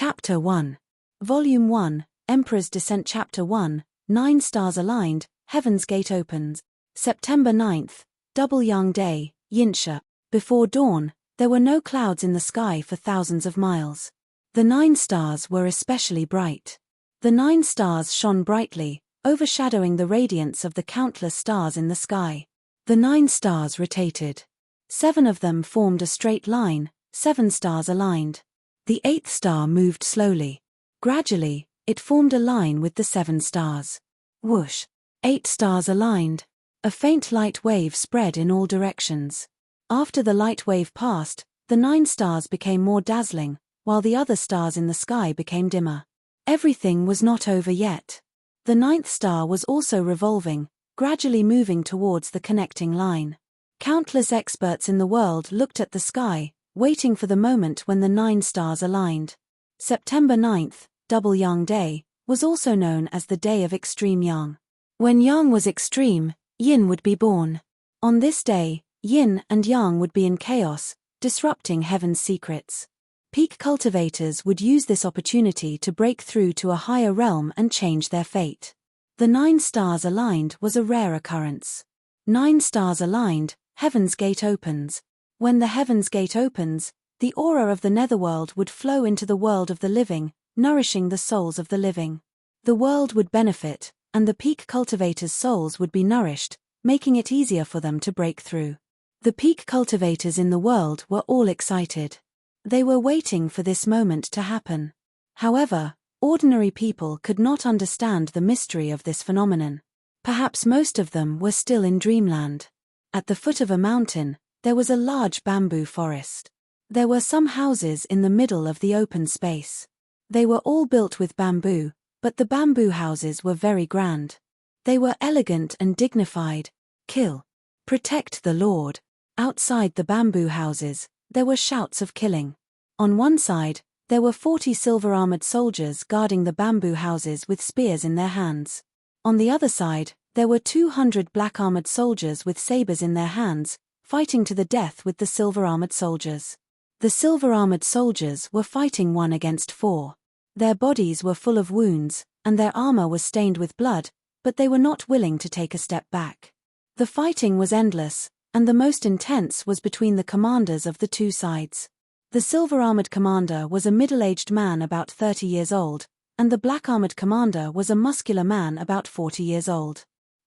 Chapter 1. Volume 1, Emperor's Descent Chapter 1, 9 stars aligned, Heaven's Gate opens. September 9th, Double Yang Day, Yinsha. Before dawn, there were no clouds in the sky for thousands of miles. The 9 stars were especially bright. The 9 stars shone brightly, overshadowing the radiance of the countless stars in the sky. The 9 stars rotated. 7 of them formed a straight line, 7 stars aligned. The 8th star moved slowly. Gradually, it formed a line with the 7 stars. Whoosh! 8 stars aligned. A faint light wave spread in all directions. After the light wave passed, the 9 stars became more dazzling, while the other stars in the sky became dimmer. Everything was not over yet. The 9th star was also revolving, gradually moving towards the connecting line. Countless experts in the world looked at the sky, waiting for the moment when the 9 stars aligned. September 9th, Double Yang Day, was also known as the Day of Extreme Yang. When Yang was extreme, Yin would be born. On this day, Yin and Yang would be in chaos, disrupting heaven's secrets. Peak cultivators would use this opportunity to break through to a higher realm and change their fate. The 9 stars aligned was a rare occurrence. 9 stars aligned, Heaven's Gate opens. When the Heaven's Gate opens, the aura of the netherworld would flow into the world of the living, nourishing the souls of the living. The world would benefit, and the peak cultivators' souls would be nourished, making it easier for them to break through. The peak cultivators in the world were all excited. They were waiting for this moment to happen. However, ordinary people could not understand the mystery of this phenomenon. Perhaps most of them were still in dreamland. At the foot of a mountain, there was a large bamboo forest. There were some houses in the middle of the open space. They were all built with bamboo, but the bamboo houses were very grand. They were elegant and dignified. Kill. Protect the Lord. Outside the bamboo houses, there were shouts of killing. On one side, there were 40 silver-armored soldiers guarding the bamboo houses with spears in their hands. On the other side, there were 200 black-armored soldiers with sabers in their hands, fighting to the death with the silver-armored soldiers. The silver-armored soldiers were fighting 1 against 4. Their bodies were full of wounds, and their armor was stained with blood, but they were not willing to take a step back. The fighting was endless, and the most intense was between the commanders of the 2 sides. The silver-armored commander was a middle-aged man about 30 years old, and the black-armored commander was a muscular man about 40 years old.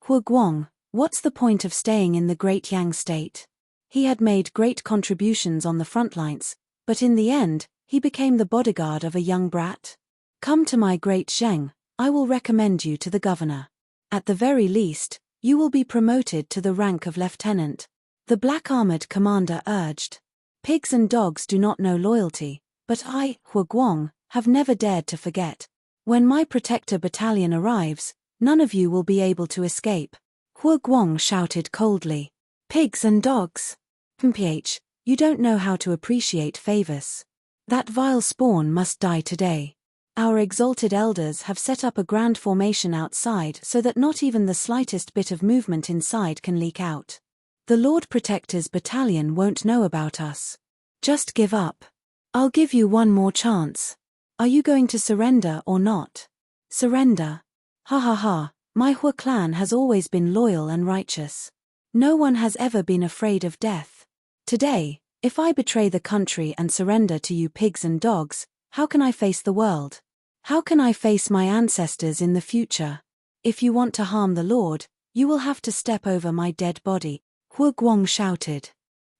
Hu Guang, what's the point of staying in the Great Yang State? He had made great contributions on the front lines, but in the end, he became the bodyguard of a young brat. Come to my great Zheng, I will recommend you to the governor. At the very least, you will be promoted to the rank of lieutenant. The black-armored commander urged. Pigs and dogs do not know loyalty, but I, Hu Guang, have never dared to forget. When my protector battalion arrives, none of you will be able to escape. Hu Guang shouted coldly. Pigs and dogs. Mph, you don't know how to appreciate favors. That vile spawn must die today. Our exalted elders have set up a grand formation outside so that not even the slightest bit of movement inside can leak out. The Lord Protector's battalion won't know about us. Just give up. I'll give you one more chance. Are you going to surrender or not? Surrender? Ha ha ha, my Hu clan has always been loyal and righteous. No one has ever been afraid of death. Today, if I betray the country and surrender to you pigs and dogs, how can I face the world? How can I face my ancestors in the future? If you want to harm the Lord, you will have to step over my dead body. Hu Guang shouted.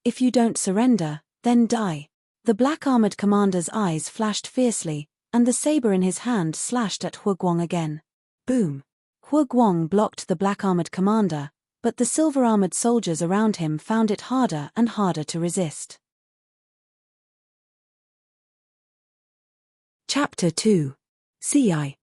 If you don't surrender, then die. The black-armored commander's eyes flashed fiercely, and the saber in his hand slashed at Hu Guang again. Boom! Hu Guang blocked the black-armored commander, but the silver-armored soldiers around him found it harder and harder to resist. Chapter 2. Ci.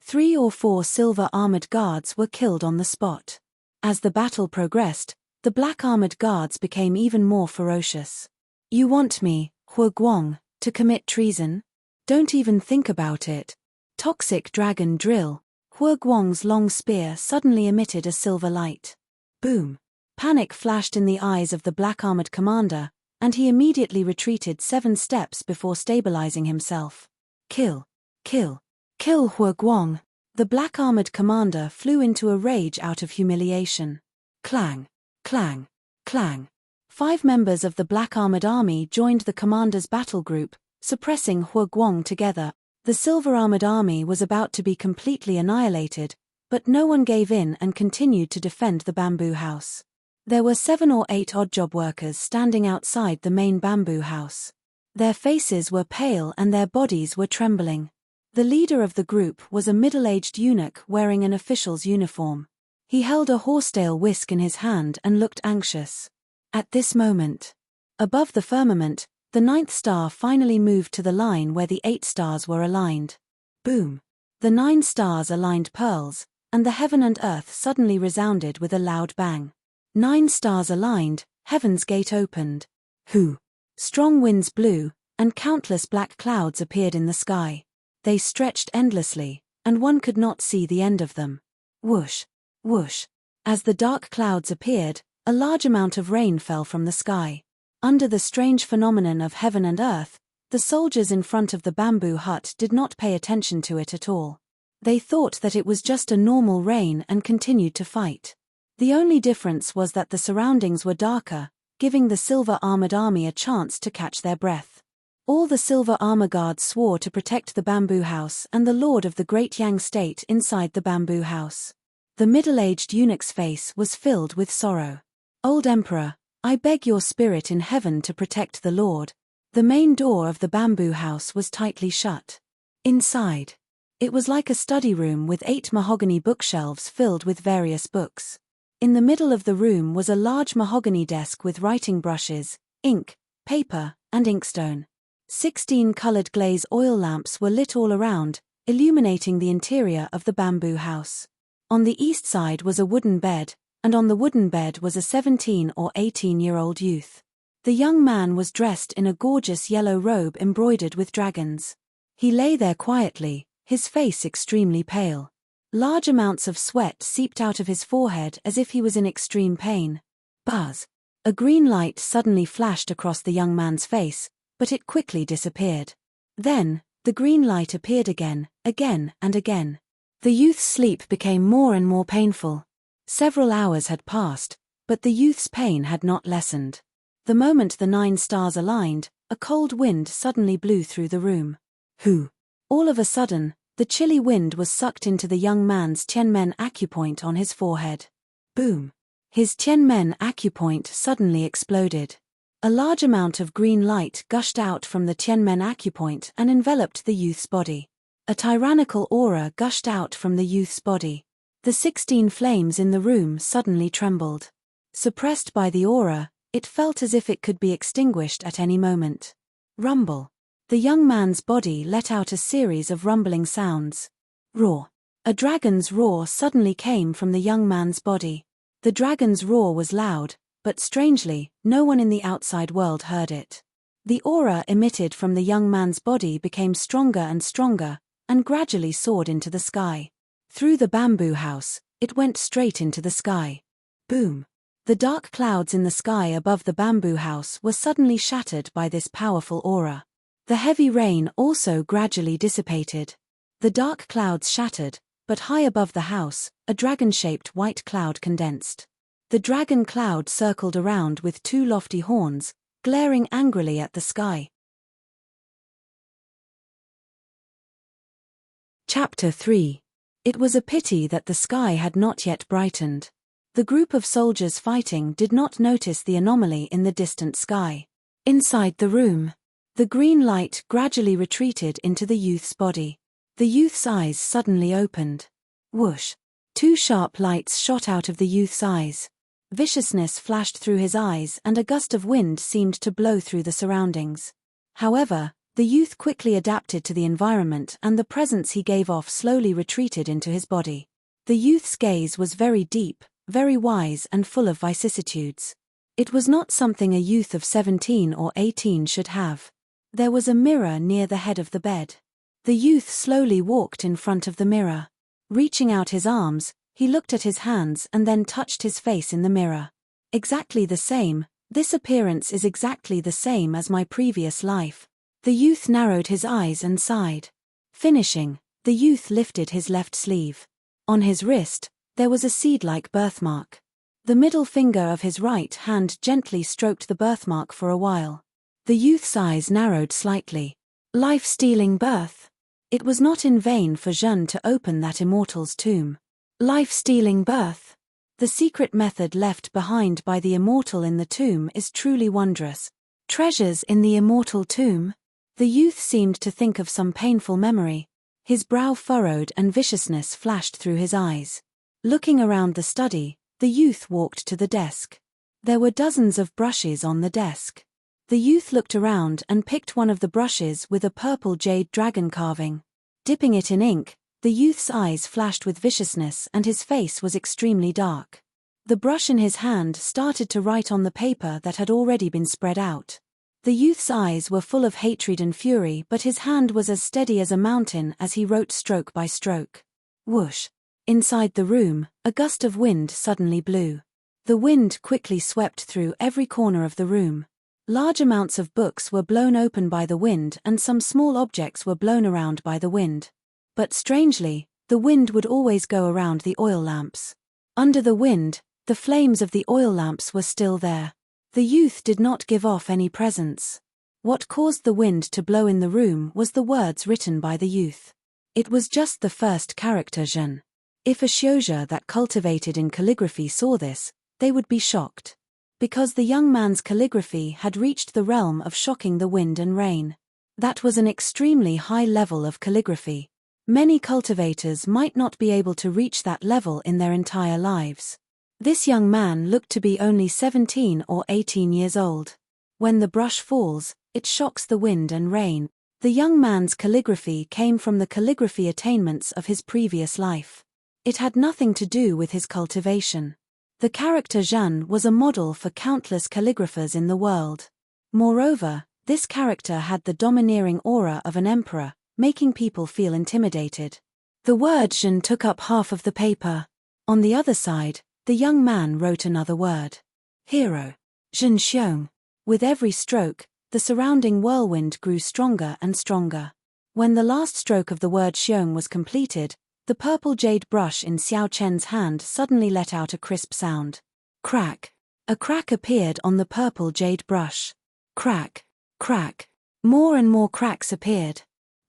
3 or 4 silver-armored guards were killed on the spot. As the battle progressed, the black-armored guards became even more ferocious. You want me, Hu Guang, to commit treason? Don't even think about it. Toxic dragon drill. Hu Guang's long spear suddenly emitted a silver light. Boom! Panic flashed in the eyes of the black-armored commander, and he immediately retreated 7 steps before stabilizing himself. Kill! Kill! Kill Hua Guang! The black-armored commander flew into a rage out of humiliation. Clang! Clang! Clang! 5 members of the black-armored army joined the commander's battle group, suppressing Hua Guang together. The silver-armored army was about to be completely annihilated, but no one gave in and continued to defend the bamboo house. There were 7 or 8 odd-job workers standing outside the main bamboo house. Their faces were pale and their bodies were trembling. The leader of the group was a middle-aged eunuch wearing an official's uniform. He held a horsetail whisk in his hand and looked anxious. At this moment, above the firmament, the 9th star finally moved to the line where the 8 stars were aligned. Boom! The 9 stars aligned pearls, and the heaven and earth suddenly resounded with a loud bang. 9 stars aligned, heaven's gate opened. Hoo! Strong winds blew, and countless black clouds appeared in the sky. They stretched endlessly, and one could not see the end of them. Whoosh! Whoosh! As the dark clouds appeared, a large amount of rain fell from the sky. Under the strange phenomenon of heaven and earth, the soldiers in front of the bamboo hut did not pay attention to it at all. They thought that it was just a normal rain and continued to fight. The only difference was that the surroundings were darker, giving the silver-armored army a chance to catch their breath. All the silver armor guards swore to protect the bamboo house and the lord of the great Yang state inside the bamboo house. The middle-aged eunuch's face was filled with sorrow. Old Emperor, I beg your spirit in heaven to protect the Lord. The main door of the bamboo house was tightly shut. Inside, it was like a study room with 8 mahogany bookshelves filled with various books. In the middle of the room was a large mahogany desk with writing brushes, ink, paper, and inkstone. 16 colored glaze oil lamps were lit all around, illuminating the interior of the bamboo house. On the east side was a wooden bed, and on the wooden bed was a 17 or 18-year-old youth. The young man was dressed in a gorgeous yellow robe embroidered with dragons. He lay there quietly, his face extremely pale. Large amounts of sweat seeped out of his forehead as if he was in extreme pain. Buzz! A green light suddenly flashed across the young man's face, but it quickly disappeared. Then, the green light appeared again, and again. The youth's sleep became more and more painful. Several hours had passed, but the youth's pain had not lessened. The moment the 9 stars aligned, a cold wind suddenly blew through the room. Hoo! All of a sudden, the chilly wind was sucked into the young man's Tianmen acupoint on his forehead. Boom! His Tianmen acupoint suddenly exploded. A large amount of green light gushed out from the Tianmen acupoint and enveloped the youth's body. A tyrannical aura gushed out from the youth's body. The 16 flames in the room suddenly trembled. Suppressed by the aura, it felt as if it could be extinguished at any moment. Rumble. The young man's body let out a series of rumbling sounds. Roar. A dragon's roar suddenly came from the young man's body. The dragon's roar was loud, but strangely, no one in the outside world heard it. The aura emitted from the young man's body became stronger and stronger, and gradually soared into the sky. Through the bamboo house, it went straight into the sky. Boom! The dark clouds in the sky above the bamboo house were suddenly shattered by this powerful aura. The heavy rain also gradually dissipated. The dark clouds shattered, but high above the house, a dragon-shaped white cloud condensed. The dragon cloud circled around with 2 lofty horns, glaring angrily at the sky. Chapter 3. It was a pity that the sky had not yet brightened. The group of soldiers fighting did not notice the anomaly in the distant sky. Inside the room, the green light gradually retreated into the youth's body. The youth's eyes suddenly opened. Whoosh! 2 sharp lights shot out of the youth's eyes. Viciousness flashed through his eyes and a gust of wind seemed to blow through the surroundings. However, the youth quickly adapted to the environment and the presence he gave off slowly retreated into his body. The youth's gaze was very deep, very wise and full of vicissitudes. It was not something a youth of 17 or 18 should have. There was a mirror near the head of the bed. The youth slowly walked in front of the mirror. Reaching out his arms, he looked at his hands and then touched his face in the mirror. Exactly the same, This appearance is exactly the same as my previous life. The youth narrowed his eyes and sighed. Finishing, the youth lifted his left sleeve. On his wrist, there was a seed-like birthmark. The middle finger of his right hand gently stroked the birthmark for a while. The youth's eyes narrowed slightly. Life-stealing birth. It was not in vain for Jeanne to open that immortal's tomb. Life-stealing birth. The secret method left behind by the immortal in the tomb is truly wondrous. Treasures in the immortal tomb? The youth seemed to think of some painful memory. His brow furrowed and viciousness flashed through his eyes. Looking around the study, the youth walked to the desk. There were dozens of brushes on the desk. The youth looked around and picked one of the brushes with a purple jade dragon carving. Dipping it in ink, the youth's eyes flashed with viciousness and his face was extremely dark. The brush in his hand started to write on the paper that had already been spread out. The youth's eyes were full of hatred and fury, but his hand was as steady as a mountain as he wrote stroke by stroke. Whoosh! Inside the room, a gust of wind suddenly blew. The wind quickly swept through every corner of the room. Large amounts of books were blown open by the wind and some small objects were blown around by the wind. But strangely, the wind would always go around the oil lamps. Under the wind, the flames of the oil lamps were still there. The youth did not give off any presence. What caused the wind to blow in the room was the words written by the youth. It was just the first character Jeanne. If a shoujo that cultivated in calligraphy saw this, they would be shocked. Because the young man's calligraphy had reached the realm of shocking the wind and rain. That was an extremely high level of calligraphy. Many cultivators might not be able to reach that level in their entire lives. This young man looked to be only 17 or 18 years old. When the brush falls, it shocks the wind and rain. The young man's calligraphy came from the calligraphy attainments of his previous life. It had nothing to do with his cultivation. The character Jeanne was a model for countless calligraphers in the world. Moreover, this character had the domineering aura of an emperor, making people feel intimidated. The word Jeanne took up half of the paper. On the other side, the young man wrote another word. Hero. Jeanne Xiong. With every stroke, the surrounding whirlwind grew stronger and stronger. When the last stroke of the word Xiong was completed, the purple jade brush in Xiao Chen's hand suddenly let out a crisp sound. Crack. A crack appeared on the purple jade brush. Crack. Crack. More and more cracks appeared.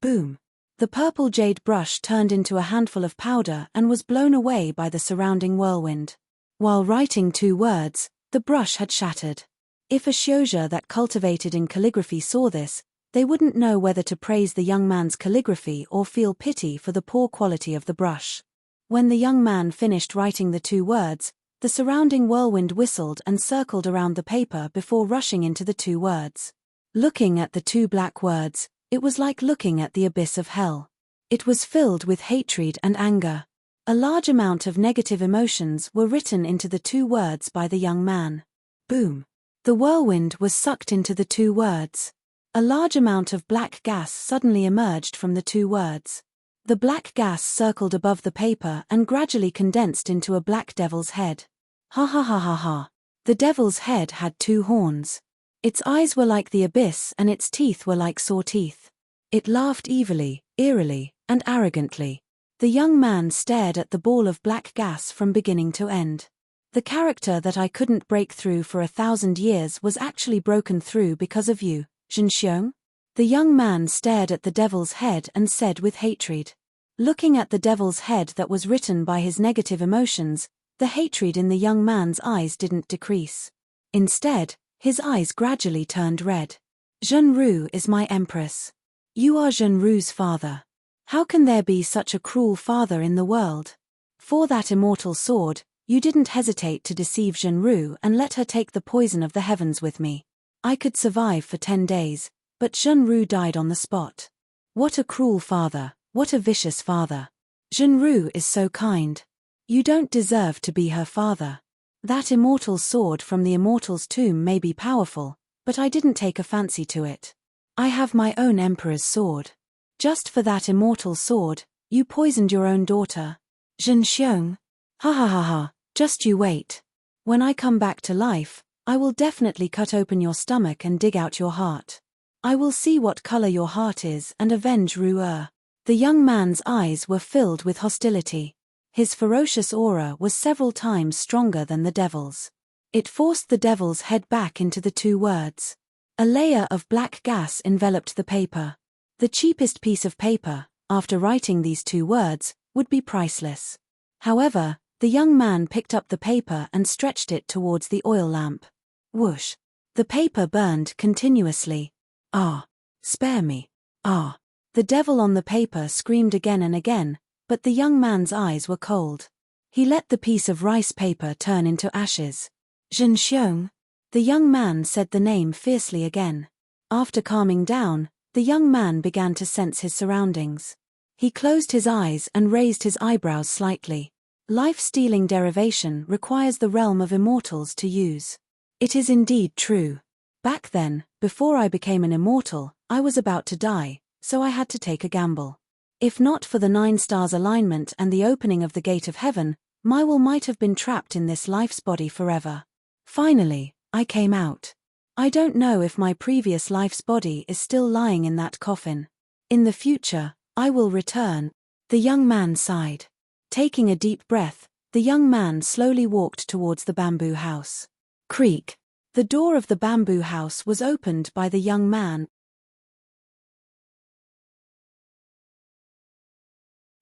Boom. The purple jade brush turned into a handful of powder and was blown away by the surrounding whirlwind. While writing two words, the brush had shattered. If a shoujo that cultivated in calligraphy saw this, they wouldn't know whether to praise the young man's calligraphy or feel pity for the poor quality of the brush. When the young man finished writing the two words, the surrounding whirlwind whistled and circled around the paper before rushing into the two words. Looking at the two black words, it was like looking at the abyss of hell. It was filled with hatred and anger. A large amount of negative emotions were written into the two words by the young man. Boom. The whirlwind was sucked into the two words. A large amount of black gas suddenly emerged from the two words. The black gas circled above the paper and gradually condensed into a black devil's head. Ha ha ha ha ha. The devil's head had two horns. Its eyes were like the abyss and its teeth were like saw teeth. It laughed evilly, eerily, and arrogantly. The young man stared at the ball of black gas from beginning to end. The character that I couldn't break through for 1,000 years was actually broken through because of you, Jeanne Xiong? The young man stared at the devil's head and said with hatred. Looking at the devil's head that was written by his negative emotions, the hatred in the young man's eyes didn't decrease. Instead, his eyes gradually turned red. Jeanne Ru is my empress. You are Jeanne Ru's father. How can there be such a cruel father in the world? For that immortal sword, you didn't hesitate to deceive Jeanne Ru and let her take the poison of the heavens with me. I could survive for 10 days, but Jeanne Ru died on the spot. What a cruel father, what a vicious father. Jeanne Ru is so kind. You don't deserve to be her father. That immortal sword from the immortal's tomb may be powerful, but I didn't take a fancy to it. I have my own emperor's sword. Just for that immortal sword, you poisoned your own daughter. Jeanne Xiong. Ha ha ha ha, just you wait. When I come back to life, I will definitely cut open your stomach and dig out your heart. I will see what color your heart is and avenge Ru'er. The young man's eyes were filled with hostility. His ferocious aura was several times stronger than the devil's. It forced the devil's head back into the two words. A layer of black gas enveloped the paper. The cheapest piece of paper, after writing these two words, would be priceless. However, the young man picked up the paper and stretched it towards the oil lamp. Whoosh! The paper burned continuously. Ah! Spare me! Ah! The devil on the paper screamed again and again, but the young man's eyes were cold. He let the piece of rice paper turn into ashes. Zhenxiong. The young man said the name fiercely again. After calming down, the young man began to sense his surroundings. He closed his eyes and raised his eyebrows slightly. Life-stealing derivation requires the realm of immortals to use. It is indeed true. Back then, before I became an immortal, I was about to die, so I had to take a gamble. If not for the 9 stars alignment and the opening of the gate of heaven, my will might have been trapped in this life's body forever. Finally, I came out. I don't know if my previous life's body is still lying in that coffin. In the future, I will return. The young man sighed. Taking a deep breath, the young man slowly walked towards the bamboo house. Creak. The door of the bamboo house was opened by the young man.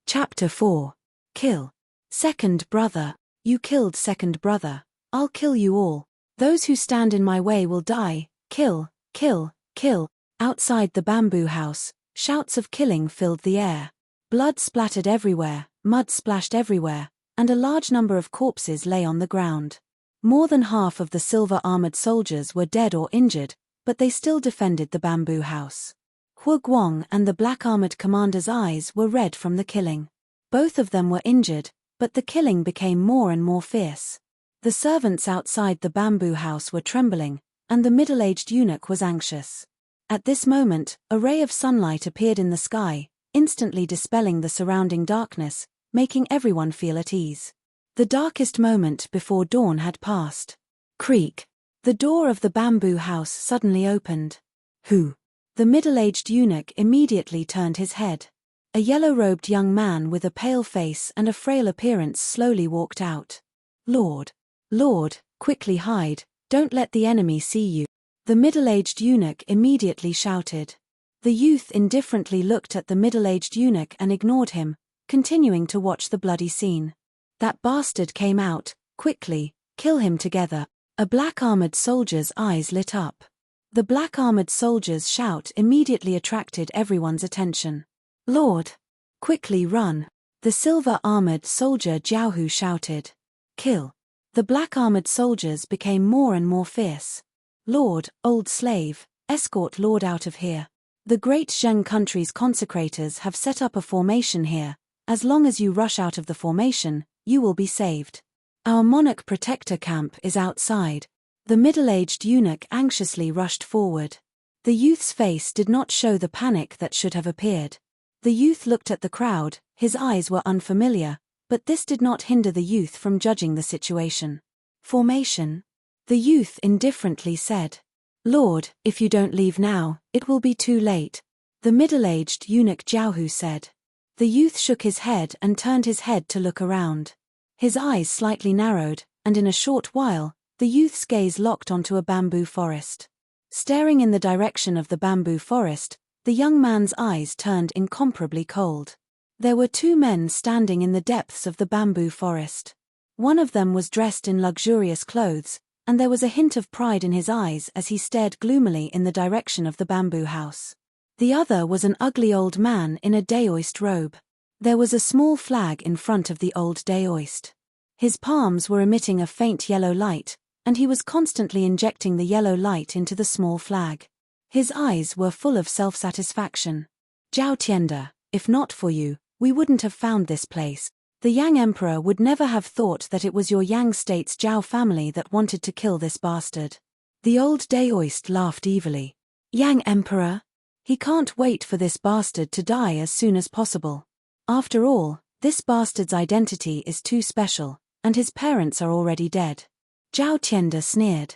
Chapter 4. Kill. Second brother. You killed second brother. I'll kill you all. Those who stand in my way will die. Kill, kill, kill. Outside the bamboo house, shouts of killing filled the air. Blood splattered everywhere, mud splashed everywhere, and a large number of corpses lay on the ground. More than half of the silver-armored soldiers were dead or injured, but they still defended the bamboo house. Hu Guang and the black-armored commander's eyes were red from the killing. Both of them were injured, but the killing became more and more fierce. The servants outside the bamboo house were trembling, and the middle-aged eunuch was anxious. At this moment, a ray of sunlight appeared in the sky, instantly dispelling the surrounding darkness, making everyone feel at ease. The darkest moment before dawn had passed. Creak. The door of the bamboo house suddenly opened. Who? The middle-aged eunuch immediately turned his head. A yellow-robed young man with a pale face and a frail appearance slowly walked out. Lord! Lord, quickly hide, don't let the enemy see you. The middle-aged eunuch immediately shouted. The youth indifferently looked at the middle-aged eunuch and ignored him, continuing to watch the bloody scene. That bastard came out, quickly, kill him together. A black-armored soldier's eyes lit up. The black-armored soldier's shout immediately attracted everyone's attention. Lord! Quickly run! The silver-armored soldier Jiaohu shouted. Kill! The black-armored soldiers became more and more fierce. Lord, old slave, escort Lord out of here. The great Zheng country's consecrators have set up a formation here. As long as you rush out of the formation, you will be saved. Our monarch protector camp is outside. The middle-aged eunuch anxiously rushed forward. The youth's face did not show the panic that should have appeared. The youth looked at the crowd, his eyes were unfamiliar, but this did not hinder the youth from judging the situation. Formation? The youth indifferently said. Lord, if you don't leave now, it will be too late. The middle-aged eunuch Jiaohu said. The youth shook his head and turned his head to look around. His eyes slightly narrowed, and in a short while, the youth's gaze locked onto a bamboo forest. Staring in the direction of the bamboo forest, the young man's eyes turned incomparably cold. There were 2 men standing in the depths of the bamboo forest. One of them was dressed in luxurious clothes, and there was a hint of pride in his eyes as he stared gloomily in the direction of the bamboo house. The other was an ugly old man in a daoist robe. There was a small flag in front of the old daoist. His palms were emitting a faint yellow light, and he was constantly injecting the yellow light into the small flag. His eyes were full of self-satisfaction. Zhao Tianda, if not for you, we wouldn't have found this place. The Yang Emperor would never have thought that it was your Yang State's Zhao family that wanted to kill this bastard. The old daoist laughed evilly. Yang Emperor? He can't wait for this bastard to die as soon as possible. After all, this bastard's identity is too special, and his parents are already dead. Zhao Tianda sneered.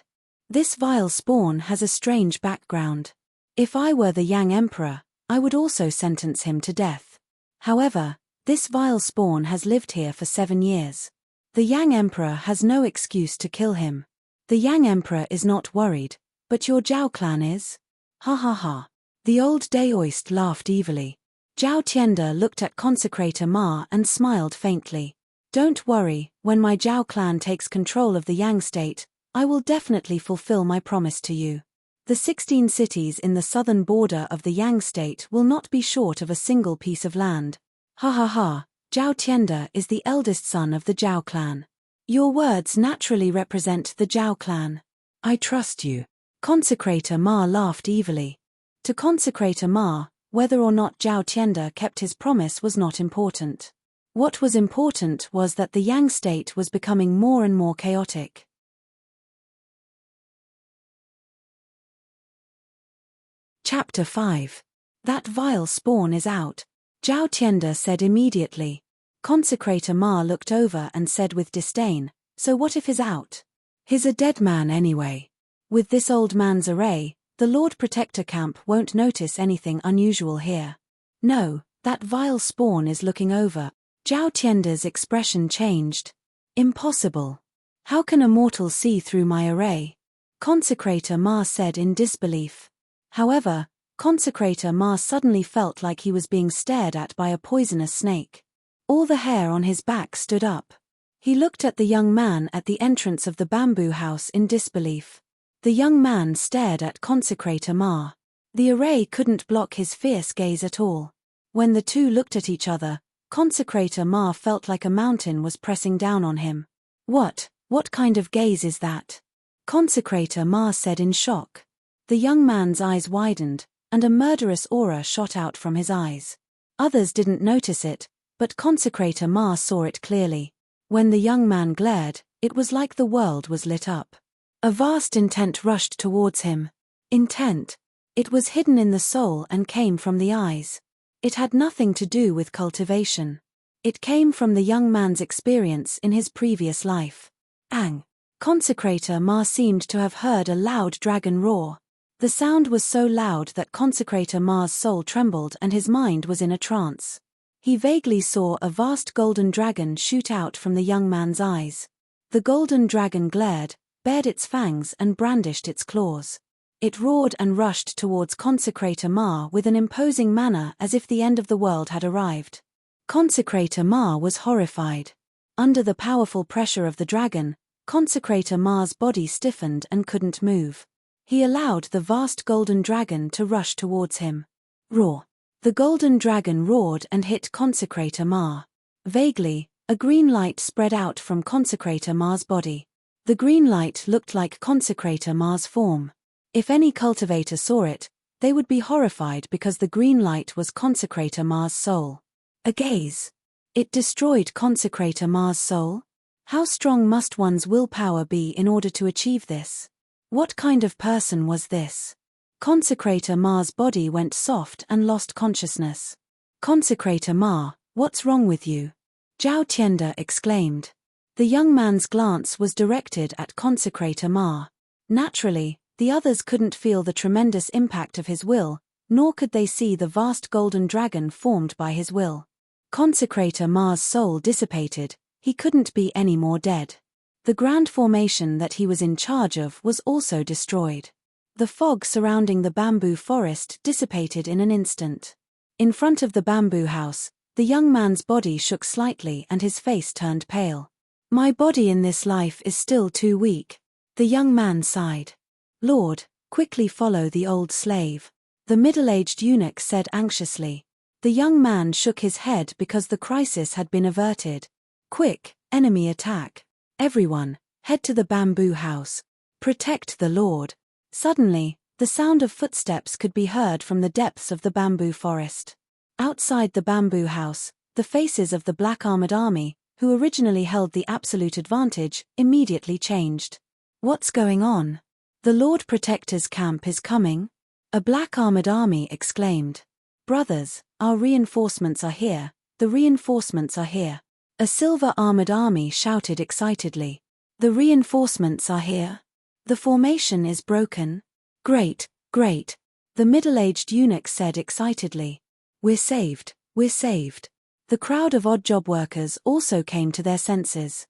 This vile spawn has a strange background. If I were the Yang Emperor, I would also sentence him to death. However, this vile spawn has lived here for 7 years. The Yang Emperor has no excuse to kill him. The Yang Emperor is not worried, but your Zhao clan is? Ha ha ha. The old Daoist laughed evilly. Zhao Tianda looked at Consecrator Ma and smiled faintly. Don't worry, when my Zhao clan takes control of the Yang state, I will definitely fulfill my promise to you. The 16 cities in the southern border of the Yang state will not be short of a single piece of land. Ha ha ha, Zhao Tianda is the eldest son of the Zhao clan. Your words naturally represent the Zhao clan. I trust you. Consecrator Ma laughed evilly. To Consecrator Ma, whether or not Zhao Tianda kept his promise was not important. What was important was that the Yang state was becoming more and more chaotic. Chapter 5. That vile spawn is out, Zhao Tianda said immediately. Consecrator Ma looked over and said with disdain, so what if he's out? He's a dead man anyway. With this old man's array, the Lord Protector camp won't notice anything unusual here. No, that vile spawn is looking over. Zhao Tianda's expression changed. Impossible. How can a mortal see through my array? Consecrator Ma said in disbelief. However, Consecrator Ma suddenly felt like he was being stared at by a poisonous snake. All the hair on his back stood up. He looked at the young man at the entrance of the bamboo house in disbelief. The young man stared at Consecrator Ma. The array couldn't block his fierce gaze at all. When the two looked at each other, Consecrator Ma felt like a mountain was pressing down on him. What kind of gaze is that? Consecrator Ma said in shock. The young man's eyes widened, and a murderous aura shot out from his eyes. Others didn't notice it, but Consecrator Ma saw it clearly. When the young man glared, it was like the world was lit up. A vast intent rushed towards him. Intent. It was hidden in the soul and came from the eyes. It had nothing to do with cultivation. It came from the young man's experience in his previous life. Ang. Consecrator Ma seemed to have heard a loud dragon roar. The sound was so loud that Consecrator Ma's soul trembled and his mind was in a trance. He vaguely saw a vast golden dragon shoot out from the young man's eyes. The golden dragon glared, bared its fangs and brandished its claws. It roared and rushed towards Consecrator Ma with an imposing manner as if the end of the world had arrived. Consecrator Ma was horrified. Under the powerful pressure of the dragon, Consecrator Ma's body stiffened and couldn't move. He allowed the vast golden dragon to rush towards him. Roar. The golden dragon roared and hit Consecrator Ma. Vaguely, a green light spread out from Consecrator Ma's body. The green light looked like Consecrator Ma's form. If any cultivator saw it, they would be horrified because the green light was Consecrator Ma's soul. A gaze. It destroyed Consecrator Ma's soul? How strong must one's willpower be in order to achieve this? What kind of person was this? Consecrator Ma's body went soft and lost consciousness. Consecrator Ma, what's wrong with you? Zhao Tianda exclaimed. The young man's glance was directed at Consecrator Ma. Naturally, the others couldn't feel the tremendous impact of his will, nor could they see the vast golden dragon formed by his will. Consecrator Ma's soul dissipated, he couldn't be any more dead. The grand formation that he was in charge of was also destroyed. The fog surrounding the bamboo forest dissipated in an instant. In front of the bamboo house, the young man's body shook slightly and his face turned pale. My body in this life is still too weak. The young man sighed. Lord, quickly follow the old slave. The middle-aged eunuch said anxiously. The young man shook his head because the crisis had been averted. Quick, enemy attack. Everyone, head to the bamboo house. Protect the Lord. Suddenly, the sound of footsteps could be heard from the depths of the bamboo forest. Outside the bamboo house, the faces of the black armored army, who originally held the absolute advantage, immediately changed. What's going on? The Lord Protector's camp is coming? A black armored army exclaimed. Brothers, our reinforcements are here, the reinforcements are here. A silver armored army shouted excitedly. The reinforcements are here? The formation is broken. Great, great. The middle-aged eunuch said excitedly. We're saved, we're saved. The crowd of odd job workers also came to their senses.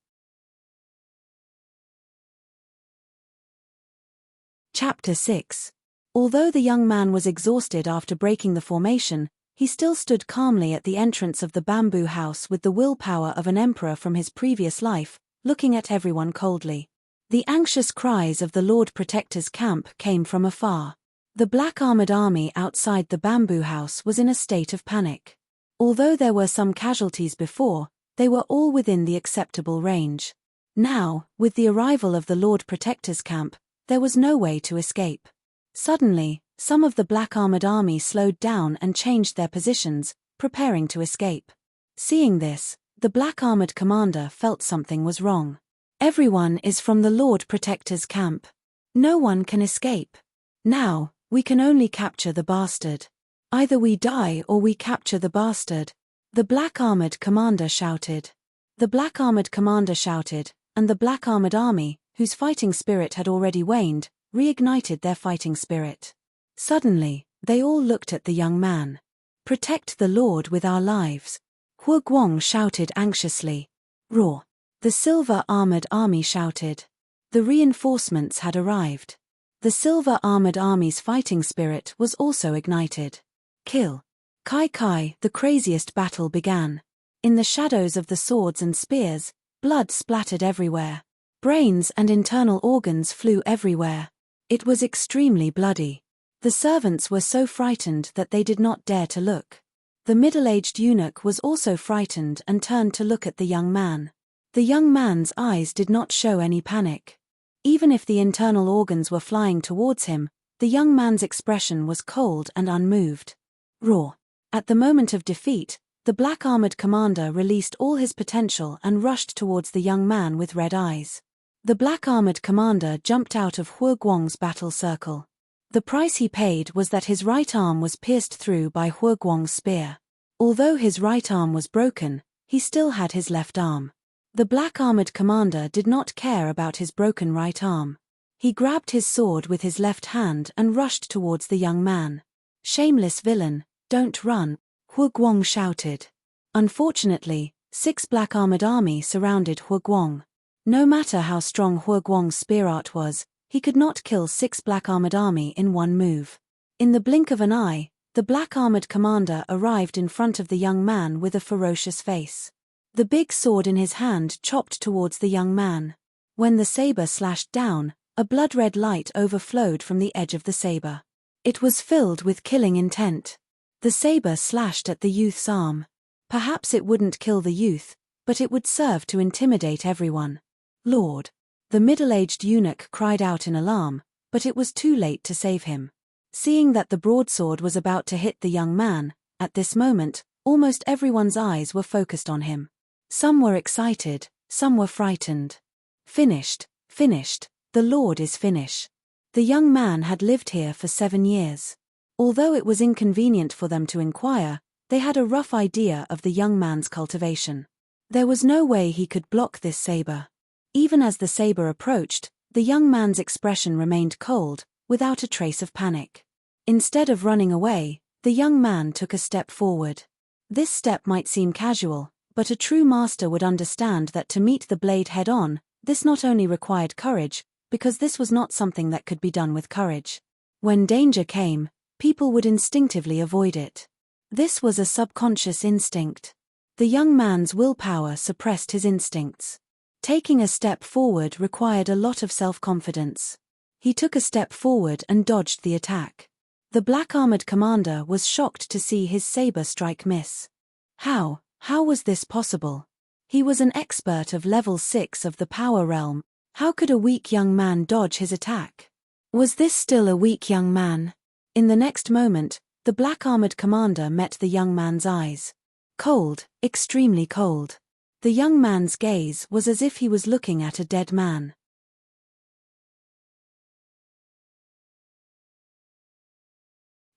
Chapter 6. Although the young man was exhausted after breaking the formation, he still stood calmly at the entrance of the bamboo house with the willpower of an emperor from his previous life, looking at everyone coldly. The anxious cries of the Lord Protector's camp came from afar. The black armored army outside the bamboo house was in a state of panic. Although there were some casualties before, they were all within the acceptable range. Now, with the arrival of the Lord Protector's camp, there was no way to escape. Suddenly, some of the black armored army slowed down and changed their positions, preparing to escape. Seeing this, the black armored commander felt something was wrong. Everyone is from the Lord Protector's camp. No one can escape. Now, we can only capture the bastard. Either we die or we capture the bastard. The black armored commander shouted. The black armored commander shouted, and the black armored army, whose fighting spirit had already waned, reignited their fighting spirit. Suddenly, they all looked at the young man. Protect the Lord with our lives. Hua Guang shouted anxiously. Roar. The silver-armored army shouted. The reinforcements had arrived. The silver-armored army's fighting spirit was also ignited. Kill. Kai Kai, the craziest battle began. In the shadows of the swords and spears, blood splattered everywhere. Brains and internal organs flew everywhere. It was extremely bloody. The servants were so frightened that they did not dare to look. The middle-aged eunuch was also frightened and turned to look at the young man. The young man's eyes did not show any panic. Even if the internal organs were flying towards him, the young man's expression was cold and unmoved. Roar. At the moment of defeat, the black armored commander released all his potential and rushed towards the young man with red eyes. The black armored commander jumped out of Hua Guang's battle circle. The price he paid was that his right arm was pierced through by Hua Guang's spear. Although his right arm was broken, he still had his left arm. The black armored commander did not care about his broken right arm. He grabbed his sword with his left hand and rushed towards the young man. Shameless villain, don't run, Hua Guang shouted. Unfortunately, 6 black armored army surrounded Hua Guang. No matter how strong Hua Guang's spear art was, he could not kill 6 black armored army in one move. In the blink of an eye, the black armored commander arrived in front of the young man with a ferocious face. The big sword in his hand chopped towards the young man. When the saber slashed down, a blood-red light overflowed from the edge of the saber. It was filled with killing intent. The saber slashed at the youth's arm. Perhaps it wouldn't kill the youth, but it would serve to intimidate everyone. Lord. The middle-aged eunuch cried out in alarm, but it was too late to save him. Seeing that the broadsword was about to hit the young man, at this moment, almost everyone's eyes were focused on him. Some were excited, some were frightened. Finished, finished, the Lord is finished. The young man had lived here for 7 years. Although it was inconvenient for them to inquire, they had a rough idea of the young man's cultivation. There was no way he could block this saber. Even as the saber approached, the young man's expression remained cold, without a trace of panic. Instead of running away, the young man took a step forward. This step might seem casual, but a true master would understand that to meet the blade head-on, this not only required courage, because this was not something that could be done with courage. When danger came, people would instinctively avoid it. This was a subconscious instinct. The young man's willpower suppressed his instincts. Taking a step forward required a lot of self-confidence. He took a step forward and dodged the attack. The black-armored commander was shocked to see his saber strike miss. How was this possible? He was an expert of level 6 of the power realm. How could a weak young man dodge his attack? Was this still a weak young man? In the next moment, the black-armored commander met the young man's eyes. Cold, extremely cold. The young man's gaze was as if he was looking at a dead man.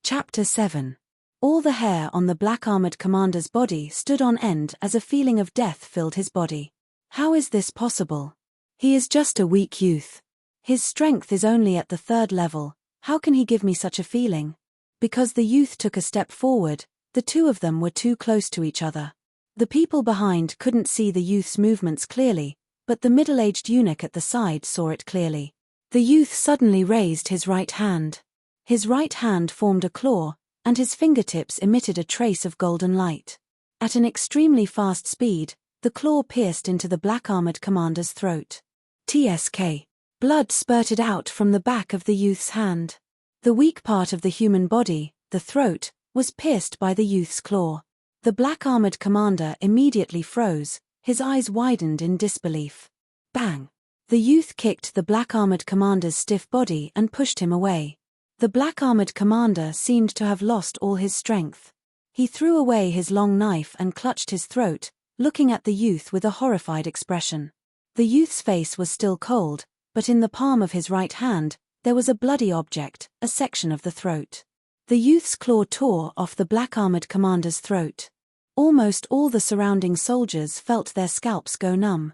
Chapter 7. All the hair on the black-armored commander's body stood on end as a feeling of death filled his body. How is this possible? He is just a weak youth. His strength is only at the 3rd level, how can he give me such a feeling? Because the youth took a step forward, the two of them were too close to each other. The people behind couldn't see the youth's movements clearly, but the middle-aged eunuch at the side saw it clearly. The youth suddenly raised his right hand. His right hand formed a claw, and his fingertips emitted a trace of golden light. At an extremely fast speed, the claw pierced into the black-armored commander's throat. TSK. Blood spurted out from the back of the youth's hand. The weak part of the human body, the throat, was pierced by the youth's claw. The black-armored commander immediately froze, his eyes widened in disbelief. Bang! The youth kicked the black-armored commander's stiff body and pushed him away. The black-armored commander seemed to have lost all his strength. He threw away his long knife and clutched his throat, looking at the youth with a horrified expression. The youth's face was still cold, but in the palm of his right hand, there was a bloody object, a section of the throat. The youth's claw tore off the black-armored commander's throat. Almost all the surrounding soldiers felt their scalps go numb.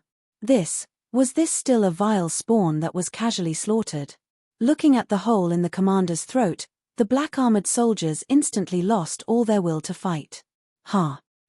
Was this still a vile spawn that was casually slaughtered? Looking at the hole in the commander's throat, the black-armored soldiers instantly lost all their will to fight.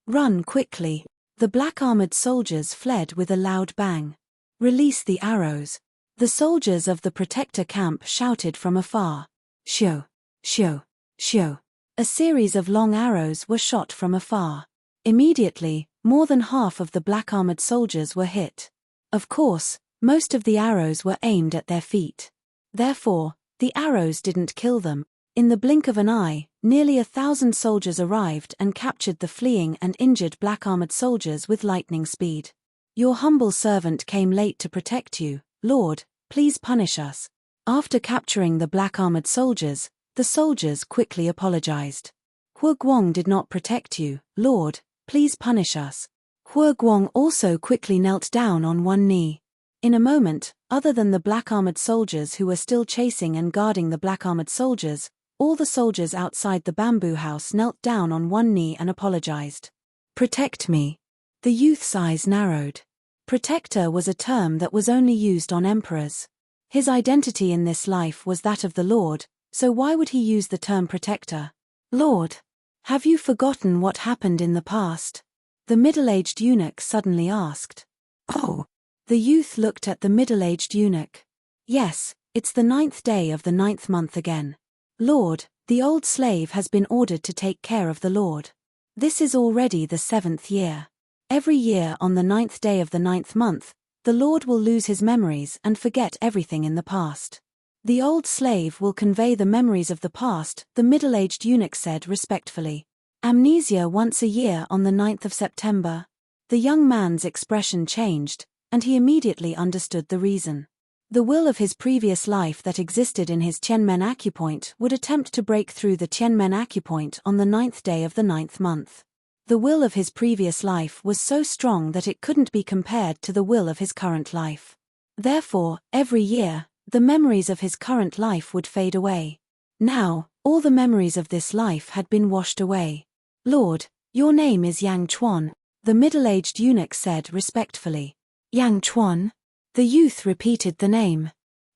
Run quickly! The black-armored soldiers fled with a loud bang. Release the arrows! The soldiers of the protector camp shouted from afar. Shoo! Shoo! Shoo! A series of long arrows were shot from afar. Immediately, more than half of the black-armored soldiers were hit. Of course, most of the arrows were aimed at their feet. Therefore, the arrows didn't kill them. In the blink of an eye, nearly 1,000 soldiers arrived and captured the fleeing and injured black-armored soldiers with lightning speed. Your humble servant came late to protect you, Lord, please punish us. After capturing the black-armored soldiers, the soldiers quickly apologized. Hua Guang did not protect you, Lord, please punish us. Hua Guang also quickly knelt down on one knee. In a moment, other than the black-armored soldiers who were still chasing and guarding the black-armored soldiers, all the soldiers outside the bamboo house knelt down on one knee and apologized. Protect me. The youth's eyes narrowed. Protector was a term that was only used on emperors. His identity in this life was that of the Lord, so why would he use the term protector? Lord, have you forgotten what happened in the past? The middle-aged eunuch suddenly asked. Oh. The youth looked at the middle-aged eunuch. Yes, it's the 9th day of the 9th month again. Lord, the old slave has been ordered to take care of the Lord. This is already the 7th year. Every year on the 9th day of the 9th month, the Lord will lose his memories and forget everything in the past. The old slave will convey the memories of the past, the middle-aged eunuch said respectfully. Amnesia once a year on the 9th of September. The young man's expression changed, and he immediately understood the reason. The will of his previous life that existed in his Tianmen acupoint would attempt to break through the Tianmen acupoint on the 9th day of the 9th month. The will of his previous life was so strong that it couldn't be compared to the will of his current life. Therefore, every year, the memories of his current life would fade away. Now, all the memories of this life had been washed away. Lord, your name is Yang Chuan, the middle-aged eunuch said respectfully. Yang Chuan? The youth repeated the name.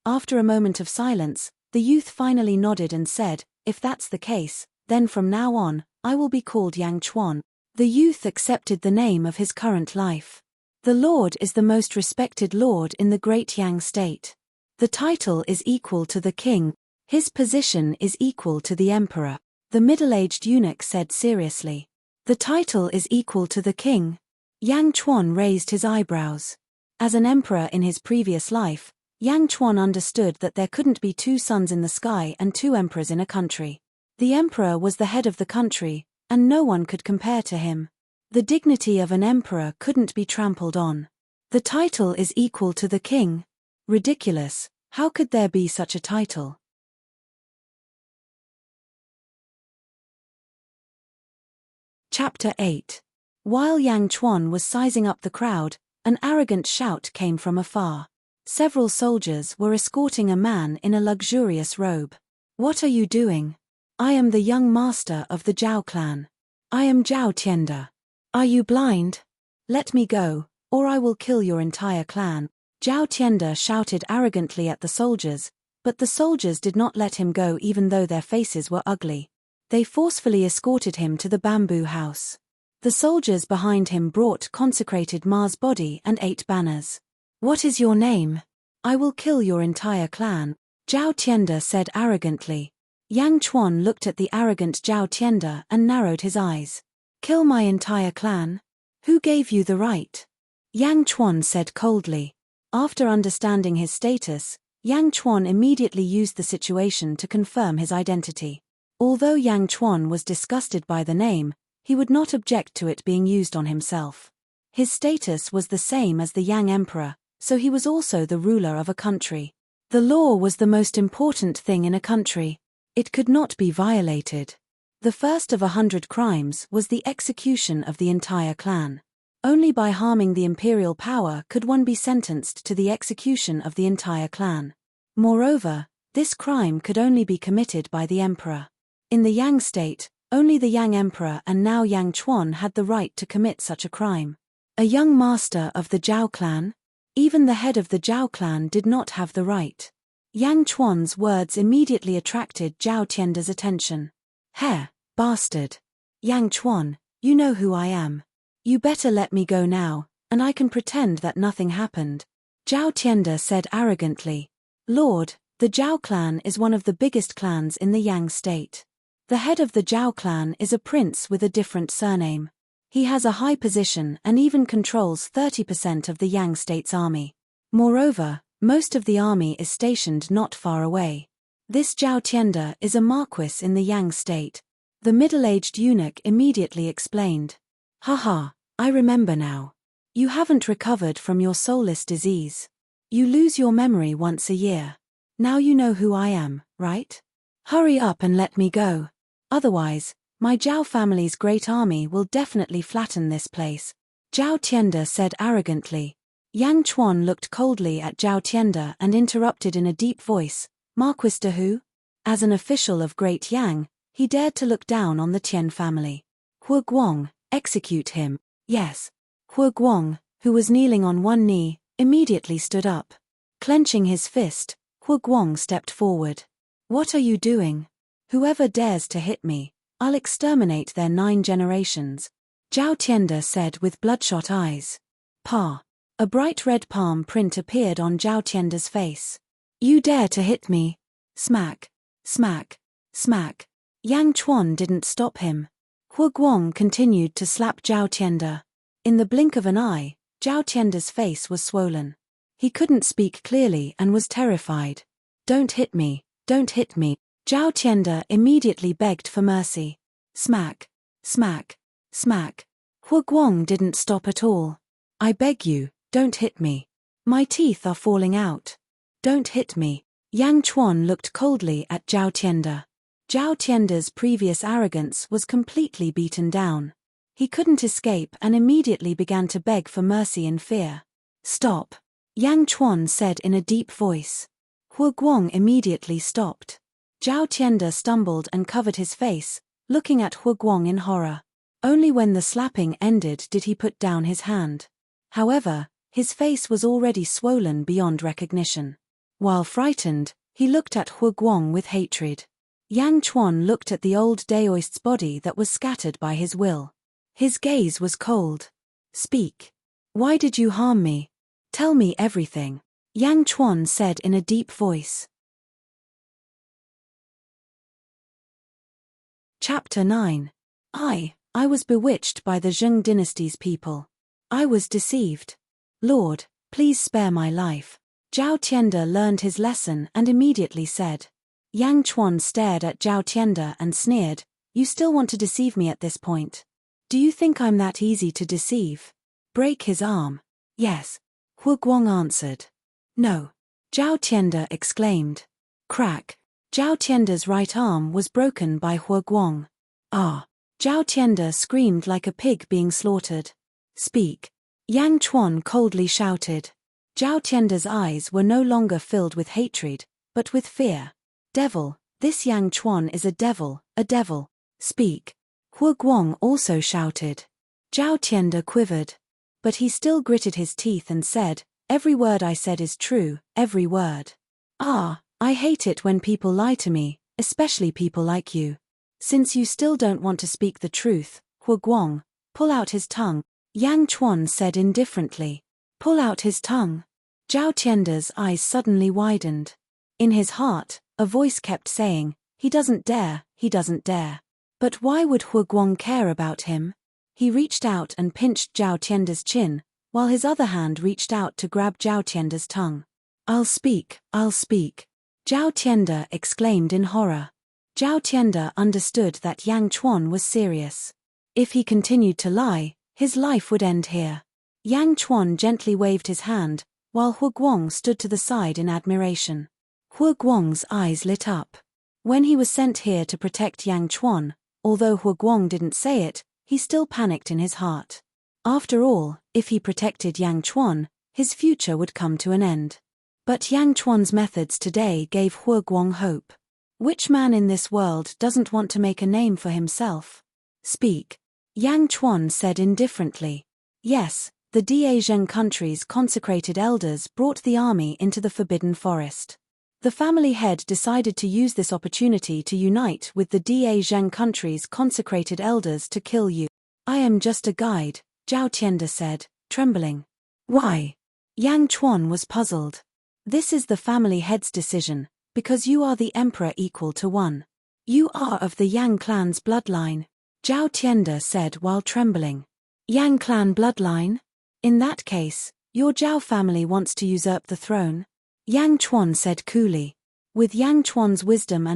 After a moment of silence, the youth finally nodded and said, if that's the case, then from now on, I will be called Yang Chuan. The youth accepted the name of his current life. The Lord is the most respected Lord in the Great Yang State. The title is equal to the king. His position is equal to the emperor. The middle-aged eunuch said seriously. The title is equal to the king. Yang Chuan raised his eyebrows. As an emperor in his previous life, Yang Chuan understood that there couldn't be two suns in the sky and two emperors in a country. The emperor was the head of the country, and no one could compare to him. The dignity of an emperor couldn't be trampled on. The title is equal to the king. Ridiculous, how could there be such a title? Chapter 8. While Yang Chuan was sizing up the crowd, an arrogant shout came from afar. Several soldiers were escorting a man in a luxurious robe. What are you doing? I am the young master of the Zhao clan. I am Zhao Tianda. Are you blind? Let me go, or I will kill your entire clan. Zhao Tianda shouted arrogantly at the soldiers, but the soldiers did not let him go even though their faces were ugly. They forcefully escorted him to the bamboo house. The soldiers behind him brought consecrated Ma's body and 8 banners. "What is your name? I will kill your entire clan," Zhao Tianda said arrogantly. Yang Chuan looked at the arrogant Zhao Tianda and narrowed his eyes. "Kill my entire clan? Who gave you the right?" Yang Chuan said coldly. After understanding his status, Yang Chuan immediately used the situation to confirm his identity. Although Yang Chuan was disgusted by the name, he would not object to it being used on himself. His status was the same as the Yang Emperor, so he was also the ruler of a country. The law was the most important thing in a country. It could not be violated. The first of 100 crimes was the execution of the entire clan. Only by harming the imperial power could one be sentenced to the execution of the entire clan. Moreover, this crime could only be committed by the emperor. In the Yang state, only the Yang Emperor and now Yang Chuan had the right to commit such a crime. A young master of the Zhao clan? Even the head of the Zhao clan did not have the right. Yang Chuan's words immediately attracted Zhao Tianda's attention. "Heh, bastard. Yang Chuan, you know who I am. You better let me go now, and I can pretend that nothing happened," Zhao Tianda said arrogantly. "Lord, the Zhao clan is one of the biggest clans in the Yang state. The head of the Zhao clan is a prince with a different surname. He has a high position and even controls 30% of the Yang state's army. Moreover, most of the army is stationed not far away. This Zhao Tianda is a marquis in the Yang state," the middle-aged eunuch immediately explained. "Haha, I remember now. You haven't recovered from your soulless disease. You lose your memory once a year. Now you know who I am, right? Hurry up and let me go. Otherwise, my Zhao family's great army will definitely flatten this place," Zhao Tianda said arrogantly. Yang Chuan looked coldly at Zhao Tianda and interrupted in a deep voice, "Marquis de who?" As an official of Great Yang, he dared to look down on the Tian family. "Hu Guang, execute him." "Yes." Hu Guang, who was kneeling on one knee, immediately stood up. Clenching his fist, Hu Guang stepped forward. "What are you doing? Whoever dares to hit me, I'll exterminate their 9 generations," Zhao Tianda said with bloodshot eyes. "Pa." A bright red palm print appeared on Zhao Tianda's face. "You dare to hit me?" Smack. Smack. Smack. Yang Chuan didn't stop him. Hu Guang continued to slap Zhao Tianda. In the blink of an eye, Zhao Tianda's face was swollen. He couldn't speak clearly and was terrified. "Don't hit me, don't hit me." Zhao Tianda immediately begged for mercy. Smack. Smack. Smack. Hu Guang didn't stop at all. "I beg you, don't hit me. My teeth are falling out. Don't hit me." Yang Chuan looked coldly at Zhao Tianda. Zhao Tianda's previous arrogance was completely beaten down. He couldn't escape and immediately began to beg for mercy in fear. "Stop," Yang Chuan said in a deep voice. Hu Guang immediately stopped. Zhao Tianda stumbled and covered his face, looking at Hu Guang in horror. Only when the slapping ended did he put down his hand. However, his face was already swollen beyond recognition. While frightened, he looked at Hu Guang with hatred. Yang Chuan looked at the old Daoist's body that was scattered by his will. His gaze was cold. "Speak. Why did you harm me? Tell me everything," Yang Chuan said in a deep voice. Chapter 9. I was bewitched by the Zheng dynasty's people. I was deceived. Lord, please spare my life. Zhao Tianda learned his lesson and immediately said. Yang Chuan stared at Zhao Tianda and sneered, "You still want to deceive me at this point? Do you think I'm that easy to deceive? Break his arm." "Yes," Hu Guang answered. "No," Zhao Tianda exclaimed. Crack. Zhao Tianda's right arm was broken by Hu Guang. "Ah!" Zhao Tianda screamed like a pig being slaughtered. "Speak," Yang Chuan coldly shouted. Zhao Tianda's eyes were no longer filled with hatred, but with fear. "Devil, this Yang Chuan is a devil, a devil. Speak." Hu Guang also shouted. Zhao Tianda quivered. But he still gritted his teeth and said, Every word I said is true, every word. Ah, I hate it when people lie to me, especially people like you. Since you still don't want to speak the truth, Huguang, pull out his tongue, Yang Chuan said indifferently. Pull out his tongue. Zhao Tianda's eyes suddenly widened. In his heart, a voice kept saying, he doesn't dare, he doesn't dare. But why would Huguang care about him? He reached out and pinched Zhao Tianda's chin, while his other hand reached out to grab Zhao Tianda's tongue. I'll speak, I'll speak. Zhao Tianda exclaimed in horror. Zhao Tianda understood that Yang Chuan was serious. If he continued to lie, his life would end here. Yang Chuan gently waved his hand, while Huguang stood to the side in admiration. Huguang's eyes lit up. When he was sent here to protect Yang Chuan, although Huguang didn't say it, he still panicked in his heart. After all, if he protected Yang Chuan, his future would come to an end. But Yang Chuan's methods today gave Huguang hope. Which man in this world doesn't want to make a name for himself? Speak. Yang Chuan said indifferently. Yes, the Daezheng country's consecrated elders brought the army into the Forbidden Forest. The family head decided to use this opportunity to unite with the Daezheng country's consecrated elders to kill you. I am just a guide, Zhao Tianda said, trembling. Why? Yang Chuan was puzzled. This is the family head's decision, because you are the emperor equal to one. You are of the Yang clan's bloodline, Zhao Tianda said while trembling. Yang clan bloodline? In that case, your Zhao family wants to usurp the throne? Yang Chuan said coolly. With Yang Chuan's wisdom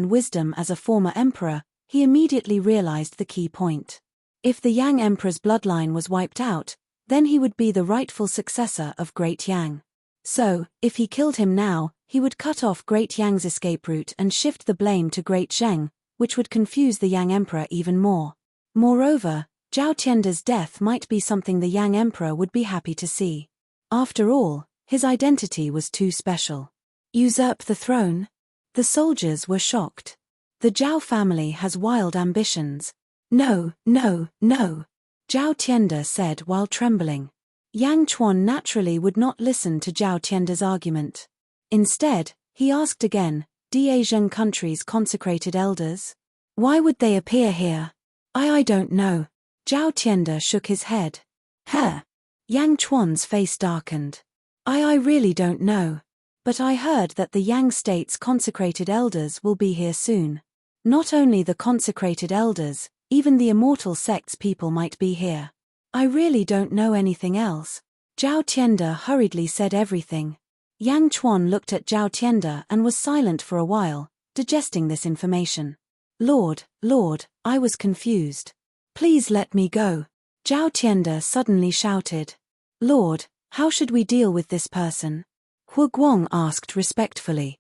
as a former emperor, he immediately realized the key point. If the Yang emperor's bloodline was wiped out, then he would be the rightful successor of Great Yang. So, if he killed him now, he would cut off Great Yang's escape route and shift the blame to Great Zheng, which would confuse the Yang emperor even more. Moreover, Zhao Tianda's death might be something the Yang emperor would be happy to see. After all, his identity was too special. Usurp the throne? The soldiers were shocked. The Zhao family has wild ambitions. No, no, no, Zhao Tianda said while trembling. Yang Chuan naturally would not listen to Zhao Tianda's argument. Instead, he asked again, Daezheng country's consecrated elders? Why would they appear here? I don't know. Zhao Tianda shook his head. Huh. Yang Chuan's face darkened. I really don't know. But I heard that the Yang state's consecrated elders will be here soon. Not only the consecrated elders, even the Immortal sect's people might be here. I really don't know anything else. Zhao Tianda hurriedly said everything. Yang Chuan looked at Zhao Tianda and was silent for a while, digesting this information. Lord, I was confused. Please let me go. Zhao Tianda suddenly shouted. Lord, how should we deal with this person? Huguang asked respectfully.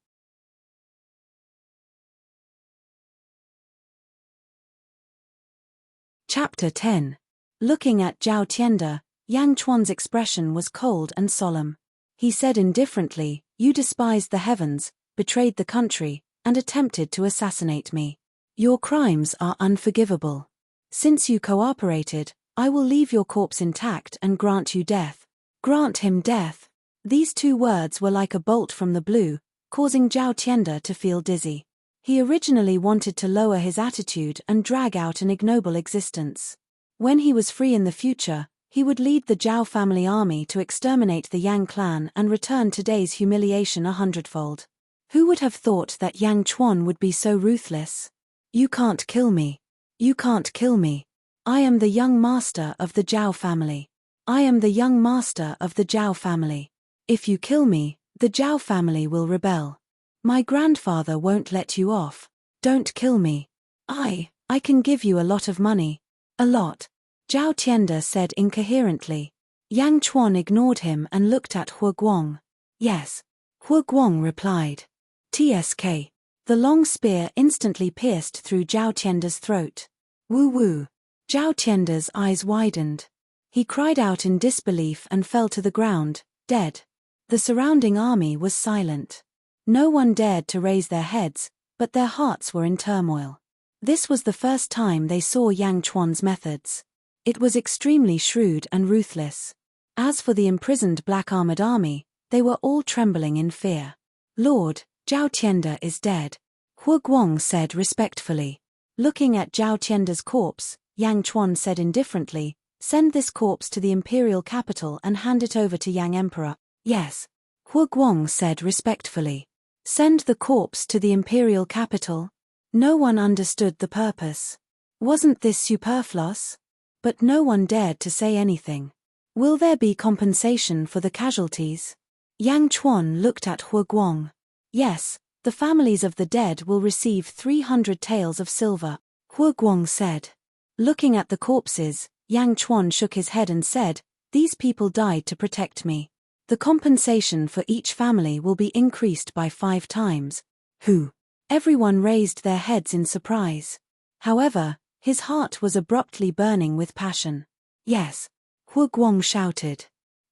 Chapter 10. Looking at Zhao Tianda, Yang Chuan's expression was cold and solemn. He said indifferently, you despised the heavens, betrayed the country, and attempted to assassinate me. Your crimes are unforgivable. Since you cooperated, I will leave your corpse intact and grant you death. Grant him death. These two words were like a bolt from the blue, causing Zhao Tianda to feel dizzy. He originally wanted to lower his attitude and drag out an ignoble existence. When he was free in the future, he would lead the Zhao family army to exterminate the Yang clan and return today's humiliation 100-fold. Who would have thought that Yang Chuan would be so ruthless? You can't kill me. You can't kill me. I am the young master of the Zhao family. I am the young master of the Zhao family. If you kill me, the Zhao family will rebel. My grandfather won't let you off. Don't kill me. I can give you a lot of money. A lot. Zhao Tianda said incoherently. Yang Chuan ignored him and looked at Huguang. Yes. Huguang replied. TSK. The long spear instantly pierced through Zhao Tianda's throat. Woo-woo. Zhao Tianda's eyes widened. He cried out in disbelief and fell to the ground, dead. The surrounding army was silent. No one dared to raise their heads, but their hearts were in turmoil. This was the first time they saw Yang Chuan's methods. It was extremely shrewd and ruthless. As for the imprisoned black-armored army, They were all trembling in fear. "Lord, Zhao Tianda is dead," Hu Guang said respectfully. Looking at Zhao Tianda's corpse, Yang Chuan said indifferently, "Send this corpse to the imperial capital and hand it over to Yang Emperor." "Yes," Hu Guang said respectfully. "Send the corpse to the imperial capital?" No one understood the purpose. Wasn't this superfluous? But no one dared to say anything. "Will there be compensation for the casualties?" Yang Chuan looked at Hu Guang. "Yes, the families of the dead will receive 300 taels of silver," Hu Guang said. Looking at the corpses, Yang Chuan shook his head and said, "These people died to protect me. The compensation for each family will be increased by 5 times. Who?" Everyone raised their heads in surprise. However, his heart was abruptly burning with passion. "Yes," Hu Guang shouted.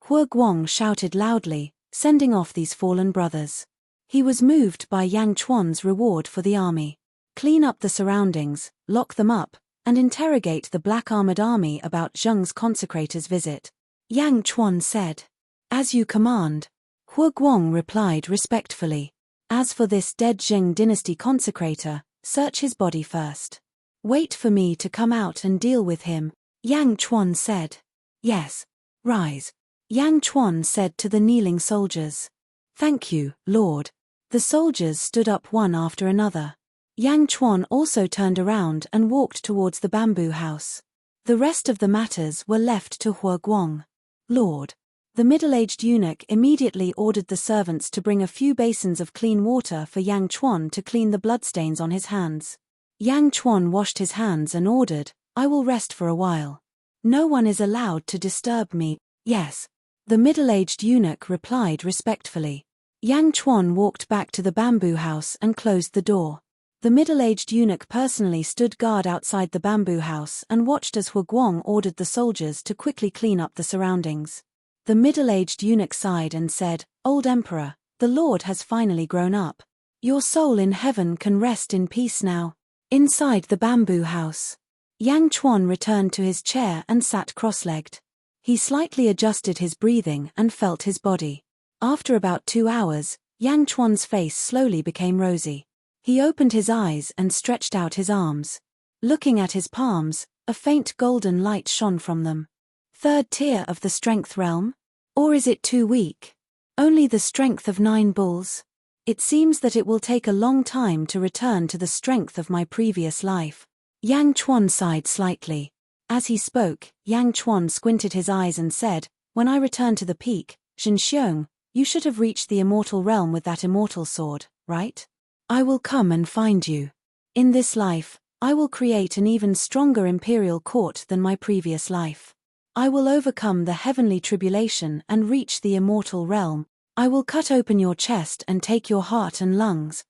Hu Guang shouted loudly, sending off these fallen brothers. He was moved by Yang Chuan's reward for the army. "Clean up the surroundings, lock them up, and interrogate the black armored army about Zheng's consecrator's visit," Yang Chuan said. "As you command," Hu Guang replied respectfully. "As for this dead Zheng dynasty consecrator, search his body first. Wait for me to come out and deal with him," Yang Chuan said. "Yes. Rise," Yang Chuan said to the kneeling soldiers. "Thank you, Lord." The soldiers stood up one after another. Yang Chuan also turned around and walked towards the bamboo house. The rest of the matters were left to Hu Guang. "Lord." The middle-aged eunuch immediately ordered the servants to bring a few basins of clean water for Yang Chuan to clean the bloodstains on his hands. Yang Chuan washed his hands and ordered, "I will rest for a while. No one is allowed to disturb me." "Yes," the middle-aged eunuch replied respectfully. Yang Chuan walked back to the bamboo house and closed the door. The middle-aged eunuch personally stood guard outside the bamboo house and watched as Hu Guang ordered the soldiers to quickly clean up the surroundings. The middle-aged eunuch sighed and said, "Old Emperor, the Lord has finally grown up. Your soul in heaven can rest in peace now." Inside the bamboo house, Yang Chuan returned to his chair and sat cross-legged. He slightly adjusted his breathing and felt his body. After about 2 hours, Yang Chuan's face slowly became rosy. He opened his eyes and stretched out his arms. Looking at his palms, a faint golden light shone from them. "Third tier of the strength realm? Or is it too weak? Only the strength of 9 bulls? It seems that it will take a long time to return to the strength of my previous life." Yang Chuan sighed slightly. As he spoke, Yang Chuan squinted his eyes and said, "When I return to the peak, Zhenxiong, you should have reached the immortal realm with that immortal sword, right? I will come and find you. In this life, I will create an even stronger imperial court than my previous life. I will overcome the heavenly tribulation and reach the immortal realm. I will cut open your chest and take your heart and lungs."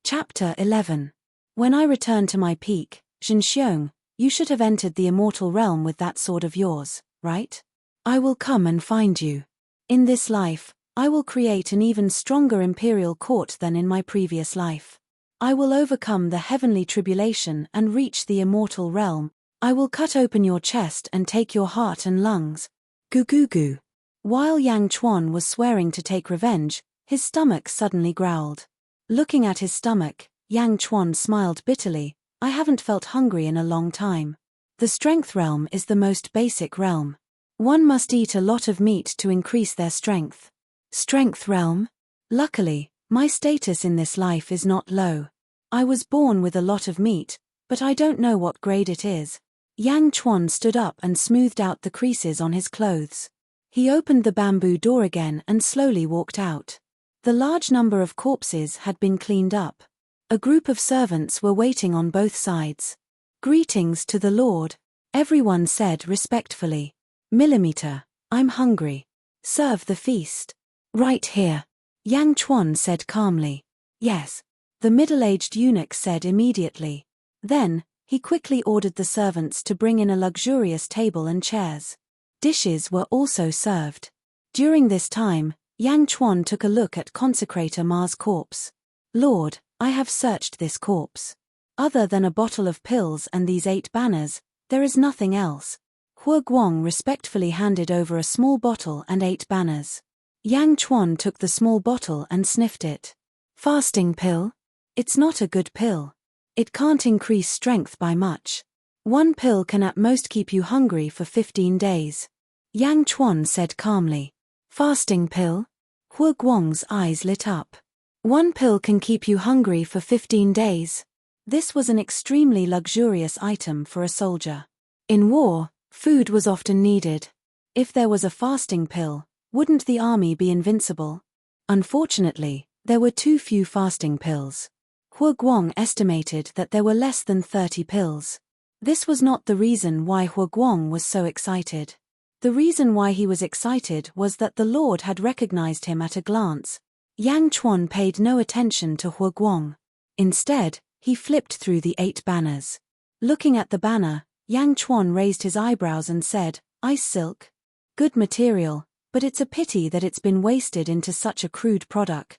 Chapter 11. When I return to my peak, Zhenxiong, you should have entered the immortal realm with that sword of yours, right? I will come and find you. In this life, I will create an even stronger imperial court than in my previous life. I will overcome the heavenly tribulation and reach the immortal realm. I will cut open your chest and take your heart and lungs. Goo goo goo. While Yang Chuan was swearing to take revenge, his stomach suddenly growled. Looking at his stomach, Yang Chuan smiled bitterly. "I haven't felt hungry in a long time. The strength realm is the most basic realm. One must eat a lot of meat to increase their strength. Strength realm? Luckily, my status in this life is not low. I was born with a lot of meat, but I don't know what grade it is." Yang Chuan stood up and smoothed out the creases on his clothes. He opened the bamboo door again and slowly walked out. The large number of corpses had been cleaned up. A group of servants were waiting on both sides. "Greetings to the Lord," everyone said respectfully. "Millimeter, I'm hungry. Serve the feast." "Right here," Yang Chuan said calmly. "Yes," the middle-aged eunuch said immediately. Then, he quickly ordered the servants to bring in a luxurious table and chairs. Dishes were also served. During this time, Yang Chuan took a look at Consecrator Ma's corpse. "Lord, I have searched this corpse. Other than a bottle of pills and these 8 banners, there is nothing else." Hua Guang respectfully handed over a small bottle and 8 banners. Yang Chuan took the small bottle and sniffed it. Fasting pill? It's not a good pill. It can't increase strength by much. 1 pill can at most keep you hungry for 15 days. Yang Chuan said calmly. Fasting pill? Hua Guang's eyes lit up. 1 pill can keep you hungry for 15 days. This was an extremely luxurious item for a soldier. In war, food was often needed. If there was a fasting pill, wouldn't the army be invincible? Unfortunately, there were too few fasting pills. Hua Guang estimated that there were less than 30 pills. This was not the reason why Hua Guang was so excited. The reason why he was excited was that the Lord had recognized him at a glance. Yang Chuan paid no attention to Hua Guang. Instead, he flipped through the 8 banners. Looking at the banner, Yang Chuan raised his eyebrows and said, Ice silk? Good material, but it's a pity that it's been wasted into such a crude product.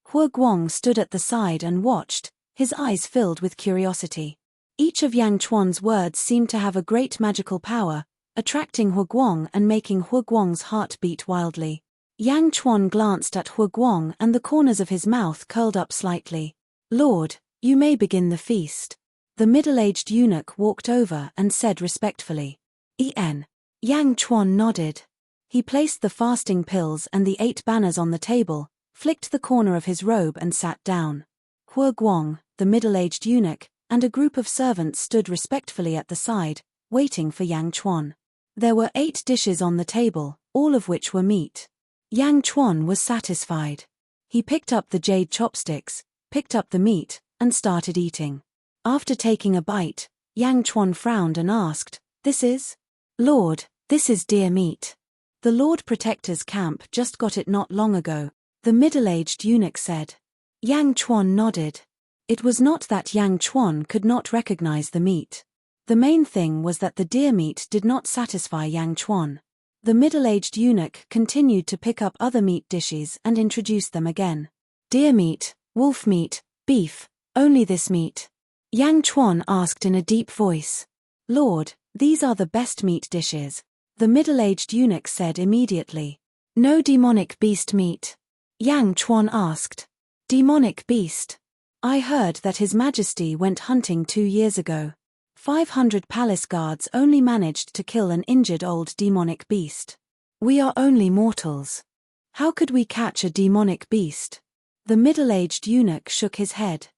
Hua Guang stood at the side and watched, his eyes filled with curiosity. Each of Yang Chuan's words seemed to have a great magical power, attracting Hua Guang and making Hua Guang's heart beat wildly. Yang Chuan glanced at Hua Guang and the corners of his mouth curled up slightly. Lord, you may begin the feast. The middle-aged eunuch walked over and said respectfully. Yang Chuan nodded. He placed the fasting pills and the 8 banners on the table, flicked the corner of his robe and sat down. Hua Guang, the middle-aged eunuch, and a group of servants stood respectfully at the side, waiting for Yang Chuan. There were 8 dishes on the table, all of which were meat. Yang Chuan was satisfied. He picked up the jade chopsticks, picked up the meat, and started eating. After taking a bite, Yang Chuan frowned and asked, This is? Lord, this is deer meat. The Lord Protector's camp just got it not long ago, the middle-aged eunuch said. Yang Chuan nodded. It was not that Yang Chuan could not recognize the meat. The main thing was that the deer meat did not satisfy Yang Chuan. The middle-aged eunuch continued to pick up other meat dishes and introduce them again. Deer meat, wolf meat, beef, only this meat. Yang Chuan asked in a deep voice. Lord, these are the best meat dishes. The middle-aged eunuch said immediately. No demonic beast meat. Yang Chuan asked. Demonic beast? I heard that His Majesty went hunting 2 years ago. 500 palace guards only managed to kill an injured old demonic beast. We are only mortals. How could we catch a demonic beast? The middle-aged eunuch shook his head.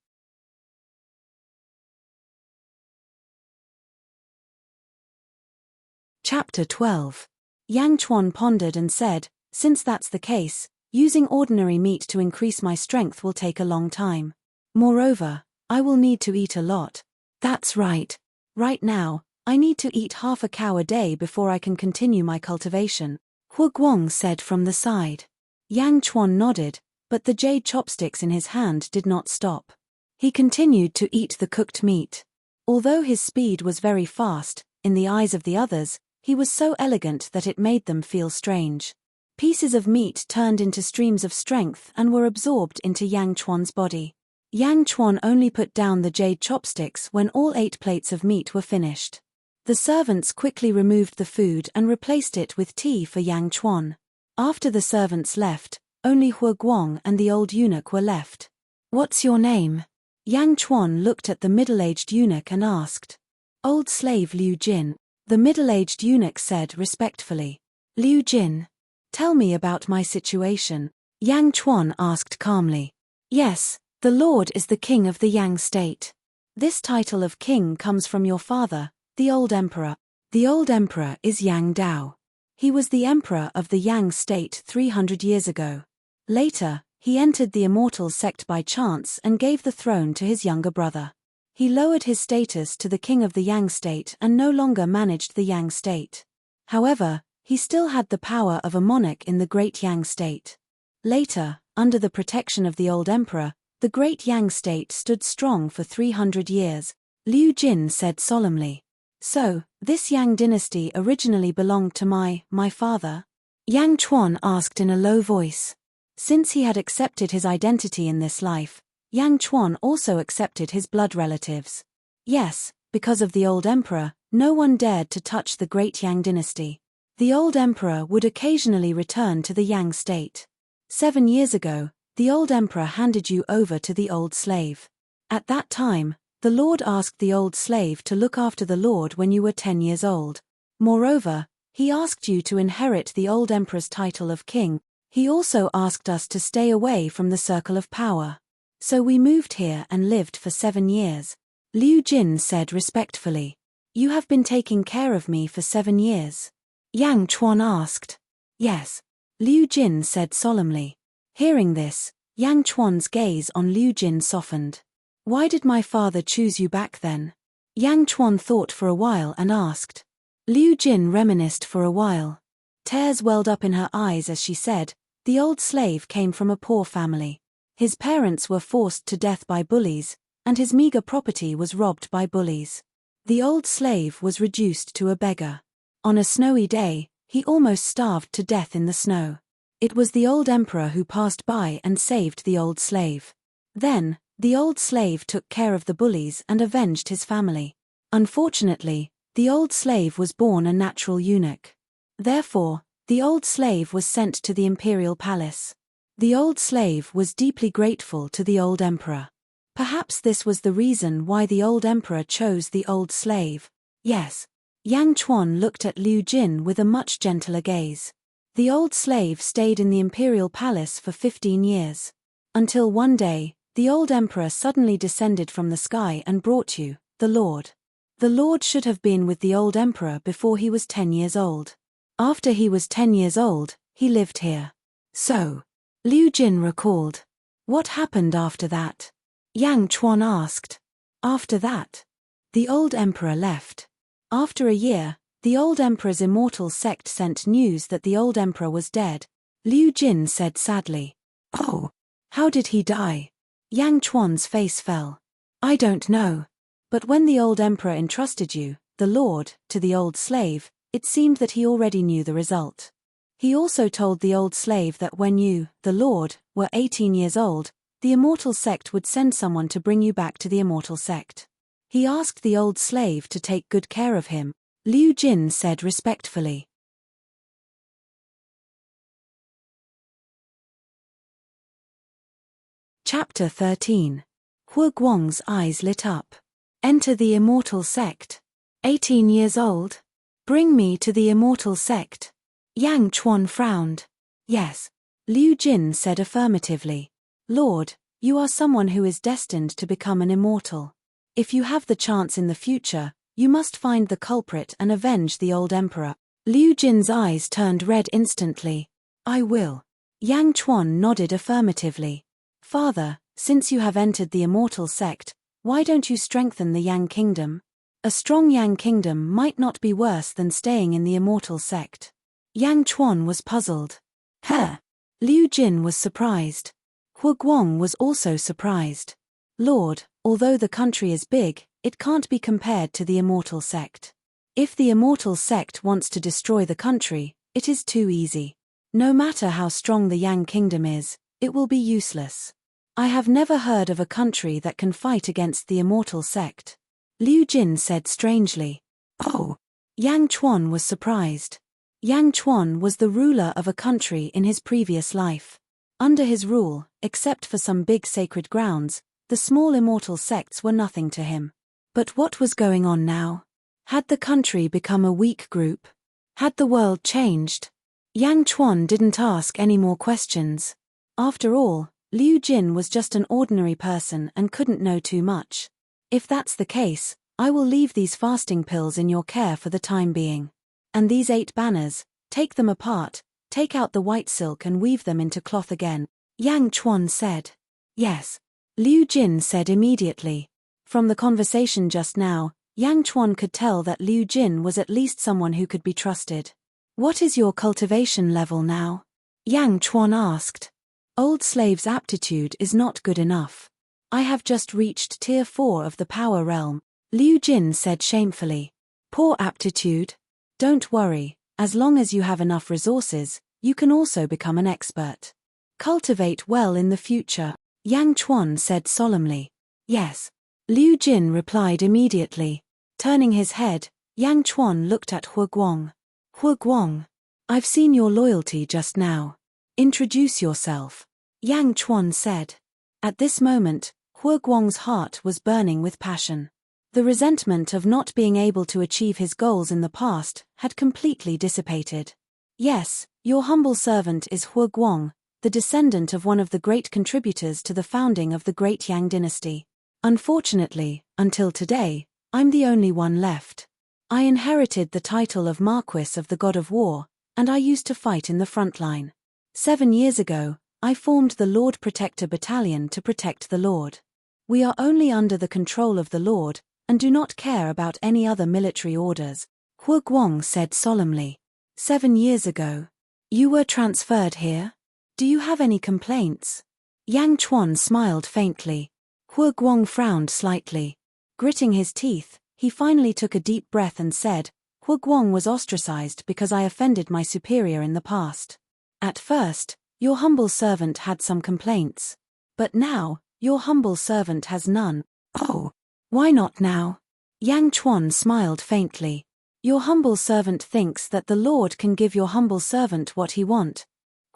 Chapter 12. Yang Chuan pondered and said, Since that's the case, using ordinary meat to increase my strength will take a long time. Moreover, I will need to eat a lot. That's right. Right now, I need to eat half a cow a day before I can continue my cultivation, Hua Guang said from the side. Yang Chuan nodded, but the jade chopsticks in his hand did not stop. He continued to eat the cooked meat. Although his speed was very fast, in the eyes of the others, he was so elegant that it made them feel strange. Pieces of meat turned into streams of strength and were absorbed into Yang Chuan's body. Yang Chuan only put down the jade chopsticks when all 8 plates of meat were finished. The servants quickly removed the food and replaced it with tea for Yang Chuan. After the servants left, only Hua Guang and the old eunuch were left. What's your name? Yang Chuan looked at the middle-aged eunuch and asked. Old slave Liu Jin. The middle-aged eunuch said respectfully. Liu Jin. Tell me about my situation. Yang Chuan asked calmly. Yes, the Lord is the king of the Yang state. This title of king comes from your father, the old emperor. The old emperor is Yang Dao. He was the emperor of the Yang state 300 years ago. Later, he entered the Immortal sect by chance and gave the throne to his younger brother. He lowered his status to the king of the Yang state and no longer managed the Yang state. However, he still had the power of a monarch in the great Yang state. Later, under the protection of the old emperor, the great Yang state stood strong for 300 years, Liu Jin said solemnly. So, this Yang dynasty originally belonged to my father? Yang Chuan asked in a low voice. Since he had accepted his identity in this life, Yang Chuan also accepted his blood relatives. Yes, because of the old emperor, No one dared to touch the great Yang dynasty. The old emperor would occasionally return to the Yang state. 7 years ago, the old emperor handed you over to the old slave. At that time, the Lord asked the old slave to look after the Lord when you were 10 years old. Moreover, he asked you to inherit the old emperor's title of king. He also asked us to stay away from the circle of power. So we moved here and lived for 7 years. Liu Jin said respectfully. You have been taking care of me for 7 years? Yang Chuan asked. Yes. Liu Jin said solemnly. Hearing this, Yang Chuan's gaze on Liu Jin softened. Why did my father choose you back then? Yang Chuan thought for a while and asked. Liu Jin reminisced for a while. Tears welled up in her eyes as she said, the old slave came from a poor family. His parents were forced to death by bullies, and his meager property was robbed by bullies. The old slave was reduced to a beggar. On a snowy day, he almost starved to death in the snow. It was the old emperor who passed by and saved the old slave. Then, the old slave took care of the bullies and avenged his family. Unfortunately, the old slave was born a natural eunuch. Therefore, the old slave was sent to the imperial palace. The old slave was deeply grateful to the old emperor. Perhaps this was the reason why the old emperor chose the old slave. Yes. Yang Chuan looked at Liu Jin with a much gentler gaze. The old slave stayed in the imperial palace for 15 years. Until one day, the old emperor suddenly descended from the sky and brought you, the Lord. The Lord should have been with the old emperor before he was 10 years old. After he was 10 years old, he lived here. So, Liu Jin recalled. What happened after that? Yang Chuan asked. After that, the old emperor left. After a year, the old emperor's Immortal sect sent news that the old emperor was dead. Liu Jin said sadly. Oh, how did he die? Yang Chuan's face fell. I don't know. But when the old emperor entrusted you, the Lord, to the old slave, it seemed that he already knew the result. He also told the old slave that when you, the Lord, were 18 years old, the Immortal sect would send someone to bring you back to the Immortal sect. He asked the old slave to take good care of him, Liu Jin said respectfully. Chapter 13. Hu Guang's eyes lit up. Enter the Immortal sect. 18 years old? Bring me to the Immortal sect. Yang Chuan frowned. Yes. Liu Jin said affirmatively. Lord, you are someone who is destined to become an immortal. If you have the chance in the future, you must find the culprit and avenge the old emperor. Liu Jin's eyes turned red instantly. I will. Yang Chuan nodded affirmatively. Father, since you have entered the Immortal sect, why don't you strengthen the Yang kingdom? A strong Yang kingdom might not be worse than staying in the Immortal sect. Yang Chuan was puzzled. Huh? Liu Jin was surprised. Hu Guang was also surprised. Lord, although the country is big, it can't be compared to the Immortal sect. If the Immortal sect wants to destroy the country, it is too easy. No matter how strong the Yang kingdom is, it will be useless. I have never heard of a country that can fight against the Immortal sect. Liu Jin said strangely. Oh. Yang Chuan was surprised. Yang Chuan was the ruler of a country in his previous life. Under his rule, except for some big sacred grounds, the small immortal sects were nothing to him. But what was going on now? Had the country become a weak group? Had the world changed? Yang Chuan didn't ask any more questions. After all, Liu Jin was just an ordinary person and couldn't know too much. If that's the case, I will leave these fasting pills in your care for the time being. And these 8 banners, take them apart, take out the white silk and weave them into cloth again, Yang Chuan said. Yes. Liu Jin said immediately. From the conversation just now, Yang Chuan could tell that Liu Jin was at least someone who could be trusted. What is your cultivation level now? Yang Chuan asked. Old slave's aptitude is not good enough. I have just reached tier 4 of the power realm, Liu Jin said shamefully. Poor aptitude? Don't worry, as long as you have enough resources, you can also become an expert. Cultivate well in the future, Yang Chuan said solemnly. Yes. Liu Jin replied immediately. Turning his head, Yang Chuan looked at Hu Guang. Hu Guang, I've seen your loyalty just now. Introduce yourself. Yang Chuan said. At this moment, Hu Guang's heart was burning with passion. The resentment of not being able to achieve his goals in the past had completely dissipated. Yes, your humble servant is Hu Guang, the descendant of one of the great contributors to the founding of the great Yang dynasty. Unfortunately, until today, I'm the only one left. I inherited the title of Marquis of the God of War, and I used to fight in the front line. 7 years ago, I formed the Lord Protector Battalion to protect the Lord. We are only under the control of the Lord, and do not care about any other military orders, Hu Guang said solemnly. 7 years ago. You were transferred here? Do you have any complaints? Yang Chuan smiled faintly. Hu Guang frowned slightly. Gritting his teeth, he finally took a deep breath and said, Hu Guang was ostracized because I offended my superior in the past. At first, your humble servant had some complaints. But now, your humble servant has none. Oh, why not now? Yang Chuan smiled faintly. Your humble servant thinks that the Lord can give your humble servant what he wants.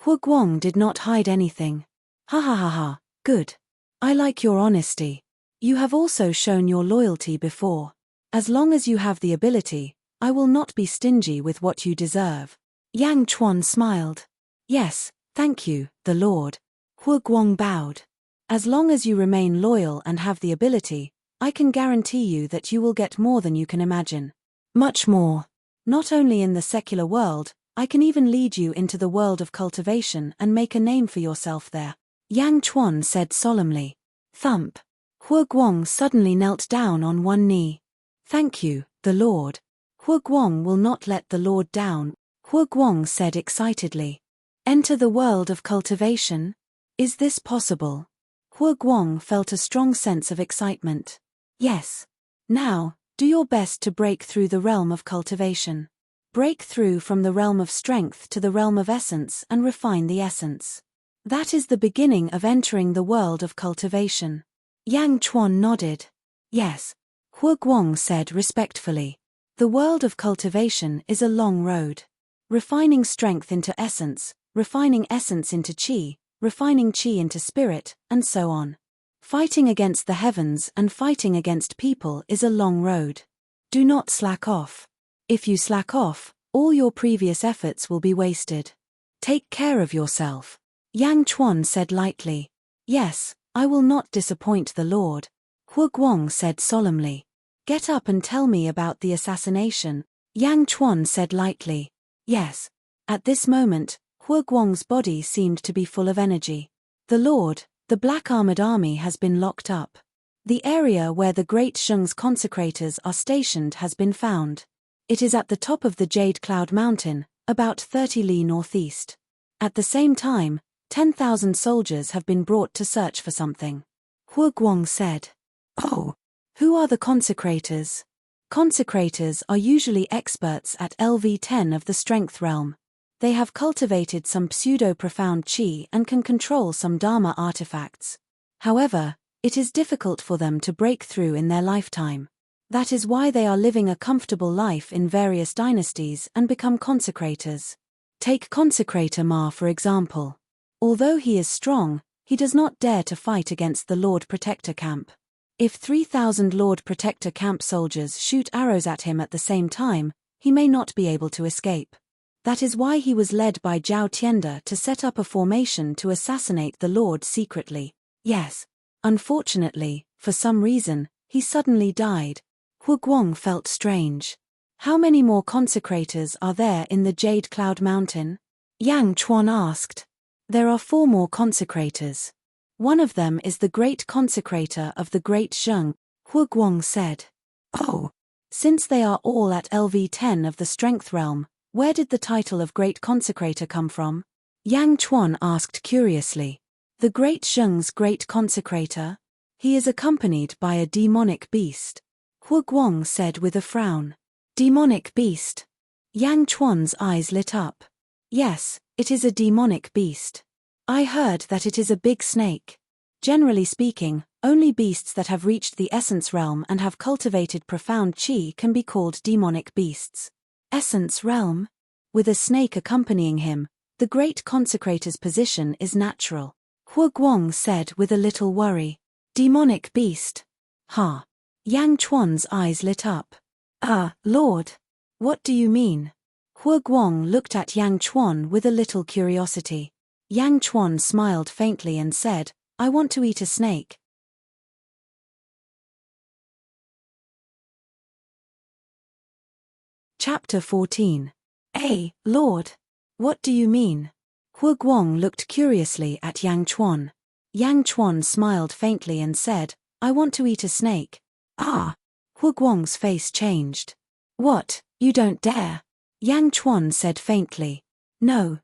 Hu Guang did not hide anything. Ha ha ha ha, good. I like your honesty. You have also shown your loyalty before. As long as you have the ability, I will not be stingy with what you deserve. Yang Chuan smiled. Yes, thank you, the Lord. Hu Guang bowed. As long as you remain loyal and have the ability, I can guarantee you that you will get more than you can imagine. Much more. Not only in the secular world, I can even lead you into the world of cultivation and make a name for yourself there. Yang Chuan said solemnly. Thump. Hu Guang suddenly knelt down on one knee. Thank you, the Lord. Hu Guang will not let the Lord down, Hu Guang said excitedly. Enter the world of cultivation? Is this possible? Hu Guang felt a strong sense of excitement. Yes. Now, do your best to break through the realm of cultivation. Break through from the realm of strength to the realm of essence and refine the essence. That is the beginning of entering the world of cultivation. Yang Chuan nodded. Yes. Hu Guang said respectfully. The world of cultivation is a long road. Refining strength into essence, refining essence into qi, refining qi into spirit, and so on. Fighting against the heavens and fighting against people is a long road. Do not slack off. If you slack off, all your previous efforts will be wasted. Take care of yourself. Yang Chuan said lightly. Yes, I will not disappoint the Lord. Hu Guang said solemnly. Get up and tell me about the assassination. Yang Chuan said lightly. Yes. At this moment, Hu Guang's body seemed to be full of energy. The Lord, the Black Armored Army has been locked up. The area where the Great Shung's consecrators are stationed has been found. It is at the top of the Jade Cloud Mountain, about 30 li northeast. At the same time, 10,000 soldiers have been brought to search for something. Hu Guang said. Oh. Who are the consecrators? Consecrators are usually experts at LV10 of the strength realm. They have cultivated some pseudo-profound qi and can control some dharma artifacts. However, it is difficult for them to break through in their lifetime. That is why they are living a comfortable life in various dynasties and become consecrators. Take Consecrator Ma for example. Although he is strong, he does not dare to fight against the Lord Protector camp. If 3,000 Lord Protector camp soldiers shoot arrows at him at the same time, he may not be able to escape. That is why he was led by Zhao Tianda to set up a formation to assassinate the Lord secretly. Yes. Unfortunately, for some reason, he suddenly died. Hu Guang felt strange. How many more consecrators are there in the Jade Cloud Mountain? Yang Chuan asked. There are 4 more consecrators. One of them is the great consecrator of the Great Shung, Hu Guang said. Oh. Since they are all at LV10 of the strength realm, where did the title of Great Consecrator come from? Yang Chuan asked curiously. The Great Shung's Great Consecrator? He is accompanied by a demonic beast. Hu Guang said with a frown. Demonic beast? Yang Chuan's eyes lit up. Yes, it is a demonic beast. I heard that it is a big snake. Generally speaking, Only beasts that have reached the essence realm and have cultivated profound qi can be called demonic beasts. Essence realm? With a snake accompanying him, the great consecrator's position is natural. Hua Guang said with a little worry. Demonic beast? Ha! Yang Chuan's eyes lit up. Lord. What do you mean? Hua Guang looked at Yang Chuan with a little curiosity. Yang Chuan smiled faintly and said, I want to eat a snake. Chapter 14. Lord. What do you mean? Hua Guang looked curiously at Yang Chuan. Yang Chuan smiled faintly and said, I want to eat a snake. Hua Guang's face changed. What, you don't dare? Yang Chuan said faintly. No,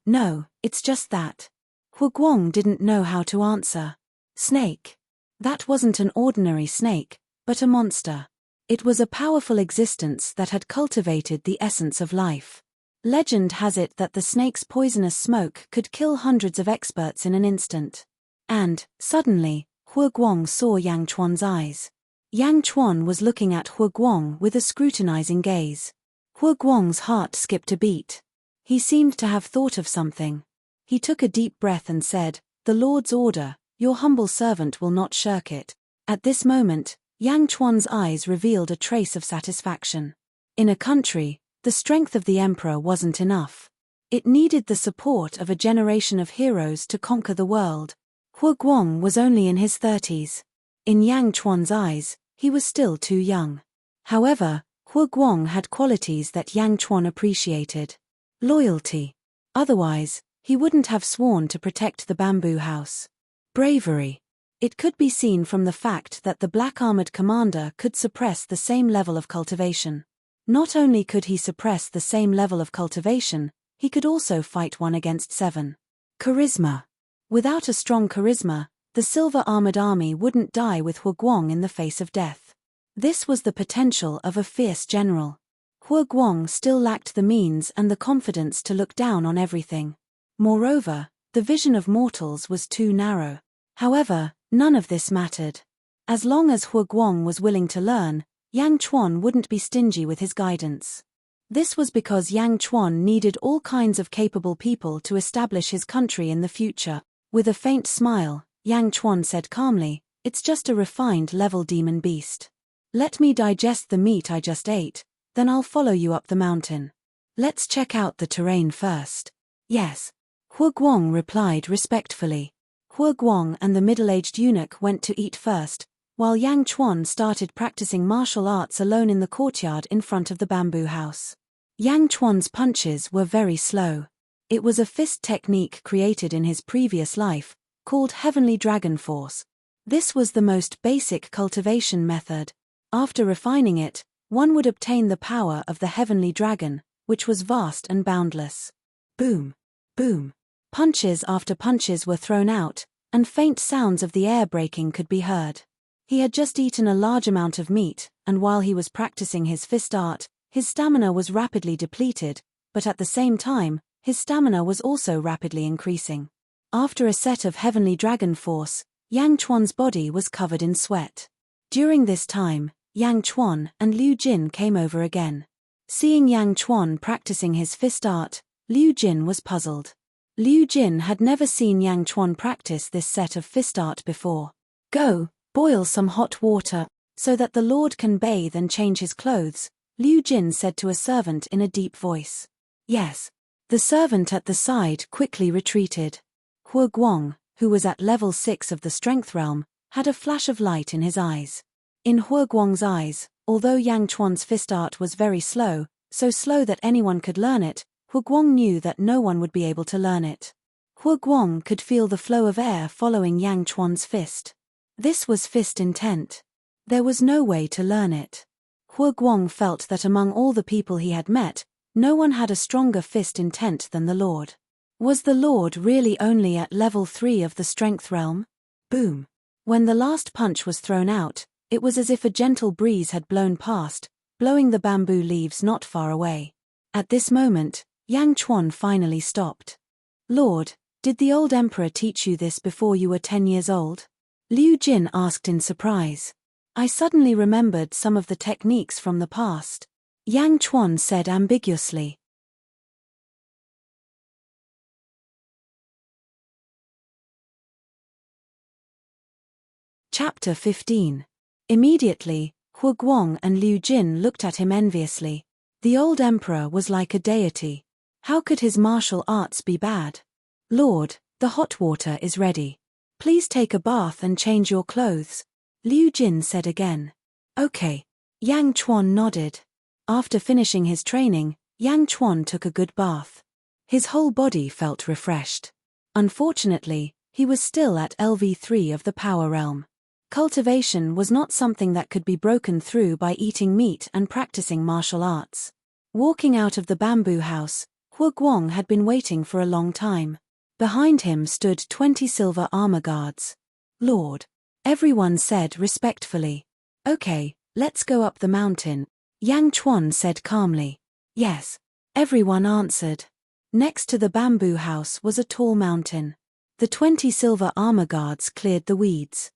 it's just that. Hua Guang didn't know how to answer. Snake. That wasn't an ordinary snake, but a monster. It was a powerful existence that had cultivated the essence of life. Legend has it that the snake's poisonous smoke could kill hundreds of experts in an instant. And, suddenly, Hua Guang saw Yang Chuan's eyes. Yang Chuan was looking at Hua Guang with a scrutinizing gaze. Hua Guang's heart skipped a beat. He seemed to have thought of something. He took a deep breath and said, The Lord's order, your humble servant will not shirk it. At this moment, Yang Chuan's eyes revealed a trace of satisfaction. In a country, the strength of the emperor wasn't enough. It needed the support of a generation of heroes to conquer the world. Hua Guang was only in his 30s. In Yang Chuan's eyes, he was still too young. However, Hua Guang had qualities that Yang Chuan appreciated. Loyalty. Otherwise, he wouldn't have sworn to protect the bamboo house. Bravery. It could be seen from the fact that the black-armored commander could suppress the same level of cultivation. Not only could he suppress the same level of cultivation, he could also fight 1 against 7. Charisma. Without a strong charisma, the silver-armored army wouldn't die with Hua Guang in the face of death. This was the potential of a fierce general. Hua Guang still lacked the means and the confidence to look down on everything. Moreover, the vision of mortals was too narrow. However, none of this mattered. As long as Hua Guang was willing to learn, Yang Chuan wouldn't be stingy with his guidance. This was because Yang Chuan needed all kinds of capable people to establish his country in the future. With a faint smile, Yang Chuan said calmly, It's just a refined level demon beast. Let me digest the meat I just ate, then I'll follow you up the mountain. Let's check out the terrain first. Yes. Hua Guang replied respectfully. Hua Guang and the middle-aged eunuch went to eat first, while Yang Chuan started practicing martial arts alone in the courtyard in front of the bamboo house. Yang Chuan's punches were very slow. It was a fist technique created in his previous life, called Heavenly Dragon Force. This was the most basic cultivation method. After refining it, one would obtain the power of the Heavenly Dragon, which was vast and boundless. Boom! Boom! Punches after punches were thrown out, and faint sounds of the air breaking could be heard. He had just eaten a large amount of meat, and while he was practicing his fist art, his stamina was rapidly depleted, but at the same time, his stamina was also rapidly increasing. After a set of Heavenly Dragon Force, Yang Chuan's body was covered in sweat. During this time, Yang Chuan and Liu Jin came over again. Seeing Yang Chuan practicing his fist art, Liu Jin was puzzled. Liu Jin had never seen Yang Chuan practice this set of fist art before. Go, boil some hot water, so that the Lord can bathe and change his clothes, Liu Jin said to a servant in a deep voice. Yes. The servant at the side quickly retreated. Hua Guang, who was at level 6 of the strength realm, had a flash of light in his eyes. In Hua Guang's eyes, although Yang Chuan's fist art was very slow, so slow that anyone could learn it, Hua Guang knew that no one would be able to learn it. Hua Guang could feel the flow of air following Yang Chuan's fist. This was fist intent. There was no way to learn it. Hua Guang felt that among all the people he had met, no one had a stronger fist intent than the Lord. Was the Lord really only at level 3 of the strength realm? Boom! When the last punch was thrown out, it was as if a gentle breeze had blown past, blowing the bamboo leaves not far away. At this moment, Yang Chuan finally stopped. Lord, did the old emperor teach you this before you were 10 years old? Liu Jin asked in surprise. I suddenly remembered some of the techniques from the past. Yang Chuan said ambiguously. Chapter 15. Immediately, Hu Guang and Liu Jin looked at him enviously. The old emperor was like a deity. How could his martial arts be bad? Lord, the hot water is ready. Please take a bath and change your clothes, Liu Jin said again. Okay. Yang Chuan nodded. After finishing his training, Yang Chuan took a good bath. His whole body felt refreshed. Unfortunately, he was still at LV3 of the power realm. Cultivation was not something that could be broken through by eating meat and practicing martial arts. Walking out of the bamboo house, Hu Guang had been waiting for a long time. Behind him stood 20 silver armor guards. Lord, everyone said respectfully. Okay, let's go up the mountain, Yang Chuan said calmly. Yes, everyone answered. Next to the bamboo house was a tall mountain. The 20 silver armor guards cleared the weeds.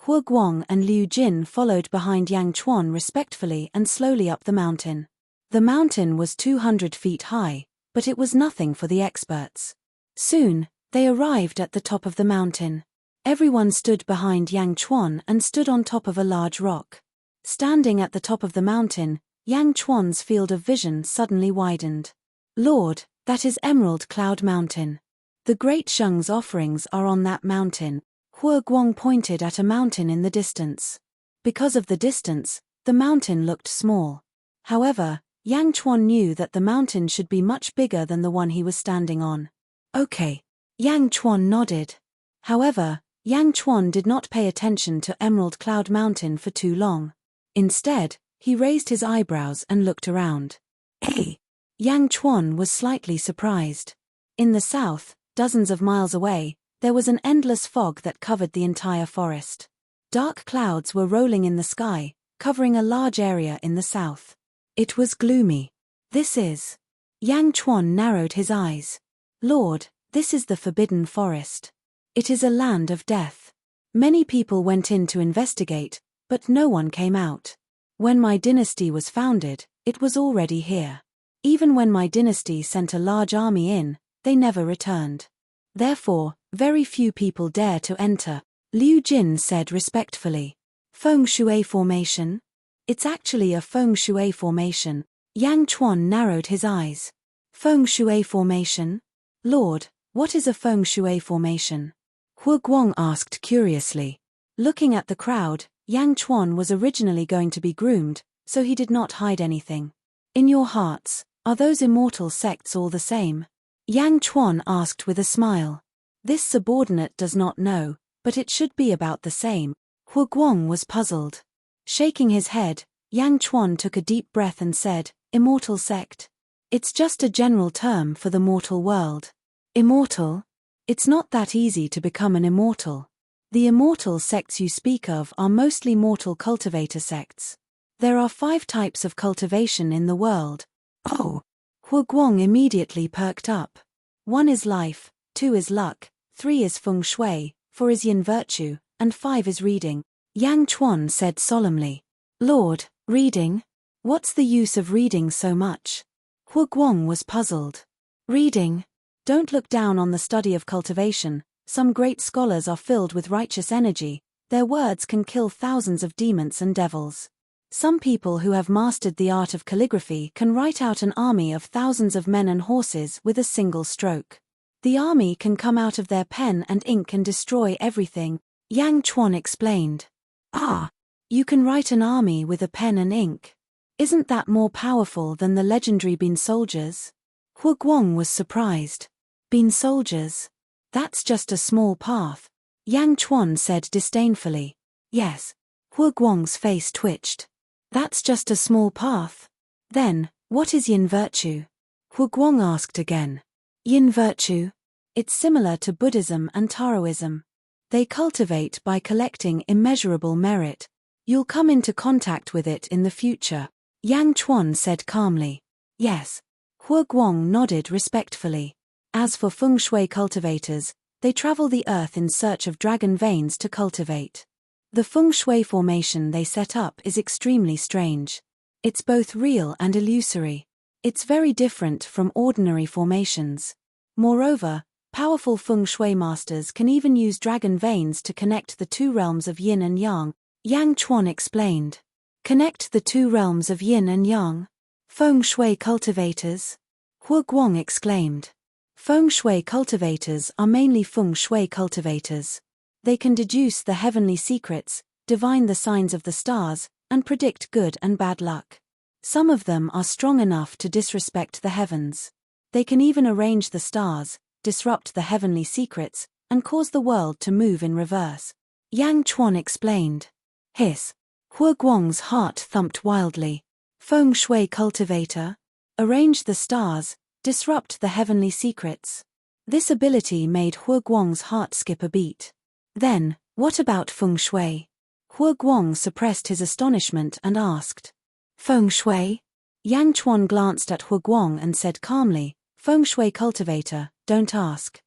Hu Guang and Liu Jin followed behind Yang Chuan respectfully and slowly up the mountain. The mountain was 200 feet high, but it was nothing for the experts. Soon, they arrived at the top of the mountain. Everyone stood behind Yang Chuan and stood on top of a large rock. Standing at the top of the mountain, Yang Chuan's field of vision suddenly widened. Lord, that is Emerald Cloud Mountain. The Great Shung's offerings are on that mountain. Hu Guang pointed at a mountain in the distance. Because of the distance, the mountain looked small. However, Yang Chuan knew that the mountain should be much bigger than the one he was standing on. Okay. Yang Chuan nodded. However, Yang Chuan did not pay attention to Emerald Cloud Mountain for too long. Instead, he raised his eyebrows and looked around. Hey! Yang Chuan was slightly surprised. In the south, dozens of miles away, there was an endless fog that covered the entire forest. Dark clouds were rolling in the sky, covering a large area in the south. It was gloomy. This is... Yang Chuan narrowed his eyes. Lord, this is the Forbidden Forest. It is a land of death. Many people went in to investigate, but no one came out. When my dynasty was founded, it was already here. Even when my dynasty sent a large army in, they never returned. Therefore, very few people dare to enter, Liu Jin said respectfully. Feng Shui Formation? It's actually a Feng Shui Formation. Yang Chuan narrowed his eyes. Feng Shui Formation? Lord, what is a Feng Shui Formation? Hu Guang asked curiously. Looking at the crowd, Yang Chuan was originally going to be groomed, so he did not hide anything. In your hearts, are those immortal sects all the same? Yang Chuan asked with a smile. This subordinate does not know, but it should be about the same. Hu Guang was puzzled. Shaking his head, Yang Chuan took a deep breath and said, Immortal sect. It's just a general term for the mortal world. Immortal? It's not that easy to become an immortal. The immortal sects you speak of are mostly mortal cultivator sects. There are 5 types of cultivation in the world. Oh! Hu Guang immediately perked up. 1 is life, 2 is luck, 3 is feng shui, 4 is yin virtue, and 5 is reading. Yang Chuan said solemnly. Lord, reading? What's the use of reading so much? Hu Guang was puzzled. Reading? Don't look down on the study of cultivation. Some great scholars are filled with righteous energy. Their words can kill thousands of demons and devils. Some people who have mastered the art of calligraphy can write out an army of thousands of men and horses with a single stroke. The army can come out of their pen and ink and destroy everything, Yang Chuan explained. Ah, you can write an army with a pen and ink. Isn't that more powerful than the legendary bean soldiers? Hu Guang was surprised. Bean soldiers? That's just a small path, Yang Chuan said disdainfully. Yes. Hu Guang's face twitched. That's just a small path. Then, what is yin virtue? Hu Guang asked again. Yin virtue? It's similar to Buddhism and Taoism. They cultivate by collecting immeasurable merit. You'll come into contact with it in the future, Yang Chuan said calmly. Yes. Hu Guang nodded respectfully. As for feng shui cultivators, They travel the earth in search of dragon veins to cultivate. The feng shui formation they set up is extremely strange. It's both real and illusory. It's very different from ordinary formations. Moreover, powerful feng shui masters can even use dragon veins to connect the two realms of yin and yang, Yang Chuan explained. Connect the two realms of yin and yang? Feng shui cultivators? Hu Guang exclaimed. Feng shui cultivators are mainly feng shui cultivators. They can deduce the heavenly secrets, divine the signs of the stars, and predict good and bad luck. Some of them are strong enough to disrespect the heavens. They can even arrange the stars, disrupt the heavenly secrets, and cause the world to move in reverse. Yang Chuan explained. Hiss. Hu Guang's heart thumped wildly. Feng shui cultivator? Arrange the stars, disrupt the heavenly secrets. This ability made Hu Guang's heart skip a beat. Then, what about feng shui? Hu Guang suppressed his astonishment and asked. Feng shui? Yang Chuan glanced at Hu Guang and said calmly, Feng shui cultivator, don't ask.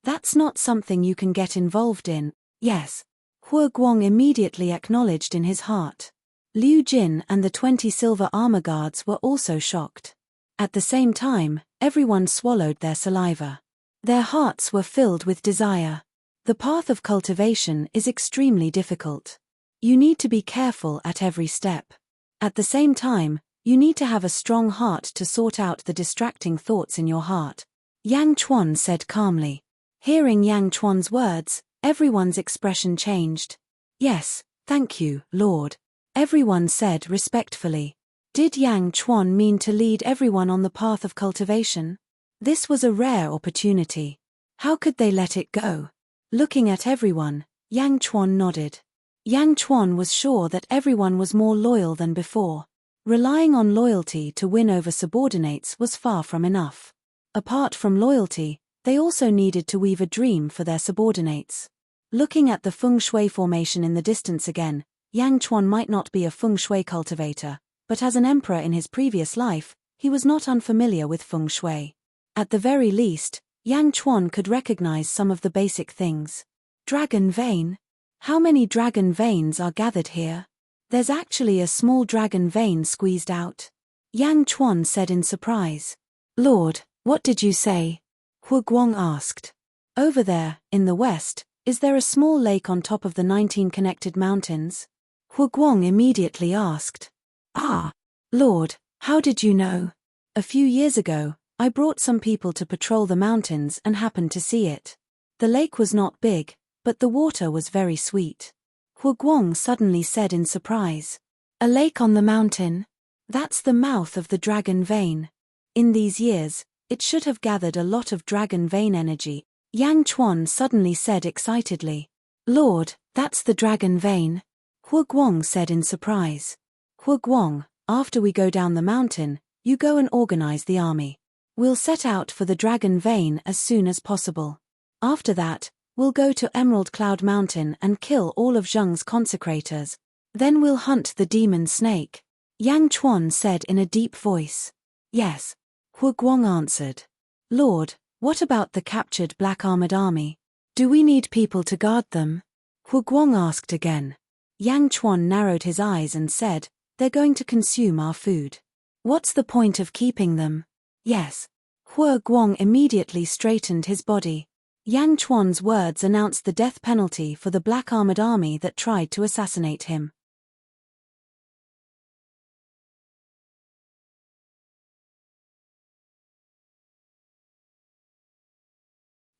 That's not something you can get involved in. Yes. Hu Guang immediately acknowledged in his heart. Liu Jin and the 20 silver armor guards were also shocked. At the same time, everyone swallowed their saliva. Their hearts were filled with desire. The path of cultivation is extremely difficult. You need to be careful at every step. At the same time, you need to have a strong heart to sort out the distracting thoughts in your heart. Yang Chuan said calmly. Hearing Yang Chuan's words, everyone's expression changed. Yes, thank you, Lord. Everyone said respectfully. Did Yang Chuan mean to lead everyone on the path of cultivation? This was a rare opportunity. How could they let it go? Looking at everyone, Yang Chuan nodded. Yang Chuan was sure that everyone was more loyal than before. Relying on loyalty to win over subordinates was far from enough. Apart from loyalty, they also needed to weave a dream for their subordinates. Looking at the feng shui formation in the distance again, Yang Chuan might not be a feng shui cultivator, but as an emperor in his previous life, he was not unfamiliar with feng shui. At the very least, Yang Chuan could recognize some of the basic things. Dragon vein? How many dragon veins are gathered here? There's actually a small dragon vein squeezed out. Yang Chuan said in surprise. Lord, what did you say? Hu Guang asked. Over there, in the west, is there a small lake on top of the 19 connected mountains? Hu Guang immediately asked. Ah, Lord, how did you know? A few years ago, I brought some people to patrol the mountains and happened to see it. The lake was not big, but the water was very sweet. Hu Guang suddenly said in surprise. A lake on the mountain? That's the mouth of the dragon vein. In these years, it should have gathered a lot of dragon vein energy. Yang Chuan suddenly said excitedly. Lord, that's the dragon vein? Hu Guang said in surprise. Hu Guang, after we go down the mountain, you go and organize the army. We'll set out for the dragon vein as soon as possible. After that, we'll go to Emerald Cloud Mountain and kill all of Zheng's consecrators. Then we'll hunt the demon snake. Yang Chuan said in a deep voice. Yes. Hu Guang answered. Lord, what about the captured black-armored army? Do we need people to guard them? Hu Guang asked again. Yang Chuan narrowed his eyes and said, they're going to consume our food. What's the point of keeping them? Yes. Hu Guang immediately straightened his body. Yang Chuan's words announced the death penalty for the black-armored army that tried to assassinate him.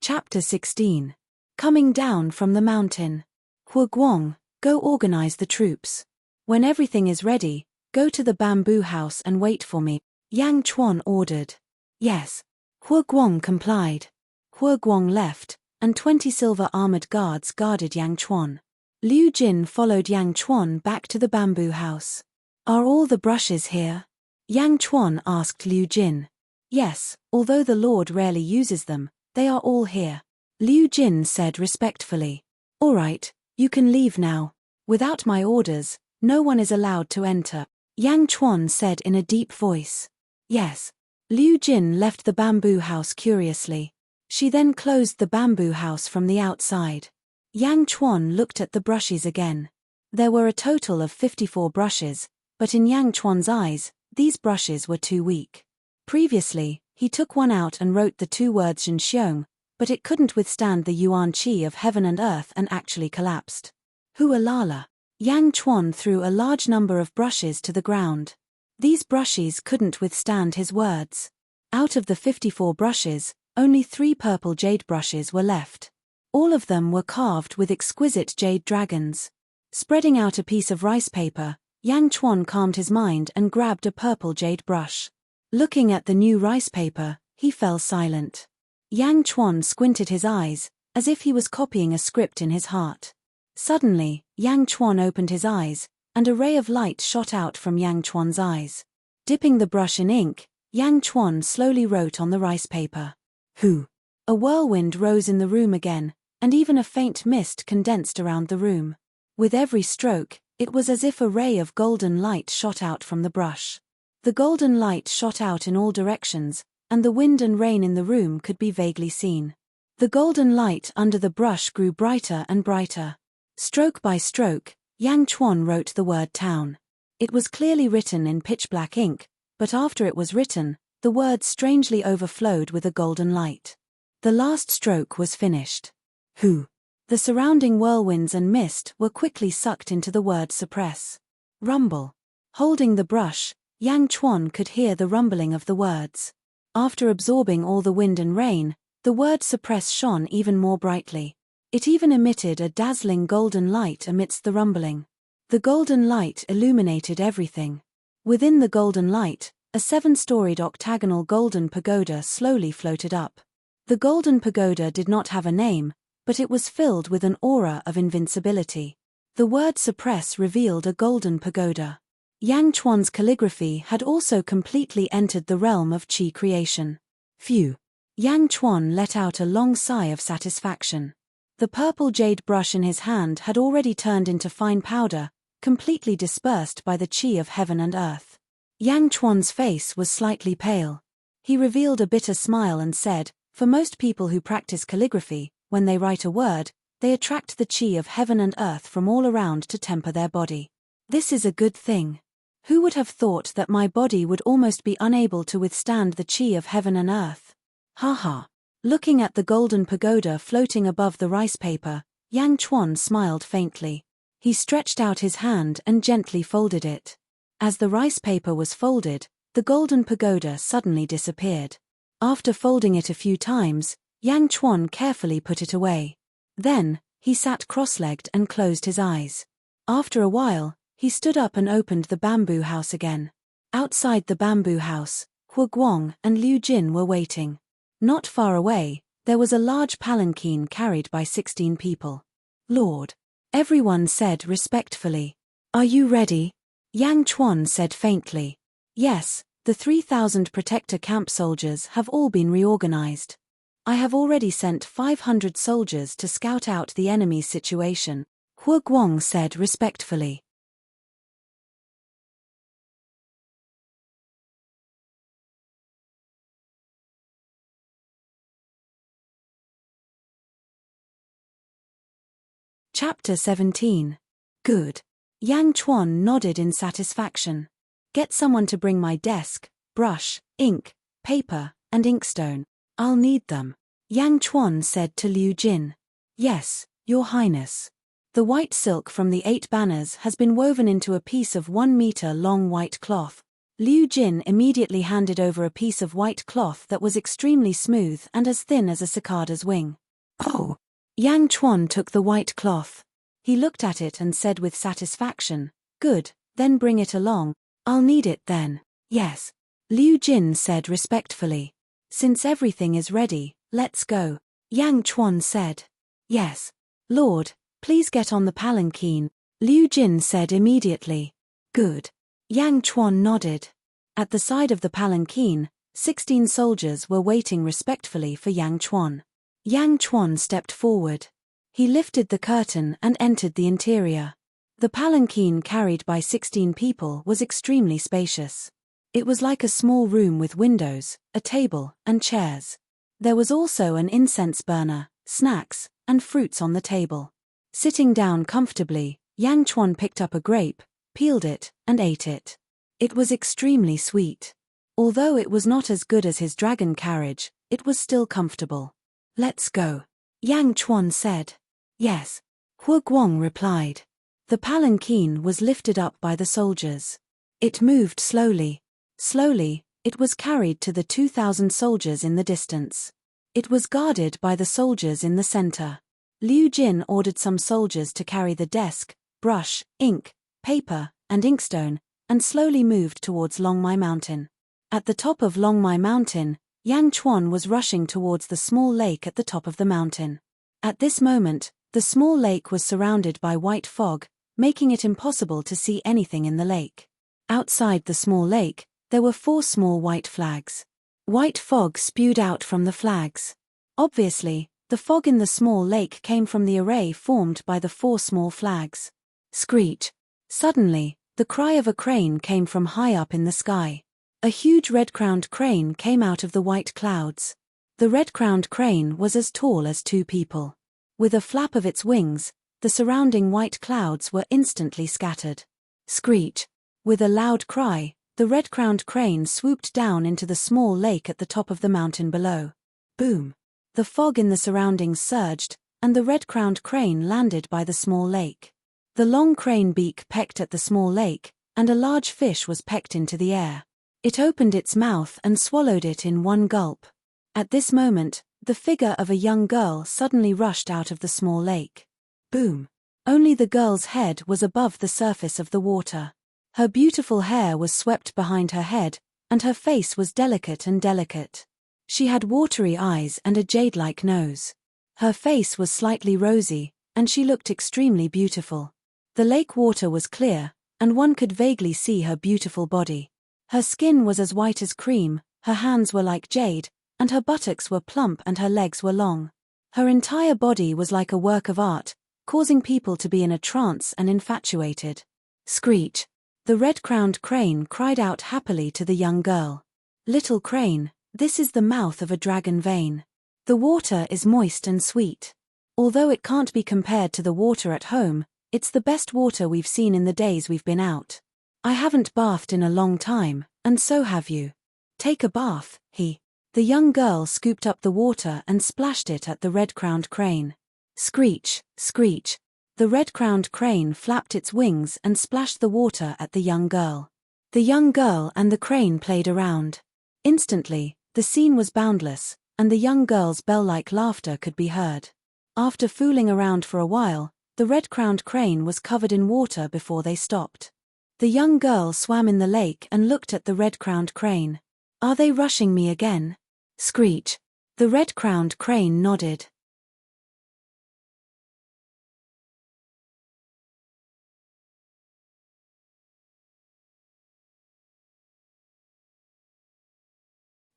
Chapter 16. Coming down from the mountain. Hu Guang, go organize the troops. When everything is ready, go to the bamboo house and wait for me, Yang Chuan ordered. Yes. Hu Guang complied. Hu Guang left, and 20 silver-armored guards guarded Yang Chuan. Liu Jin followed Yang Chuan back to the bamboo house. Are all the brushes here? Yang Chuan asked Liu Jin. Yes, although the Lord rarely uses them, they are all here. Liu Jin said respectfully. All right, you can leave now. Without my orders, no one is allowed to enter, Yang Chuan said in a deep voice. Yes. Liu Jin left the bamboo house curiously. She then closed the bamboo house from the outside. Yang Chuan looked at the brushes again. There were a total of 54 brushes, but in Yang Chuan's eyes, these brushes were too weak. Previously, he took one out and wrote the 2 words Zhenxiong, but it couldn't withstand the yuan qi of heaven and earth and actually collapsed. Hualala. Yang Chuan threw a large number of brushes to the ground. These brushes couldn't withstand his words. Out of the 54 brushes, only 3 purple jade brushes were left. All of them were carved with exquisite jade dragons. Spreading out a piece of rice paper, Yang Chuan calmed his mind and grabbed a purple jade brush. Looking at the new rice paper, he fell silent. Yang Chuan squinted his eyes, as if he was copying a script in his heart. Suddenly, Yang Chuan opened his eyes, and a ray of light shot out from Yang Chuan's eyes. Dipping the brush in ink, Yang Chuan slowly wrote on the rice paper. Hu. A whirlwind rose in the room again, and even a faint mist condensed around the room. With every stroke, it was as if a ray of golden light shot out from the brush. The golden light shot out in all directions, and the wind and rain in the room could be vaguely seen. The golden light under the brush grew brighter and brighter. Stroke by stroke, Yang Chuan wrote the word town. It was clearly written in pitch-black ink, but after it was written, the words strangely overflowed with a golden light. The last stroke was finished. Hu. The surrounding whirlwinds and mist were quickly sucked into the word suppress. Rumble. Holding the brush, Yang Chuan could hear the rumbling of the words. After absorbing all the wind and rain, the word suppress shone even more brightly. It even emitted a dazzling golden light amidst the rumbling. The golden light illuminated everything. Within the golden light, a 7-storied octagonal golden pagoda slowly floated up. The golden pagoda did not have a name, but it was filled with an aura of invincibility. The word suppress revealed a golden pagoda. Yang Chuan's calligraphy had also completely entered the realm of qi creation. Phew. Yang Chuan let out a long sigh of satisfaction. The purple jade brush in his hand had already turned into fine powder, completely dispersed by the qi of heaven and earth. Yang Chuan's face was slightly pale. He revealed a bitter smile and said, "For most people who practice calligraphy, when they write a word, they attract the qi of heaven and earth from all around to temper their body. This is a good thing. Who would have thought that my body would almost be unable to withstand the qi of heaven and earth? Ha ha." Looking at the golden pagoda floating above the rice paper, Yang Chuan smiled faintly. He stretched out his hand and gently folded it. As the rice paper was folded, the golden pagoda suddenly disappeared. After folding it a few times, Yang Chuan carefully put it away. Then, he sat cross-legged and closed his eyes. After a while, he stood up and opened the bamboo house again. Outside the bamboo house, Hu Guang and Liu Jin were waiting. Not far away, there was a large palanquin carried by 16 people. "Lord," everyone said respectfully. "Are you ready?" Yang Chuan said faintly. "Yes, the 3,000 protector camp soldiers have all been reorganized. I have already sent 500 soldiers to scout out the enemy's situation," Hu Guang said respectfully. Chapter 17. Good. Yang Chuan nodded in satisfaction. "Get someone to bring my desk, brush, ink, paper, and inkstone. I'll need them," Yang Chuan said to Liu Jin. "Yes, Your Highness." The white silk from the 8 banners has been woven into a piece of 1 meter long white cloth. Liu Jin immediately handed over a piece of white cloth that was extremely smooth and as thin as a cicada's wing. "Oh." Yang Chuan took the white cloth. He looked at it and said with satisfaction, "Good, then bring it along. I'll need it then." "Yes," Liu Jin said respectfully. "Since everything is ready, let's go," Yang Chuan said. "Yes. Lord, please get on the palanquin," Liu Jin said immediately. "Good." Yang Chuan nodded. At the side of the palanquin, 16 soldiers were waiting respectfully for Yang Chuan. Yang Chuan stepped forward. He lifted the curtain and entered the interior. The palanquin carried by 16 people was extremely spacious. It was like a small room with windows, a table, and chairs. There was also an incense burner, snacks, and fruits on the table. Sitting down comfortably, Yang Chuan picked up a grape, peeled it, and ate it. It was extremely sweet. Although it was not as good as his dragon carriage, it was still comfortable. "Let's go," Yang Chuan said. "Yes," Hu Guang replied. The palanquin was lifted up by the soldiers. It moved slowly. Slowly, it was carried to the 2,000 soldiers in the distance. It was guarded by the soldiers in the center. Liu Jin ordered some soldiers to carry the desk, brush, ink, paper, and inkstone, and slowly moved towards Longmai Mountain. At the top of Longmai Mountain, Yang Chuan was rushing towards the small lake at the top of the mountain. At this moment, the small lake was surrounded by white fog, making it impossible to see anything in the lake. Outside the small lake, there were 4 small white flags. White fog spewed out from the flags. Obviously, the fog in the small lake came from the array formed by the 4 small flags. Screech! Suddenly, the cry of a crane came from high up in the sky. A huge red-crowned crane came out of the white clouds. The red-crowned crane was as tall as 2 people. With a flap of its wings, the surrounding white clouds were instantly scattered. Screech! With a loud cry, the red-crowned crane swooped down into the small lake at the top of the mountain below. Boom! The fog in the surroundings surged, and the red-crowned crane landed by the small lake. The long crane beak pecked at the small lake, and a large fish was pecked into the air. It opened its mouth and swallowed it in one gulp. At this moment, the figure of a young girl suddenly rushed out of the small lake. Boom! Only the girl's head was above the surface of the water. Her beautiful hair was swept behind her head, and her face was delicate. She had watery eyes and a jade-like nose. Her face was slightly rosy, and she looked extremely beautiful. The lake water was clear, and one could vaguely see her beautiful body. Her skin was as white as cream, her hands were like jade, and her buttocks were plump and her legs were long. Her entire body was like a work of art, causing people to be in a trance and infatuated. Screech! The red-crowned crane cried out happily to the young girl. "Little crane, this is the mouth of a dragon vein. The water is moist and sweet. Although it can't be compared to the water at home, it's the best water we've seen in the days we've been out. I haven't bathed in a long time, and so have you. Take a bath." The young girl scooped up the water and splashed it at the red-crowned crane. Screech! Screech! The red-crowned crane flapped its wings and splashed the water at the young girl. The young girl and the crane played around. Instantly, the scene was boundless, and the young girl's bell-like laughter could be heard. After fooling around for a while, the red-crowned crane was covered in water before they stopped. The young girl swam in the lake and looked at the red-crowned crane. "Are they rushing me again?" Screech! The red-crowned crane nodded.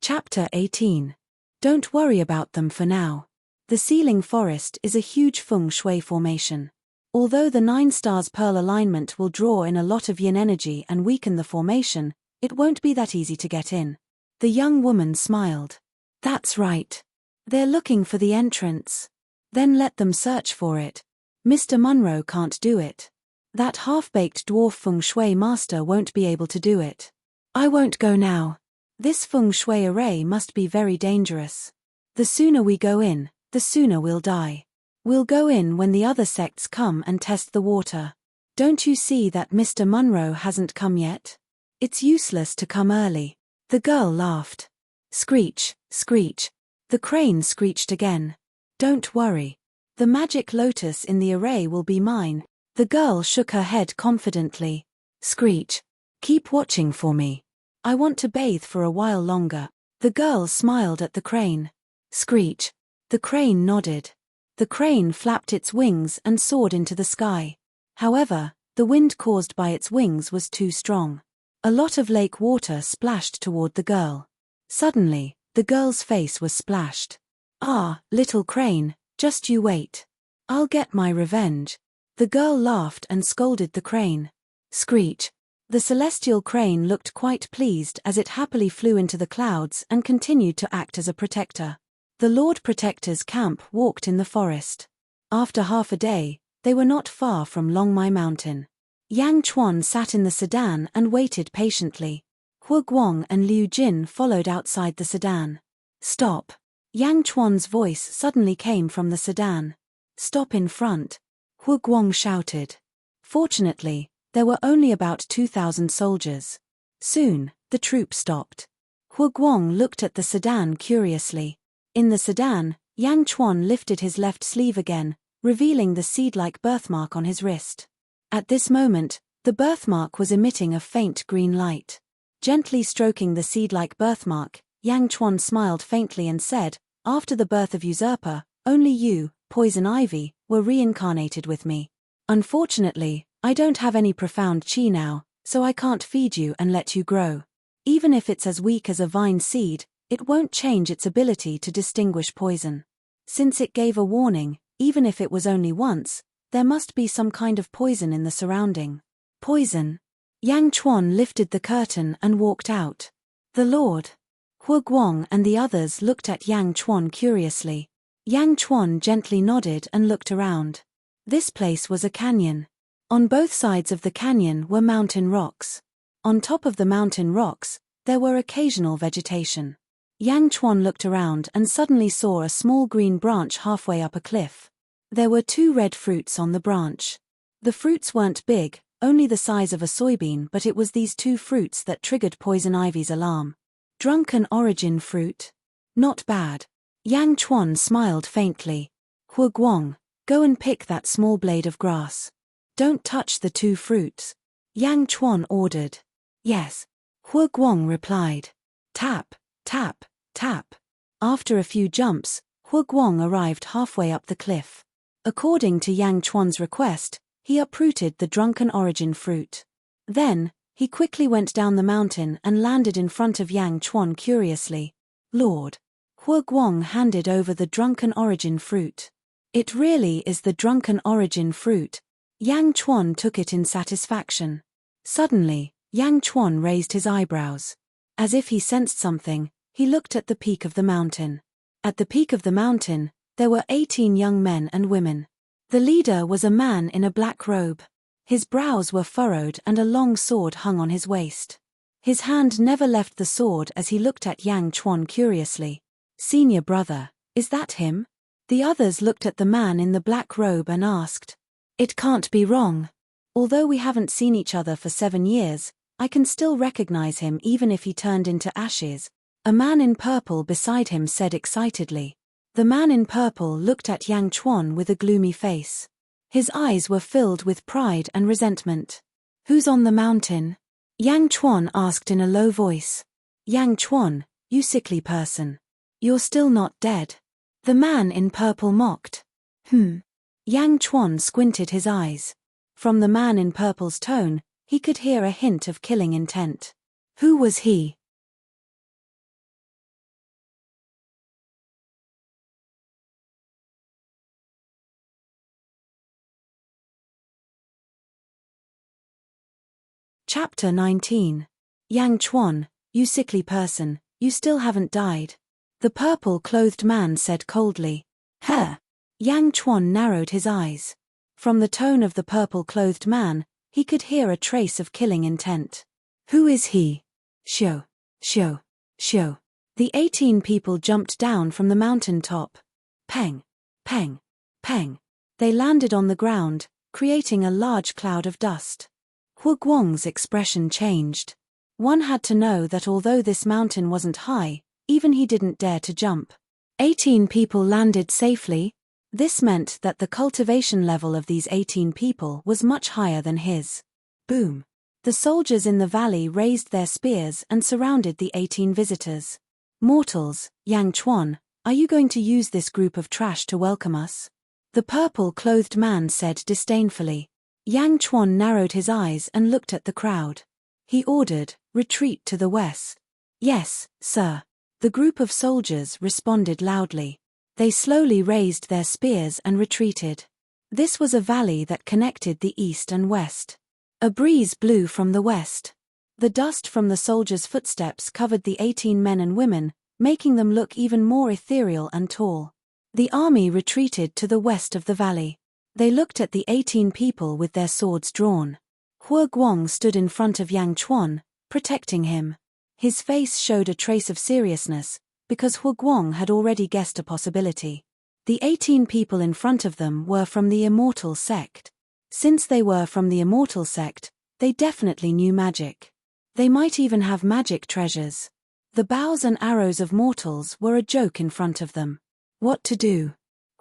Chapter 18. Don't worry about them for now. The ceiling forest is a huge feng shui formation. Although the 9 stars pearl alignment will draw in a lot of yin energy and weaken the formation, it won't be that easy to get in. The young woman smiled. "That's right. They're looking for the entrance. Then let them search for it. Mr. Munro can't do it. That half-baked dwarf feng shui master won't be able to do it. I won't go now. This feng shui array must be very dangerous. The sooner we go in, the sooner we'll die. We'll go in when the other sects come and test the water. Don't you see that Mr. Munro hasn't come yet? It's useless to come early." The girl laughed. Screech! Screech! The crane screeched again. "Don't worry. The magic lotus in the array will be mine." The girl shook her head confidently. Screech! Keep watching for me. I want to bathe for a while longer. The girl smiled at the crane. Screech! The crane nodded. The crane flapped its wings and soared into the sky. However, the wind caused by its wings was too strong. A lot of lake water splashed toward the girl. Suddenly, the girl's face was splashed. "Ah, little crane, just you wait. I'll get my revenge." The girl laughed and scolded the crane. Screech! The celestial crane looked quite pleased as it happily flew into the clouds and continued to act as a protector. The Lord Protector's camp walked in the forest. After half a day, they were not far from Longmai Mountain. Yang Chuan sat in the sedan and waited patiently. Hu Guang and Liu Jin followed outside the sedan. "Stop!" Yang Chuan's voice suddenly came from the sedan. "Stop in front!" Hu Guang shouted. Fortunately, there were only about 2,000 soldiers. Soon, the troop stopped. Hu Guang looked at the sedan curiously. In the sedan, Yang Chuan lifted his left sleeve again, revealing the seed-like birthmark on his wrist. At this moment, the birthmark was emitting a faint green light. Gently stroking the seed-like birthmark, Yang Chuan smiled faintly and said, "After the birth of Usurper, only you, Poison Ivy, were reincarnated with me. Unfortunately, I don't have any profound chi now, so I can't feed you and let you grow. Even if it's as weak as a vine seed, it won't change its ability to distinguish poison. Since it gave a warning, even if it was only once, there must be some kind of poison in the surrounding." "Poison?" Yang Chuan lifted the curtain and walked out. "The Lord." Hu Guang and the others looked at Yang Chuan curiously. Yang Chuan gently nodded and looked around. This place was a canyon. On both sides of the canyon were mountain rocks. On top of the mountain rocks, there were occasional vegetation. Yang Chuan looked around and suddenly saw a small green branch halfway up a cliff. There were 2 red fruits on the branch. The fruits weren't big, only the size of a soybean, but it was these 2 fruits that triggered Poison Ivy's alarm. Drunken origin fruit? Not bad. Yang Chuan smiled faintly. "Hu Guang, go and pick that small blade of grass. Don't touch the 2 fruits." Yang Chuan ordered. "Yes." Hu Guang replied. Tap, tap, tap. After a few jumps, Hu Guang arrived halfway up the cliff. According to Yang Chuan's request, he uprooted the drunken origin fruit. Then, he quickly went down the mountain and landed in front of Yang Chuan curiously. "Lord." Hu Guang handed over the drunken origin fruit. "It really is the drunken origin fruit." Yang Chuan took it in satisfaction. Suddenly, Yang Chuan raised his eyebrows. As if he sensed something, he looked at the peak of the mountain. At the peak of the mountain, there were 18 young men and women. The leader was a man in a black robe. His brows were furrowed and a long sword hung on his waist. His hand never left the sword as he looked at Yang Chuan curiously. "Senior brother, is that him?" The others looked at the man in the black robe and asked. "It can't be wrong. Although we haven't seen each other for 7 years, I can still recognize him even if he turned into ashes." A man in purple beside him said excitedly. The man in purple looked at Yang Chuan with a gloomy face. His eyes were filled with pride and resentment. "Who's on the mountain?" Yang Chuan asked in a low voice. "Yang Chuan, you sickly person. You're still not dead." The man in purple mocked. Yang Chuan squinted his eyes. From the man in purple's tone, he could hear a hint of killing intent. Who was he? Chapter 19. Yang Chuan, you sickly person, you still haven't died. The purple-clothed man said coldly. Huh. Yang Chuan narrowed his eyes. From the tone of the purple-clothed man, he could hear a trace of killing intent. Who is he? Shoo. Shoo. Shoo. The 18 people jumped down from the mountain top. Peng. Peng. Peng. They landed on the ground, creating a large cloud of dust. Hu Guang's expression changed. One had to know that although this mountain wasn't high, even he didn't dare to jump. 18 people landed safely. This meant that the cultivation level of these 18 people was much higher than his. Boom. The soldiers in the valley raised their spears and surrounded the 18 visitors. Mortals, Yang Chuan, are you going to use this group of trash to welcome us? The purple-clothed man said disdainfully. Yang Chuan narrowed his eyes and looked at the crowd. He ordered, retreat to the west. Yes, sir. The group of soldiers responded loudly. They slowly raised their spears and retreated. This was a valley that connected the east and west. A breeze blew from the west. The dust from the soldiers' footsteps covered the 18 men and women, making them look even more ethereal and tall. The army retreated to the west of the valley. They looked at the 18 people with their swords drawn. Hua Guang stood in front of Yang Chuan, protecting him. His face showed a trace of seriousness, because Hua Guang had already guessed a possibility. The 18 people in front of them were from the Immortal sect. Since they were from the Immortal sect, they definitely knew magic. They might even have magic treasures. The bows and arrows of mortals were a joke in front of them. What to do?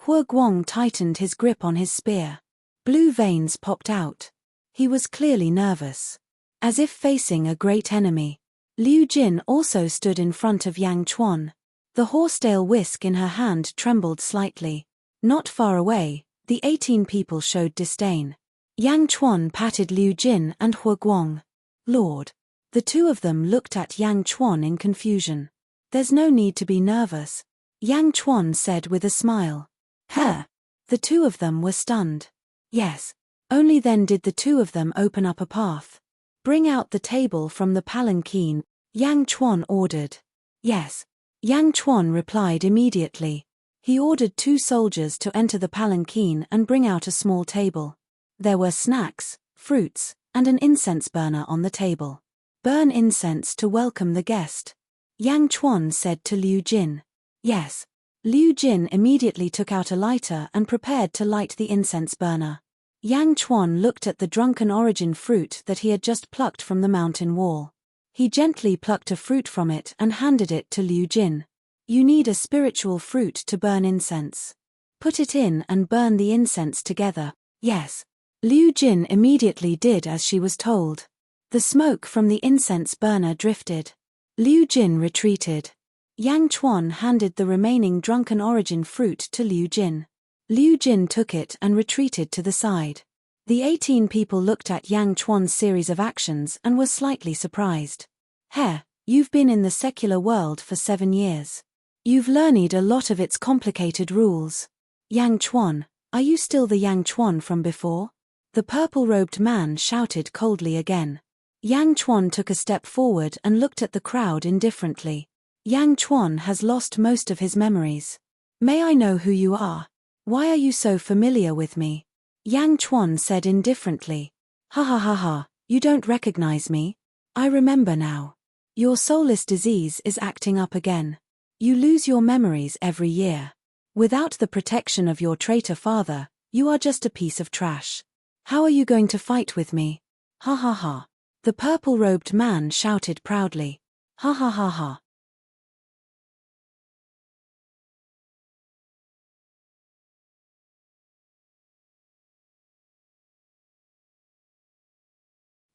Hua Guang tightened his grip on his spear. Blue veins popped out. He was clearly nervous. As if facing a great enemy. Liu Jin also stood in front of Yang Chuan. The horsetail whisk in her hand trembled slightly. Not far away, the 18 people showed disdain. Yang Chuan patted Liu Jin and Hua Guang. Lord. The two of them looked at Yang Chuan in confusion. There's no need to be nervous, Yang Chuan said with a smile. Huh. The two of them were stunned. Yes. Only then did the two of them open up a path. Bring out the table from the palanquin, Yang Chuan ordered. Yes. Yang Chuan replied immediately. He ordered 2 soldiers to enter the palanquin and bring out a small table. There were snacks, fruits, and an incense burner on the table. Burn incense to welcome the guest, Yang Chuan said to Liu Jin. Yes. Liu Jin immediately took out a lighter and prepared to light the incense burner. Yang Chuan looked at the drunken origin fruit that he had just plucked from the mountain wall. He gently plucked a fruit from it and handed it to Liu Jin. You need a spiritual fruit to burn incense. Put it in and burn the incense together. Yes. Liu Jin immediately did as she was told. The smoke from the incense burner drifted. Liu Jin retreated. Yang Chuan handed the remaining drunken origin fruit to Liu Jin. Liu Jin took it and retreated to the side. The 18 people looked at Yang Chuan's series of actions and were slightly surprised. Heh, you've been in the secular world for 7 years. You've learned a lot of its complicated rules. Yang Chuan, are you still the Yang Chuan from before? The purple-robed man shouted coldly again. Yang Chuan took a step forward and looked at the crowd indifferently. Yang Chuan has lost most of his memories. May I know who you are? Why are you so familiar with me? Yang Chuan said indifferently. Ha ha ha ha, you don't recognize me? I remember now. Your soulless disease is acting up again. You lose your memories every year. Without the protection of your traitor father, you are just a piece of trash. How are you going to fight with me? Ha ha ha. The purple-robed man shouted proudly. Ha ha ha ha.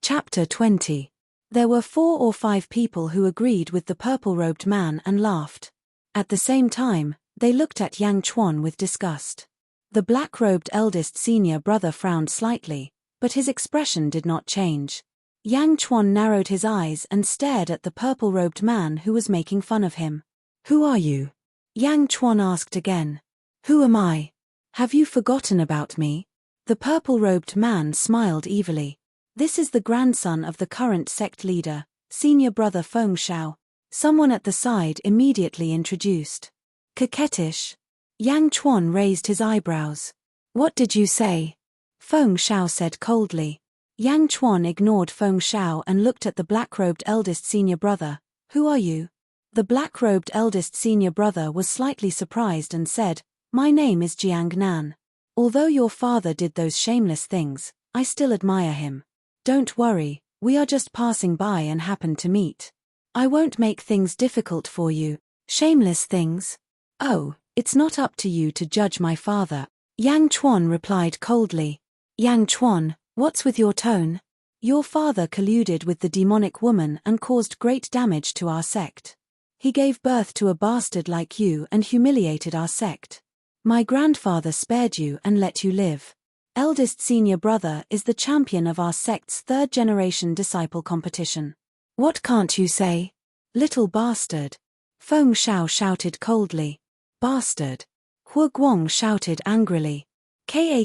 Chapter 20. There were 4 or 5 people who agreed with the purple-robed man and laughed. At the same time, they looked at Yang Chuan with disgust. The black-robed eldest senior brother frowned slightly, but his expression did not change. Yang Chuan narrowed his eyes and stared at the purple-robed man who was making fun of him. Who are you? Yang Chuan asked again. Who am I? Have you forgotten about me? The purple-robed man smiled evilly. This is the grandson of the current sect leader, senior brother Feng Shao. Someone at the side immediately introduced. Coquettish. Yang Chuan raised his eyebrows. What did you say? Feng Shao said coldly. Yang Chuan ignored Feng Shao and looked at the black-robed eldest senior brother. Who are you? The black-robed eldest senior brother was slightly surprised and said, My name is Jiang Nan. Although your father did those shameless things, I still admire him. Don't worry, we are just passing by and happened to meet. I won't make things difficult for you. Shameless things? Oh, it's not up to you to judge my father. Yang Chuan replied coldly. Yang Chuan, what's with your tone? Your father colluded with the demonic woman and caused great damage to our sect. He gave birth to a bastard like you and humiliated our sect. My grandfather spared you and let you live. Eldest senior brother is the champion of our sect's 3rd-generation disciple competition. What can't you say? Little bastard. Feng Shao shouted coldly. Bastard. Hua Guang shouted angrily. Ka.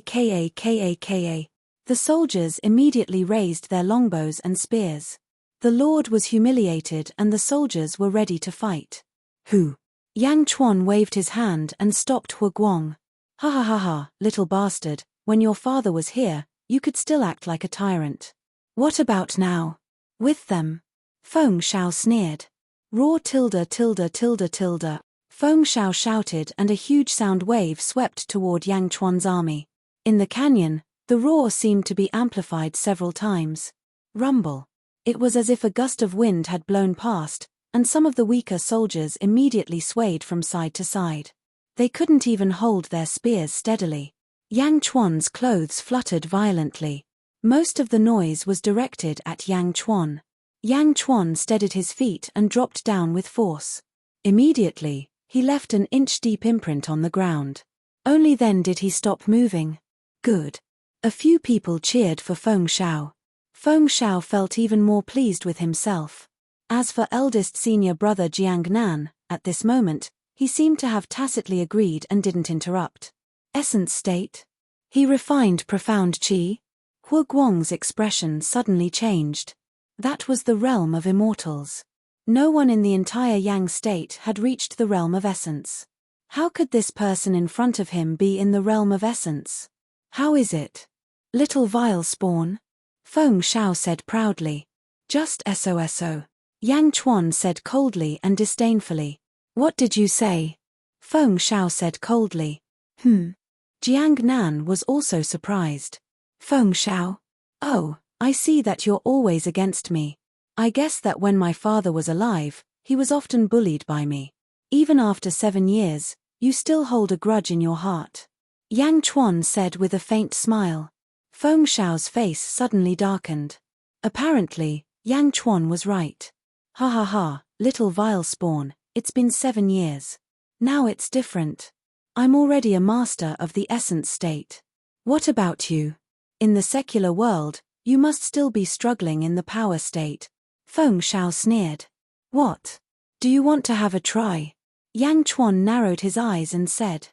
The soldiers immediately raised their longbows and spears. The lord was humiliated and the soldiers were ready to fight. Who? Yang Chuan waved his hand and stopped Hu Guang. Ha ha ha ha, little bastard, when your father was here, you could still act like a tyrant. What about now? With them? Feng Shao sneered. Roar tilde tilde tilde tilde. Feng Shao shouted and a huge sound wave swept toward Yang Chuan's army. In the canyon, the roar seemed to be amplified several times. Rumble. It was as if a gust of wind had blown past, and some of the weaker soldiers immediately swayed from side to side. They couldn't even hold their spears steadily. Yang Chuan's clothes fluttered violently. Most of the noise was directed at Yang Chuan. Yang Chuan steadied his feet and dropped down with force. Immediately, he left an inch-deep imprint on the ground. Only then did he stop moving. Good. A few people cheered for Feng Shao. Feng Shao felt even more pleased with himself. As for eldest senior brother Jiang Nan, at this moment, he seemed to have tacitly agreed and didn't interrupt. Essence state? He refined profound qi? Hu Guang's expression suddenly changed. That was the realm of immortals. No one in the entire Yang state had reached the realm of essence. How could this person in front of him be in the realm of essence? How is it? Little vile spawn? Feng Shao said proudly. Just SOSO. Yang Chuan said coldly and disdainfully. What did you say? Feng Shao said coldly. Jiang Nan was also surprised. Feng Shao? Oh, I see that you're always against me. I guess that when my father was alive, he was often bullied by me. Even after 7 years, you still hold a grudge in your heart. Yang Chuan said with a faint smile. Feng Shao's face suddenly darkened. Apparently, Yang Chuan was right. Ha ha ha, little vile spawn, it's been 7 years. Now it's different. I'm already a master of the essence state. What about you? In the secular world, you must still be struggling in the power state. Feng Shao sneered. What? Do you want to have a try? Yang Chuan narrowed his eyes and said.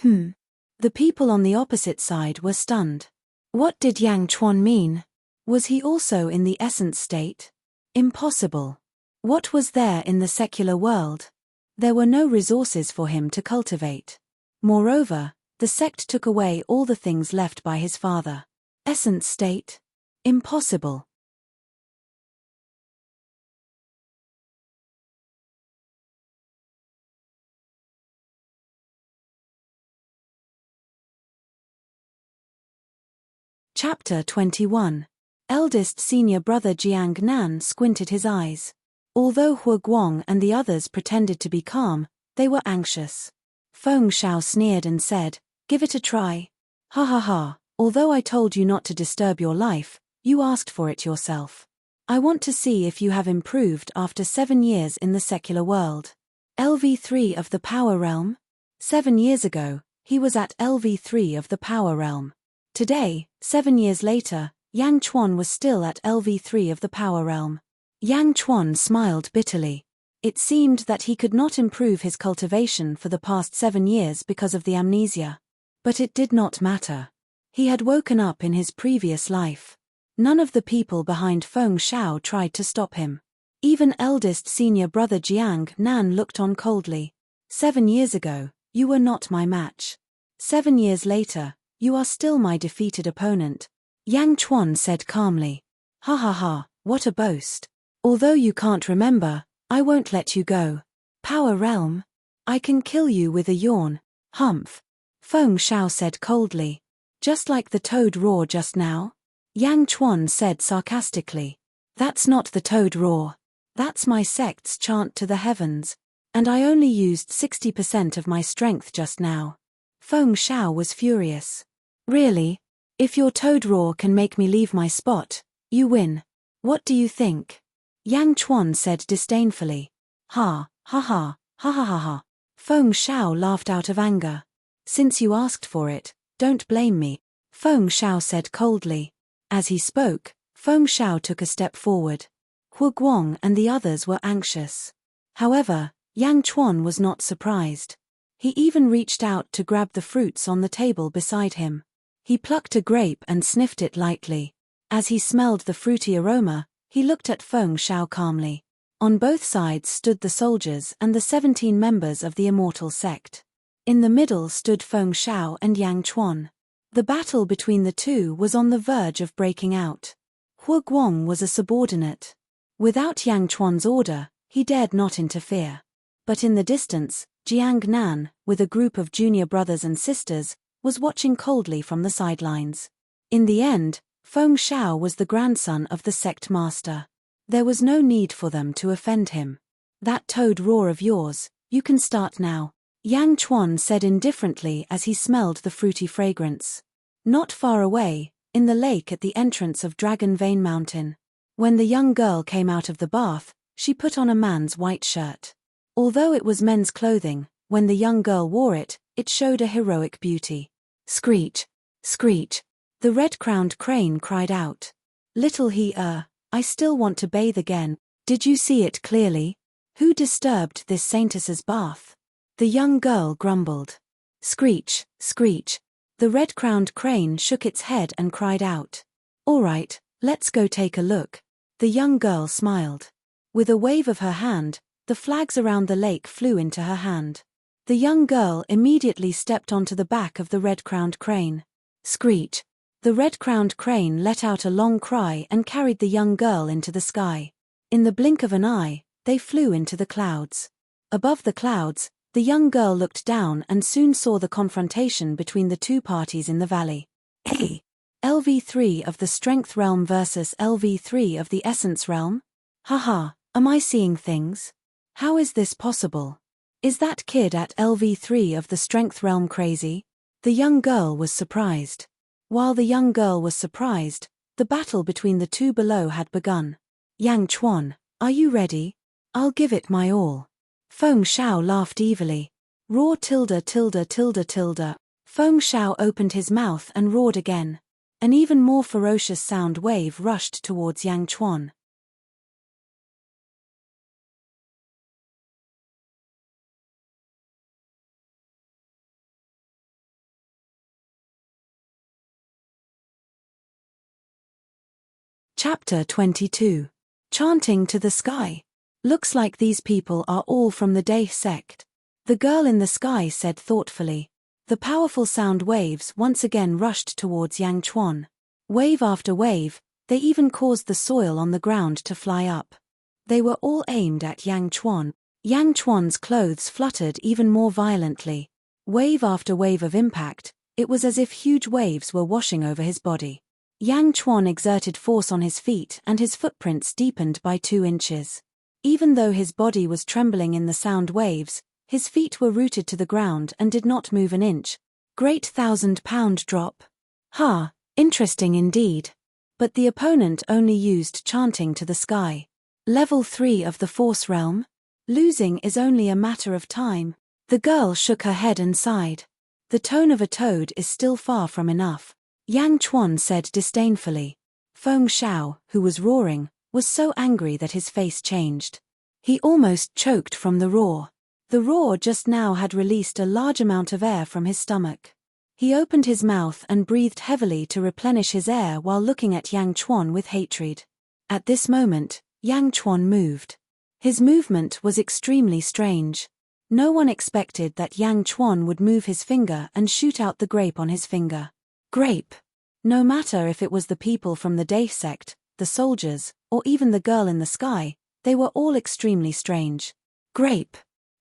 The people on the opposite side were stunned. What did Yang Chuan mean? Was he also in the essence state? Impossible. What was there in the secular world? There were no resources for him to cultivate. Moreover, the sect took away all the things left by his father. Essence state? Impossible. Chapter 21. Eldest senior brother Jiang Nan squinted his eyes. Although Hu Guang and the others pretended to be calm, they were anxious. Feng Shao sneered and said, Give it a try. Ha ha ha, although I told you not to disturb your life, you asked for it yourself. I want to see if you have improved after 7 years in the secular world. LV3 of the Power Realm? 7 years ago, he was at LV3 of the Power Realm. Today, 7 years later, Yang Chuan was still at LV3 of the Power Realm. Yang Chuan smiled bitterly. It seemed that he could not improve his cultivation for the past 7 years because of the amnesia. But it did not matter. He had woken up in his previous life. None of the people behind Feng Shao tried to stop him. Even eldest senior brother Jiang Nan looked on coldly. 7 years ago, you were not my match. 7 years later, you are still my defeated opponent. Yang Chuan said calmly. Ha ha ha, what a boast. Although you can't remember, I won't let you go. Power Realm? I can kill you with a yawn. Humph. Feng Shao said coldly. Just like the toad roar just now? Yang Chuan said sarcastically. That's not the toad roar. That's my sect's chant to the heavens. And I only used 60% of my strength just now. Feng Shao was furious. Really? If your toad roar can make me leave my spot, you win. What do you think? Yang Chuan said disdainfully. Ha, ha ha, ha ha ha ha. Feng Shao laughed out of anger. Since you asked for it, don't blame me. Feng Shao said coldly. As he spoke, Feng Shao took a step forward. Hu Guang and the others were anxious. However, Yang Chuan was not surprised. He even reached out to grab the fruits on the table beside him. He plucked a grape and sniffed it lightly. As he smelled the fruity aroma, he looked at Feng Shao calmly. On both sides stood the soldiers and the 17 members of the Immortal sect. In the middle stood Feng Shao and Yang Chuan. The battle between the two was on the verge of breaking out. Hu Guang was a subordinate. Without Yang Chuan's order, he dared not interfere. But in the distance, Jiang Nan, with a group of junior brothers and sisters, was watching coldly from the sidelines. In the end, Feng Shao was the grandson of the sect master. There was no need for them to offend him. "That toad roar of yours, you can start now," Yang Chuan said indifferently as he smelled the fruity fragrance. Not far away, in the lake at the entrance of Dragon Vein Mountain. When the young girl came out of the bath, she put on a man's white shirt. Although it was men's clothing, when the young girl wore it, it showed a heroic beauty. Screech! Screech! The red-crowned crane cried out. "Little I still want to bathe again. Did you see it clearly? Who disturbed this saintess's bath?" The young girl grumbled. Screech! Screech! The red-crowned crane shook its head and cried out. "All right, let's go take a look." The young girl smiled. With a wave of her hand, the flags around the lake flew into her hand. The young girl immediately stepped onto the back of the red-crowned crane. Screech! The red-crowned crane let out a long cry and carried the young girl into the sky. In the blink of an eye, they flew into the clouds. Above the clouds, the young girl looked down and soon saw the confrontation between the two parties in the valley. Hey! LV3 of the Strength Realm versus LV3 of the Essence Realm? Haha, am I seeing things? How is this possible? Is that kid at LV3 of the Strength Realm crazy? The young girl was surprised. While the young girl was surprised, the battle between the two below had begun. "Yang Chuan, are you ready? I'll give it my all." Feng Shao laughed evilly. Roar tilde tilde tilde tilde. Feng Shao opened his mouth and roared again. An even more ferocious sound wave rushed towards Yang Chuan. Chapter 22. Chanting to the Sky. "Looks like these people are all from the Day sect," the girl in the sky said thoughtfully. The powerful sound waves once again rushed towards Yang Chuan. Wave after wave, they even caused the soil on the ground to fly up. They were all aimed at Yang Chuan. Yang Chuan's clothes fluttered even more violently. Wave after wave of impact, it was as if huge waves were washing over his body. Yang Chuan exerted force on his feet and his footprints deepened by 2 inches. Even though his body was trembling in the sound waves, his feet were rooted to the ground and did not move an inch. Great 1,000-pound drop. Ha, interesting indeed. But the opponent only used chanting to the sky. Level 3 of the Force Realm? Losing is only a matter of time. The girl shook her head and sighed. The tone of a toad is still far from enough. Yang Chuan said disdainfully. Feng Shao, who was roaring, was so angry that his face changed. He almost choked from the roar. The roar just now had released a large amount of air from his stomach. He opened his mouth and breathed heavily to replenish his air while looking at Yang Chuan with hatred. At this moment, Yang Chuan moved. His movement was extremely strange. No one expected that Yang Chuan would move his finger and shoot out the grape on his finger. Grape! No matter if it was the people from the Day sect, the soldiers, or even the girl in the sky, they were all extremely strange. Grape!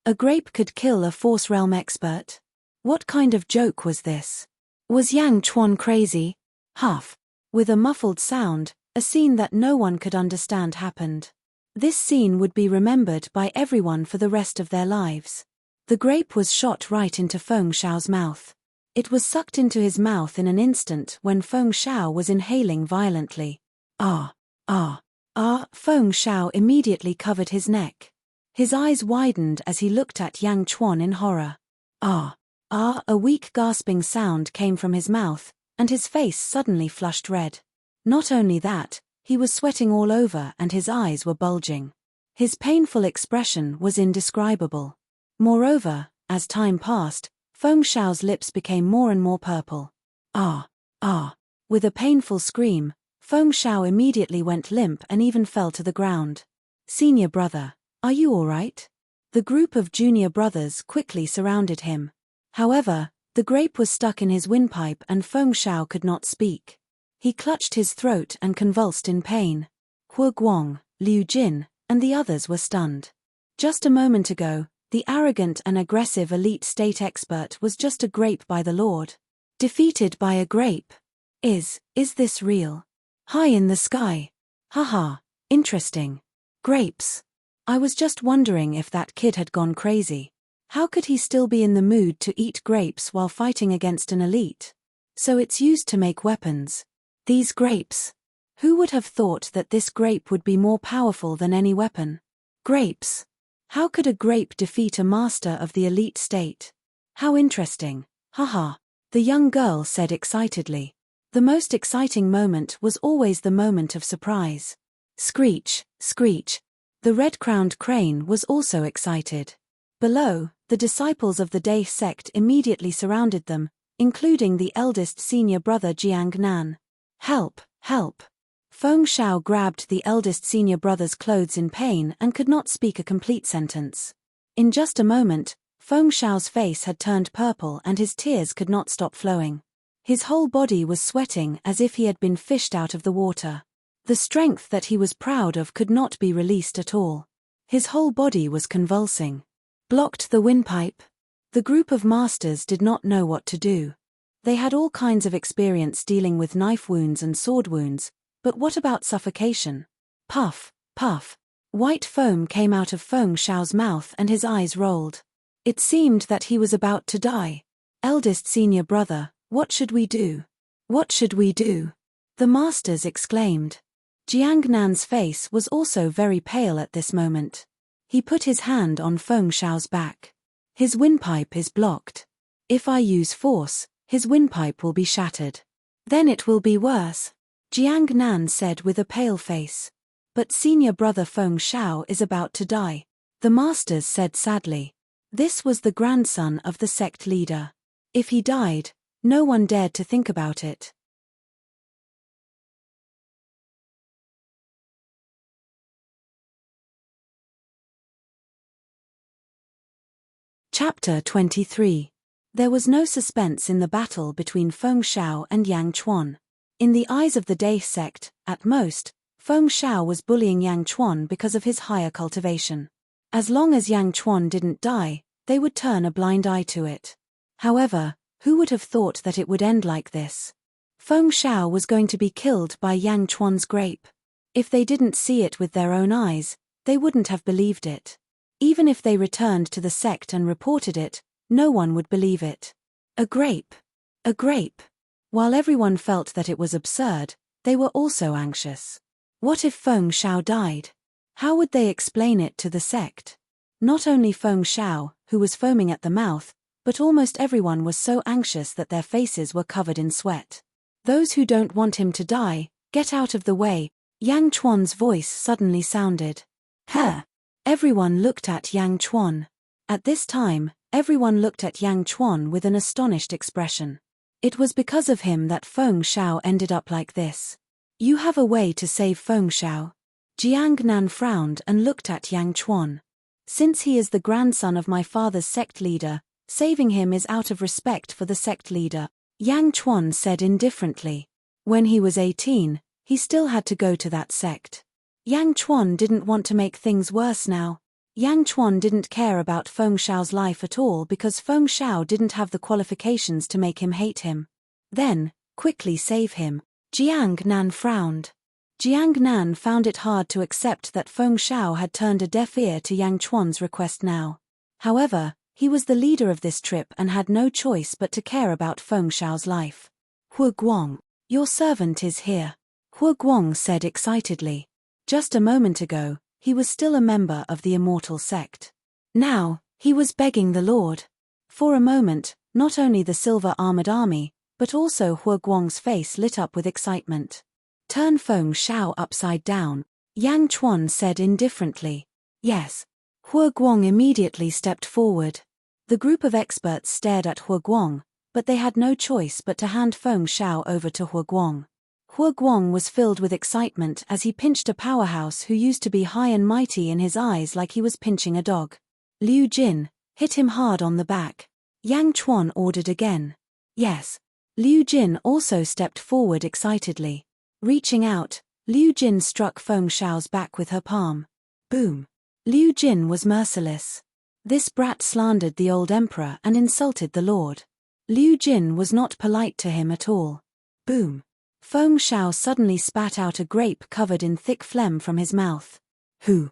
A grape could kill a Force Realm expert? What kind of joke was this? Was Yang Chuan crazy? Huff! With a muffled sound, a scene that no one could understand happened. This scene would be remembered by everyone for the rest of their lives. The grape was shot right into Feng Shao's mouth. It was sucked into his mouth in an instant when Feng Shao was inhaling violently. Ah! Ah! Ah! Feng Shao immediately covered his neck. His eyes widened as he looked at Yang Chuan in horror. Ah! Ah! A weak gasping sound came from his mouth, and his face suddenly flushed red. Not only that, he was sweating all over and his eyes were bulging. His painful expression was indescribable. Moreover, as time passed, Feng Shao's lips became more and more purple. Ah! Ah! With a painful scream, Feng Shao immediately went limp and even fell to the ground. Senior brother, are you all right? The group of junior brothers quickly surrounded him. However, the grape was stuck in his windpipe and Feng Shao could not speak. He clutched his throat and convulsed in pain. Hua Guang, Liu Jin, and the others were stunned. Just a moment ago, the arrogant and aggressive elite state expert was just a grape by the Lord. Defeated by a grape. Is this real? High in the sky. Haha, interesting. Grapes. I was just wondering if that kid had gone crazy. How could he still be in the mood to eat grapes while fighting against an elite? So it's used to make weapons. These grapes. Who would have thought that this grape would be more powerful than any weapon? Grapes. How could a grape defeat a master of the elite state? How interesting. Haha. The young girl said excitedly. The most exciting moment was always the moment of surprise. Screech, screech. The red-crowned crane was also excited. Below, the disciples of the Day sect immediately surrounded them, including the eldest senior brother Jiang Nan. Help, help. Feng Shao grabbed the eldest senior brother's clothes in pain and could not speak a complete sentence. In just a moment, Feng Shao's face had turned purple and his tears could not stop flowing. His whole body was sweating as if he had been fished out of the water. The strength that he was proud of could not be released at all. His whole body was convulsing. Blocked the windpipe. The group of masters did not know what to do. They had all kinds of experience dealing with knife wounds and sword wounds, but what about suffocation? Puff, puff. White foam came out of Feng Shao's mouth and his eyes rolled. It seemed that he was about to die. Eldest senior brother, what should we do? What should we do? The masters exclaimed. Jiang Nan's face was also very pale at this moment. He put his hand on Feng Shao's back. His windpipe is blocked. If I use force, his windpipe will be shattered. Then it will be worse. Jiang Nan said with a pale face. But senior brother Feng Shao is about to die. The masters said sadly. This was the grandson of the sect leader. If he died, no one dared to think about it. Chapter 23. There was no suspense in the battle between Feng Shao and Yang Chuan. In the eyes of the Day sect, at most, Feng Shao was bullying Yang Chuan because of his higher cultivation. As long as Yang Chuan didn't die, they would turn a blind eye to it. However, who would have thought that it would end like this? Feng Shao was going to be killed by Yang Chuan's grape. If they didn't see it with their own eyes, they wouldn't have believed it. Even if they returned to the sect and reported it, no one would believe it. A grape. A grape. While everyone felt that it was absurd, they were also anxious. What if Feng Shao died? How would they explain it to the sect? Not only Feng Shao, who was foaming at the mouth, but almost everyone was so anxious that their faces were covered in sweat. Those who don't want him to die, get out of the way, Yang Chuan's voice suddenly sounded. Huh! Everyone looked at Yang Chuan. At this time, everyone looked at Yang Chuan with an astonished expression. It was because of him that Feng Shao ended up like this. You have a way to save Feng Shao. Jiang Nan frowned and looked at Yang Chuan. Since he is the grandson of my father's sect leader, saving him is out of respect for the sect leader, Yang Chuan said indifferently. When he was 18, he still had to go to that sect. Yang Chuan didn't want to make things worse now. Yang Chuan didn't care about Feng Shao's life at all because Feng Shao didn't have the qualifications to make him hate him. Then, quickly save him. Jiang Nan frowned. Jiang Nan found it hard to accept that Feng Shao had turned a deaf ear to Yang Chuan's request now. However, he was the leader of this trip and had no choice but to care about Feng Shao's life. Hua Guang, your servant is here. Hua Guang said excitedly. Just a moment ago, he was still a member of the Immortal sect. Now, he was begging the Lord. For a moment, not only the silver-armored army, but also Hua Guang's face lit up with excitement. Turn Feng Shao upside down, Yang Chuan said indifferently. Yes. Hua Guang immediately stepped forward. The group of experts stared at Hua Guang, but they had no choice but to hand Feng Shao over to Hua Guang. Hua Guang was filled with excitement as he pinched a powerhouse who used to be high and mighty in his eyes like he was pinching a dog. Liu Jin, hit him hard on the back. Yang Chuan ordered again. Yes. Liu Jin also stepped forward excitedly. Reaching out, Liu Jin struck Feng Shao's back with her palm. Boom. Liu Jin was merciless. This brat slandered the old emperor and insulted the lord. Liu Jin was not polite to him at all. Boom. Feng Shao suddenly spat out a grape covered in thick phlegm from his mouth. Hoo.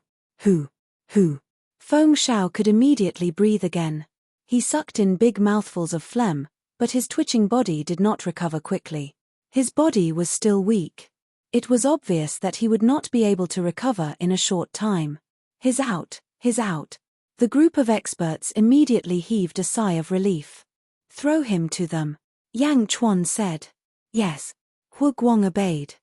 Feng Shao could immediately breathe again. He sucked in big mouthfuls of phlegm, but his twitching body did not recover quickly. His body was still weak. It was obvious that he would not be able to recover in a short time. He's out. The group of experts immediately heaved a sigh of relief. Throw him to them, Yang Chuan said. Yes. Hua Guang obeyed.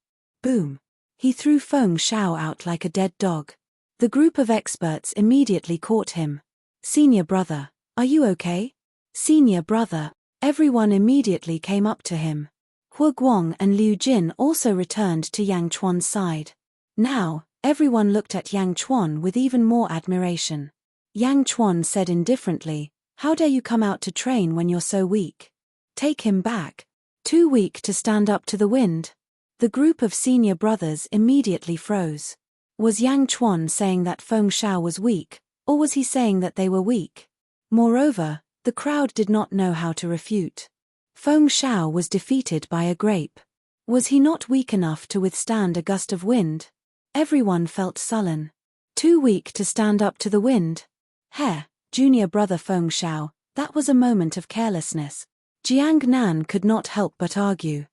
Boom. He threw Feng Shao out like a dead dog. The group of experts immediately caught him. Senior brother, are you okay? Senior brother. Everyone immediately came up to him. Hua Guang and Liu Jin also returned to Yang Chuan's side. Now, everyone looked at Yang Chuan with even more admiration. Yang Chuan said indifferently, "How dare you come out to train when you're so weak? Take him back. Too weak to stand up to the wind." The group of senior brothers immediately froze. Was Yang Chuan saying that Feng Shao was weak, or was he saying that they were weak? Moreover, the crowd did not know how to refute. Feng Shao was defeated by a grape. Was he not weak enough to withstand a gust of wind? Everyone felt sullen. Too weak to stand up to the wind? Junior brother Feng Shao, that was a moment of carelessness. Jiang Nan could not help but argue.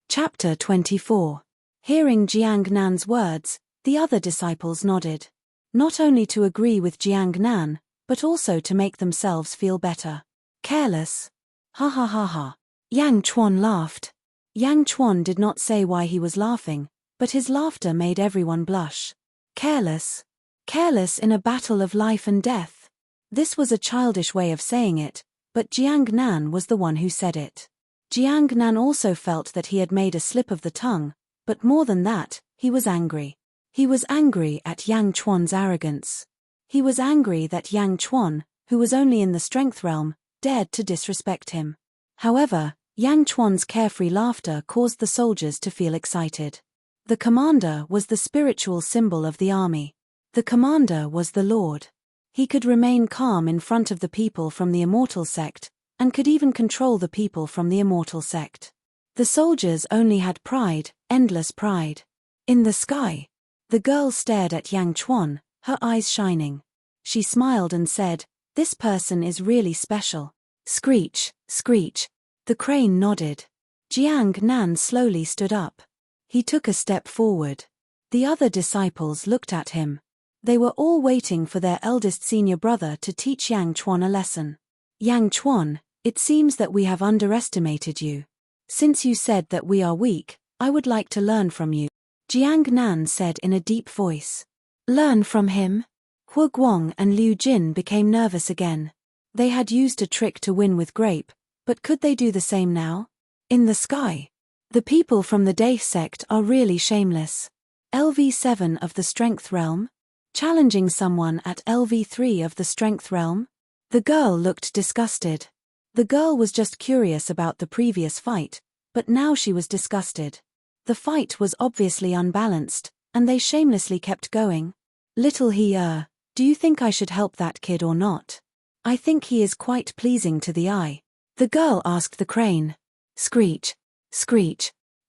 Chapter 24. Hearing Jiang Nan's words, the other disciples nodded. Not only to agree with Jiang Nan, but also to make themselves feel better. Careless. Ha. Yang Chuan laughed. Yang Chuan did not say why he was laughing, but his laughter made everyone blush. Careless. Careless in a battle of life and death. This was a childish way of saying it, but Jiang Nan was the one who said it. Jiang Nan also felt that he had made a slip of the tongue, but more than that, he was angry. He was angry at Yang Chuan's arrogance. He was angry that Yang Chuan, who was only in the strength realm, dared to disrespect him. However, Yang Chuan's carefree laughter caused the soldiers to feel excited. The commander was the spiritual symbol of the army. The commander was the Lord. He could remain calm in front of the people from the Immortal sect, and could even control the people from the Immortal sect. The soldiers only had pride, endless pride. In the sky, the girl stared at Yang Chuan, her eyes shining. She smiled and said, "This person is really special." Screech. The crane nodded. Jiang Nan slowly stood up. He took a step forward. The other disciples looked at him. They were all waiting for their eldest senior brother to teach Yang Chuan a lesson. "Yang Chuan, it seems that we have underestimated you. Since you said that we are weak, I would like to learn from you," Jiang Nan said in a deep voice. Learn from him? Hua Guang and Liu Jin became nervous again. They had used a trick to win with grape, but could they do the same now? In the sky. The people from the Daith sect are really shameless. LV7 of the Strength Realm? Challenging someone at LV3 of the Strength Realm? The girl looked disgusted. The girl was just curious about the previous fight, but now she was disgusted. The fight was obviously unbalanced, and they shamelessly kept going. Little he, do you think I should help that kid or not? I think he is quite pleasing to the eye. The girl asked the crane. Screech.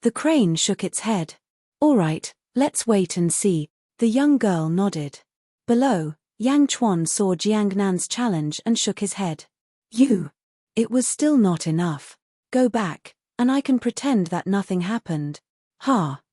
The crane shook its head. All right, let's wait and see. The young girl nodded. Below, Yang Chuan saw Jiang Nan's challenge and shook his head. You. It was still not enough. Go back, and I can pretend that nothing happened.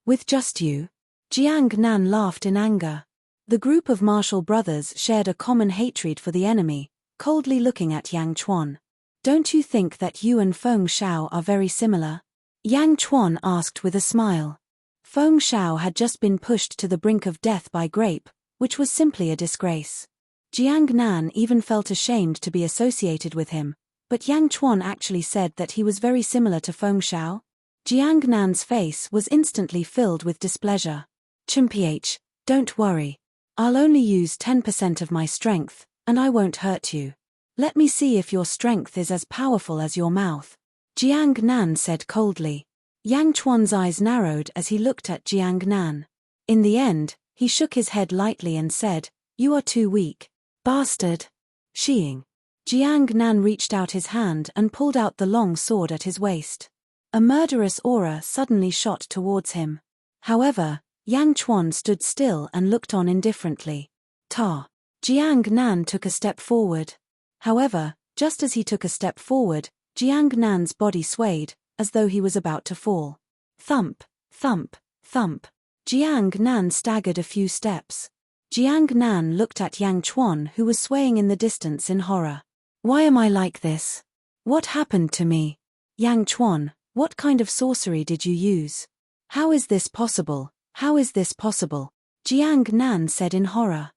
With just you? Jiang Nan laughed in anger. The group of martial brothers shared a common hatred for the enemy, coldly looking at Yang Chuan. Don't you think that you and Feng Shao are very similar? Yang Chuan asked with a smile. Feng Shao had just been pushed to the brink of death by grape, which was simply a disgrace. Jiang Nan even felt ashamed to be associated with him, but Yang Chuan actually said that he was very similar to Feng Shao. Jiang Nan's face was instantly filled with displeasure. "Chimph, don't worry. I'll only use 10% of my strength, and I won't hurt you. Let me see if your strength is as powerful as your mouth," Jiang Nan said coldly. Yang Chuan's eyes narrowed as he looked at Jiang Nan. In the end, he shook his head lightly and said, "You are too weak. Bastard." Sheeing. Jiang Nan reached out his hand and pulled out the long sword at his waist. A murderous aura suddenly shot towards him. However, Yang Chuan stood still and looked on indifferently. Ta. Jiang Nan took a step forward. However, just as he took a step forward, Jiang Nan's body swayed, as though he was about to fall. Thump, thump, thump. Jiang Nan staggered a few steps. Jiang Nan looked at Yang Chuan, who was swaying in the distance in horror. "Why am I like this? What happened to me? Yang Chuan, what kind of sorcery did you use? How is this possible? How is this possible?" Jiang Nan said in horror.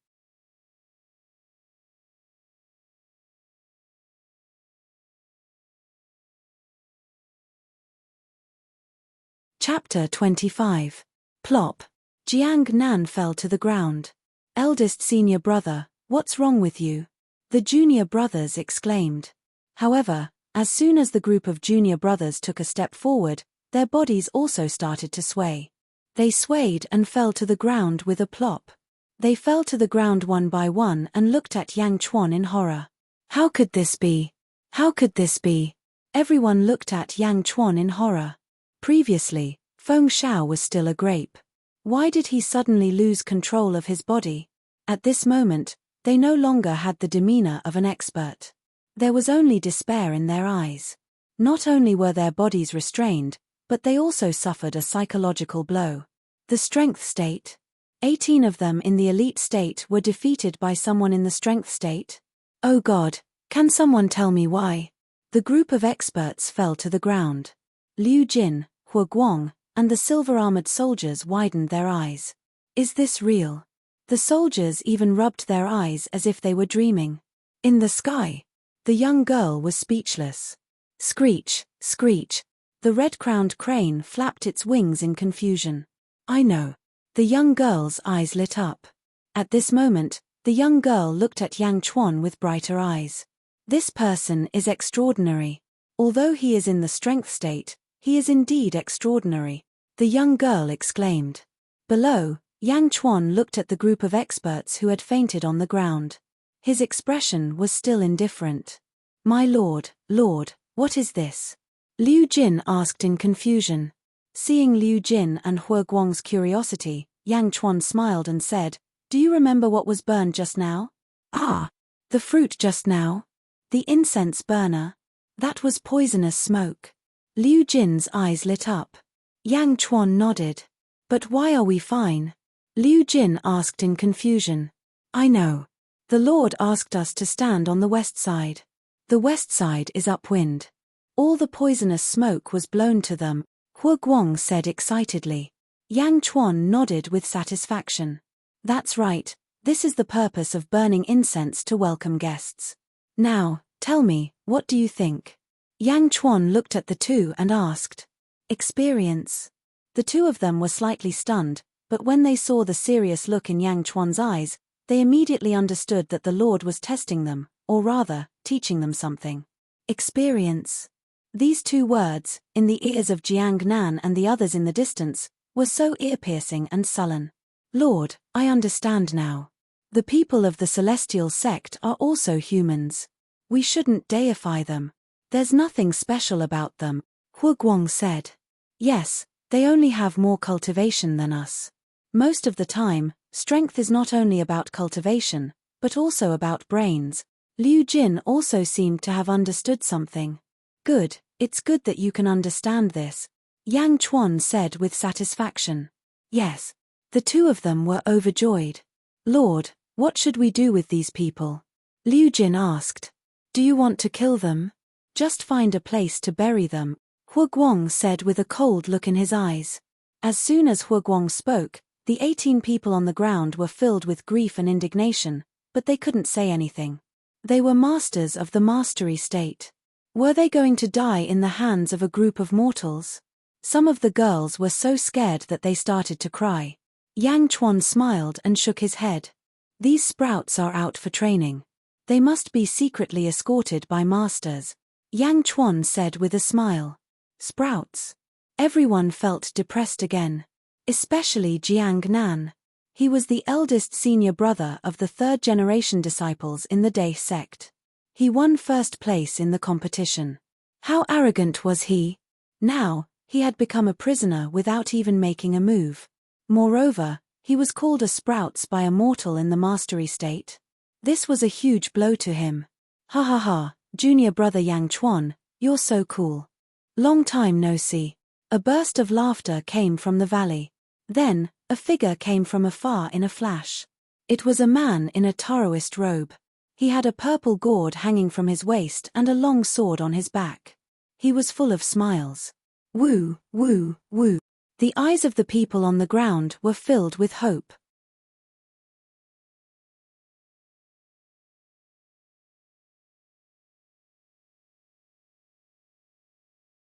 Chapter 25. Plop. Jiang Nan fell to the ground. "Eldest senior brother, what's wrong with you?" the junior brothers exclaimed. However, as soon as the group of junior brothers took a step forward, their bodies also started to sway. They swayed and fell to the ground with a plop. They fell to the ground one by one and looked at Yang Chuan in horror. How could this be? How could this be? Everyone looked at Yang Chuan in horror. Previously, Feng Shao was still a grape. Why did he suddenly lose control of his body? At this moment, they no longer had the demeanor of an expert. There was only despair in their eyes. Not only were their bodies restrained, but they also suffered a psychological blow. The strength state. 18 of them in the elite state were defeated by someone in the strength state. Oh God, can someone tell me why? The group of experts fell to the ground. Liu Jin, Hua Guang, and the silver-armored soldiers widened their eyes. Is this real? The soldiers even rubbed their eyes as if they were dreaming. In the sky. The young girl was speechless. Screech, screech. The red-crowned crane flapped its wings in confusion. I know. The young girl's eyes lit up. At this moment, the young girl looked at Yang Chuan with brighter eyes. This person is extraordinary. Although he is in the strength state, he is indeed extraordinary, the young girl exclaimed. Below, Yang Chuan looked at the group of experts who had fainted on the ground. His expression was still indifferent. My lord, what is this? Liu Jin asked in confusion. Seeing Liu Jin and Hua Guang's curiosity, Yang Chuan smiled and said, Do you remember what was burned just now? Ah, the fruit just now? The incense burner? That was poisonous smoke. Liu Jin's eyes lit up. Yang Chuan nodded. But why are we fine? Liu Jin asked in confusion. I know. The Lord asked us to stand on the west side. The west side is upwind. All the poisonous smoke was blown to them, Hua Guang said excitedly. Yang Chuan nodded with satisfaction. That's right, this is the purpose of burning incense to welcome guests. Now, tell me, what do you think? Yang Chuan looked at the two and asked. Experience. The two of them were slightly stunned, but when they saw the serious look in Yang Chuan's eyes, they immediately understood that the Lord was testing them, or rather, teaching them something. Experience. These two words, in the ears of Jiang Nan and the others in the distance, were so ear-piercing and sullen. Lord, I understand now. The people of the celestial sect are also humans. We shouldn't deify them. There's nothing special about them, Hua Guang said. Yes, they only have more cultivation than us. Most of the time, strength is not only about cultivation, but also about brains. Liu Jin also seemed to have understood something. Good, it's good that you can understand this, Yang Chuan said with satisfaction. Yes. The two of them were overjoyed. Lord, what should we do with these people? Liu Jin asked. Do you want to kill them? Just find a place to bury them, Hua Guang said with a cold look in his eyes. As soon as Hua Guang spoke, the 18 people on the ground were filled with grief and indignation. but they couldn't say anything. They were masters of the mastery state. Were they going to die in the hands of a group of mortals? Some of the girls were so scared that they started to cry. Yang Chuan smiled and shook his head. These sprouts are out for training. They must be secretly escorted by masters, Yang Chuan said with a smile. Sprouts. Everyone felt depressed again. Especially Jiang Nan. He was the eldest senior brother of the third-generation disciples in the Day sect. He won first place in the competition. How arrogant was he? Now, he had become a prisoner without even making a move. Moreover, he was called a sprouts by a mortal in the mastery state. This was a huge blow to him. Ha ha ha, junior brother Yang Chuan, you're so cool. Long time no see. A burst of laughter came from the valley. Then, a figure came from afar in a flash. It was a man in a Taoist robe. He had a purple gourd hanging from his waist and a long sword on his back. He was full of smiles. Woo, woo, woo. The eyes of the people on the ground were filled with hope.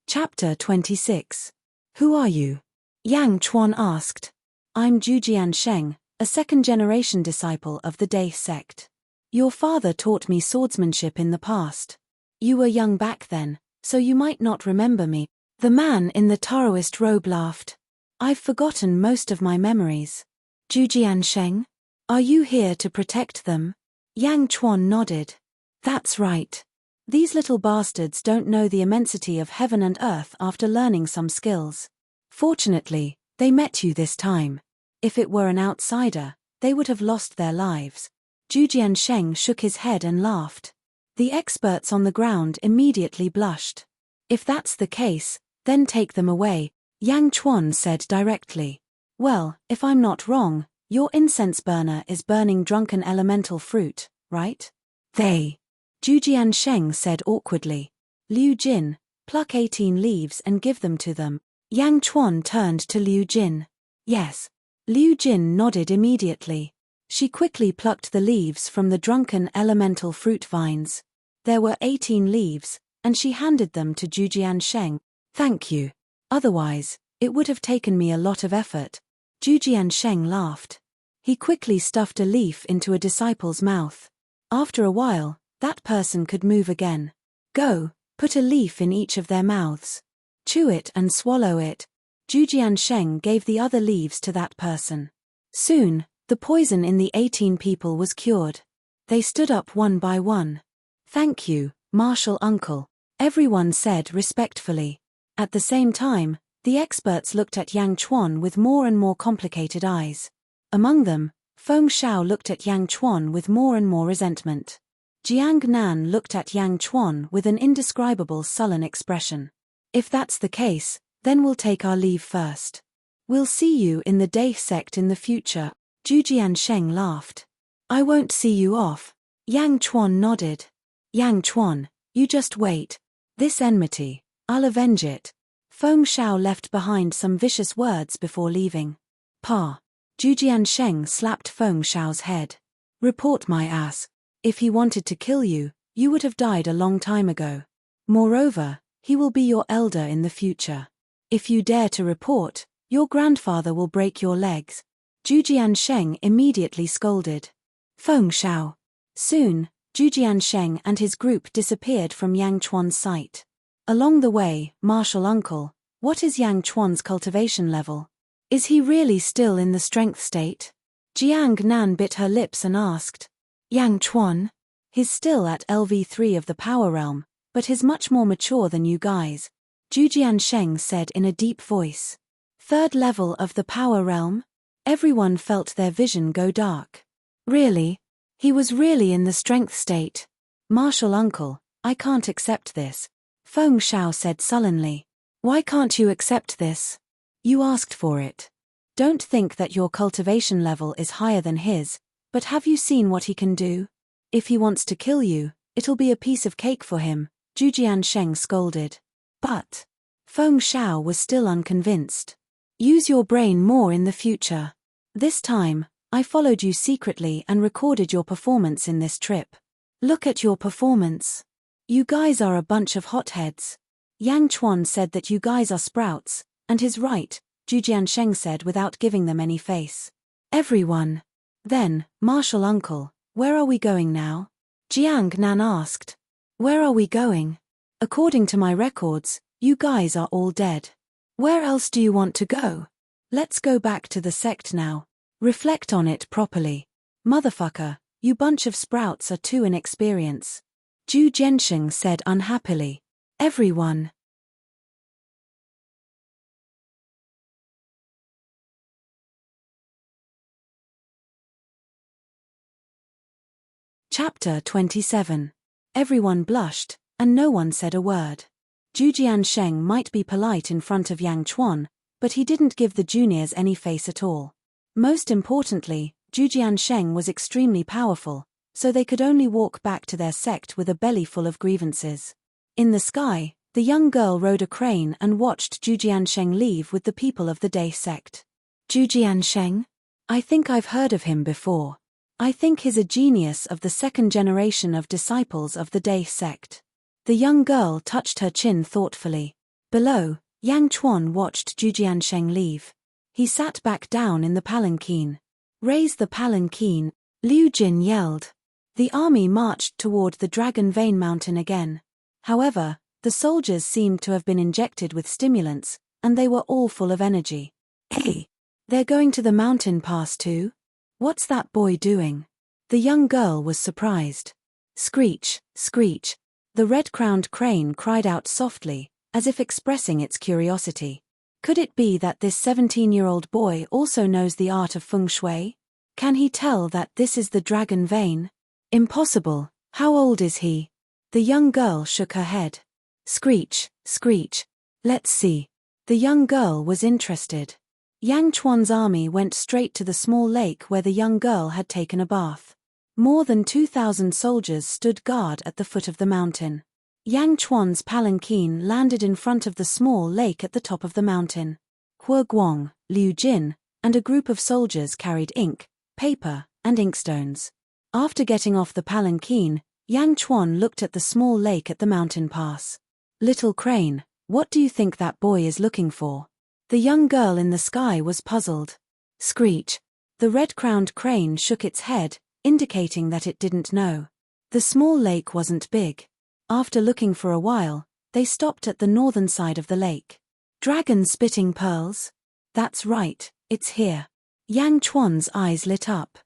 Chapter 26. Who are you? Yang Chuan asked. I'm Zhujian Sheng, a second-generation disciple of the Day sect. Your father taught me swordsmanship in the past. You were young back then, so you might not remember me. The man in the Taoist robe laughed. I've forgotten most of my memories. Zhujian Sheng? Are you here to protect them? Yang Chuan nodded. That's right. These little bastards don't know the immensity of heaven and earth after learning some skills. Fortunately, they met you this time. If it were an outsider, they would have lost their lives. Zhujian Sheng shook his head and laughed. The experts on the ground immediately blushed. If that's the case, then take them away, Yang Chuan said directly. Well, if I'm not wrong, your incense burner is burning drunken elemental fruit, right? They. Zhujian Sheng said awkwardly. Liu Jin, pluck 18 leaves and give them to them. Yang Chuan turned to Liu Jin. Yes. Liu Jin nodded immediately. She quickly plucked the leaves from the drunken elemental fruit vines. There were 18 leaves, and she handed them to Zhujian Sheng. Thank you. Otherwise, it would have taken me a lot of effort. Zhujian Sheng laughed. He quickly stuffed a leaf into a disciple's mouth. After a while, that person could move again. Go, put a leaf in each of their mouths. Chew it and swallow it. Zhujian Sheng gave the other leaves to that person. Soon, the poison in the 18 people was cured. They stood up one by one. Thank you, martial uncle, everyone said respectfully. At the same time, the experts looked at Yang Chuan with more and more complicated eyes. Among them, Feng Shao looked at Yang Chuan with more and more resentment. Jiang Nan looked at Yang Chuan with an indescribable sullen expression. If that's the case, then we'll take our leave first. We'll see you in the Day sect in the future. Zhujian Sheng laughed. I won't see you off. Yang Chuan nodded. Yang Chuan, you just wait. This enmity, I'll avenge it. Feng Shao left behind some vicious words before leaving. Pa. Zhujian Sheng slapped Feng Shao's head. Report my ass. If he wanted to kill you, you would have died a long time ago. Moreover, he will be your elder in the future. If you dare to report, your grandfather will break your legs. Zhujian Sheng immediately scolded. Feng Shao. Soon, Zhujian Sheng and his group disappeared from Yang Chuan's sight. Along the way, martial uncle, what is Yang Chuan's cultivation level? Is he really still in the strength state? Jiang Nan bit her lips and asked. Yang Chuan? He's still at LV3 of the power realm, but he's much more mature than you guys. Zhujian Sheng said in a deep voice. Third level of the power realm? Everyone felt their vision go dark. Really? He was really in the strength state. Martial uncle, I can't accept this. Feng Shao said sullenly. Why can't you accept this? You asked for it. Don't think that your cultivation level is higher than his, but have you seen what he can do? If he wants to kill you, it'll be a piece of cake for him, Zhujian Sheng scolded. But Feng Shao was still unconvinced. Use your brain more in the future. This time, I followed you secretly and recorded your performance in this trip. Look at your performance. You guys are a bunch of hotheads. Yang Chuan said that you guys are sprouts, and he's right, Zhu Jiansheng said without giving them any face. Everyone. Then, Marshal Uncle, where are we going now? Jiang Nan asked. Where are we going? According to my records, you guys are all dead. Where else do you want to go? Let's go back to the sect now. Reflect on it properly. Motherfucker, you bunch of sprouts are too inexperienced. Zhu Jiansheng said unhappily. Everyone. Chapter 27. Everyone blushed, and no one said a word. Zhu Jiansheng might be polite in front of Yang Chuan, but he didn't give the juniors any face at all. Most importantly, Zhu Jiansheng was extremely powerful, so they could only walk back to their sect with a belly full of grievances. In the sky, the young girl rode a crane and watched Zhu Jiansheng leave with the people of the Day sect. Zhu Jiansheng? I think I've heard of him before. I think he's a genius of the second generation of disciples of the Day sect. The young girl touched her chin thoughtfully. Below, Yang Chuan watched Zhu Jiansheng leave. He sat back down in the palanquin. Raise the palanquin, Liu Jin yelled. The army marched toward the Dragon Vein Mountain again. However, the soldiers seemed to have been injected with stimulants, and they were all full of energy. Hey! They're going to the mountain pass too? What's that boy doing? The young girl was surprised. Screech, screech. The red-crowned crane cried out softly, as if expressing its curiosity. Could it be that this 17-year-old boy also knows the art of feng shui? Can he tell that this is the Dragon Vein? Impossible. How old is he? The young girl shook her head. Screech, screech. Let's see. The young girl was interested. Yang Chuan's army went straight to the small lake where the young girl had taken a bath. More than 2,000 soldiers stood guard at the foot of the mountain. Yang Chuan's palanquin landed in front of the small lake at the top of the mountain. Hua Guang, Liu Jin, and a group of soldiers carried ink, paper, and inkstones. After getting off the palanquin, Yang Chuan looked at the small lake at the mountain pass. Little crane, what do you think that boy is looking for? The young girl in the sky was puzzled. Screech. The red-crowned crane shook its head, indicating that it didn't know. The small lake wasn't big. After looking for a while, they stopped at the northern side of the lake. Dragon spitting pearls? That's right, it's here. Yang Chuan's eyes lit up.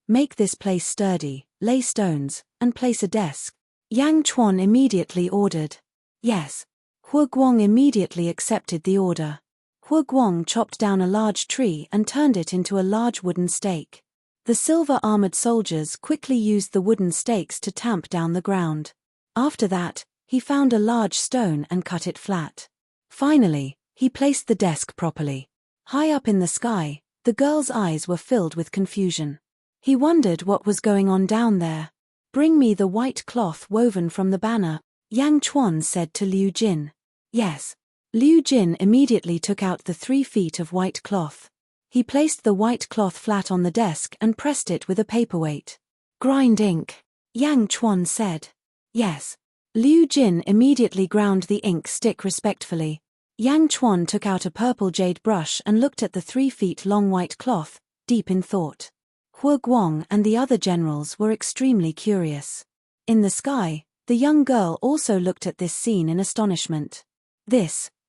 Make this place sturdy, lay stones, and place a desk. Yang Chuan immediately ordered. Yes. Hua Guang immediately accepted the order. Hua Guang chopped down a large tree and turned it into a large wooden stake. The silver-armored soldiers quickly used the wooden stakes to tamp down the ground. After that, he found a large stone and cut it flat. Finally, he placed the desk properly. High up in the sky, the girl's eyes were filled with confusion. He wondered what was going on down there. Bring me the white cloth woven from the banner, Yang Chuan said to Liu Jin. Yes. Liu Jin immediately took out the 3 feet of white cloth. He placed the white cloth flat on the desk and pressed it with a paperweight. Grind ink, Yang Chuan said. Yes. Liu Jin immediately ground the ink stick respectfully. Yang Chuan took out a purple jade brush and looked at the 3 feet long white cloth, deep in thought. Hua Guang and the other generals were extremely curious. In the sky, the young girl also looked at this scene in astonishment.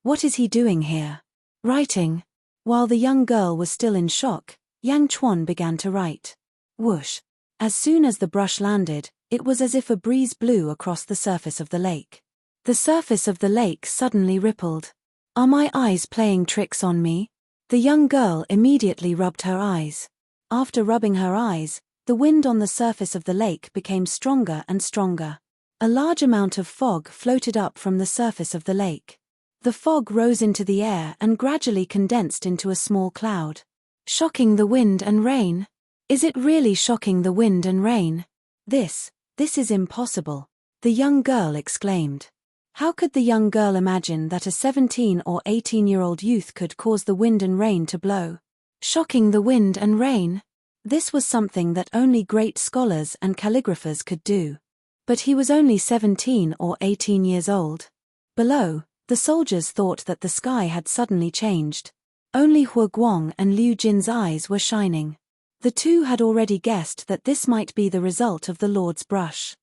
What is he doing here? Writing. While the young girl was still in shock, Yang Chuan began to write. Whoosh. As soon as the brush landed, it was as if a breeze blew across the surface of the lake. The surface of the lake suddenly rippled. Are my eyes playing tricks on me? The young girl immediately rubbed her eyes. After rubbing her eyes, the wind on the surface of the lake became stronger and stronger. A large amount of fog floated up from the surface of the lake. The fog rose into the air and gradually condensed into a small cloud. Shocking the wind and rain? Is it really shocking the wind and rain? This is impossible, the young girl exclaimed. How could the young girl imagine that a 17 or 18-year-old youth could cause the wind and rain to blow? Shocking the wind and rain? This was something that only great scholars and calligraphers could do. But he was only 17 or 18 years old. Below, the soldiers thought that the sky had suddenly changed. Only Hua Guang and Liu Jin's eyes were shining. The two had already guessed that this might be the result of the Lord's brush.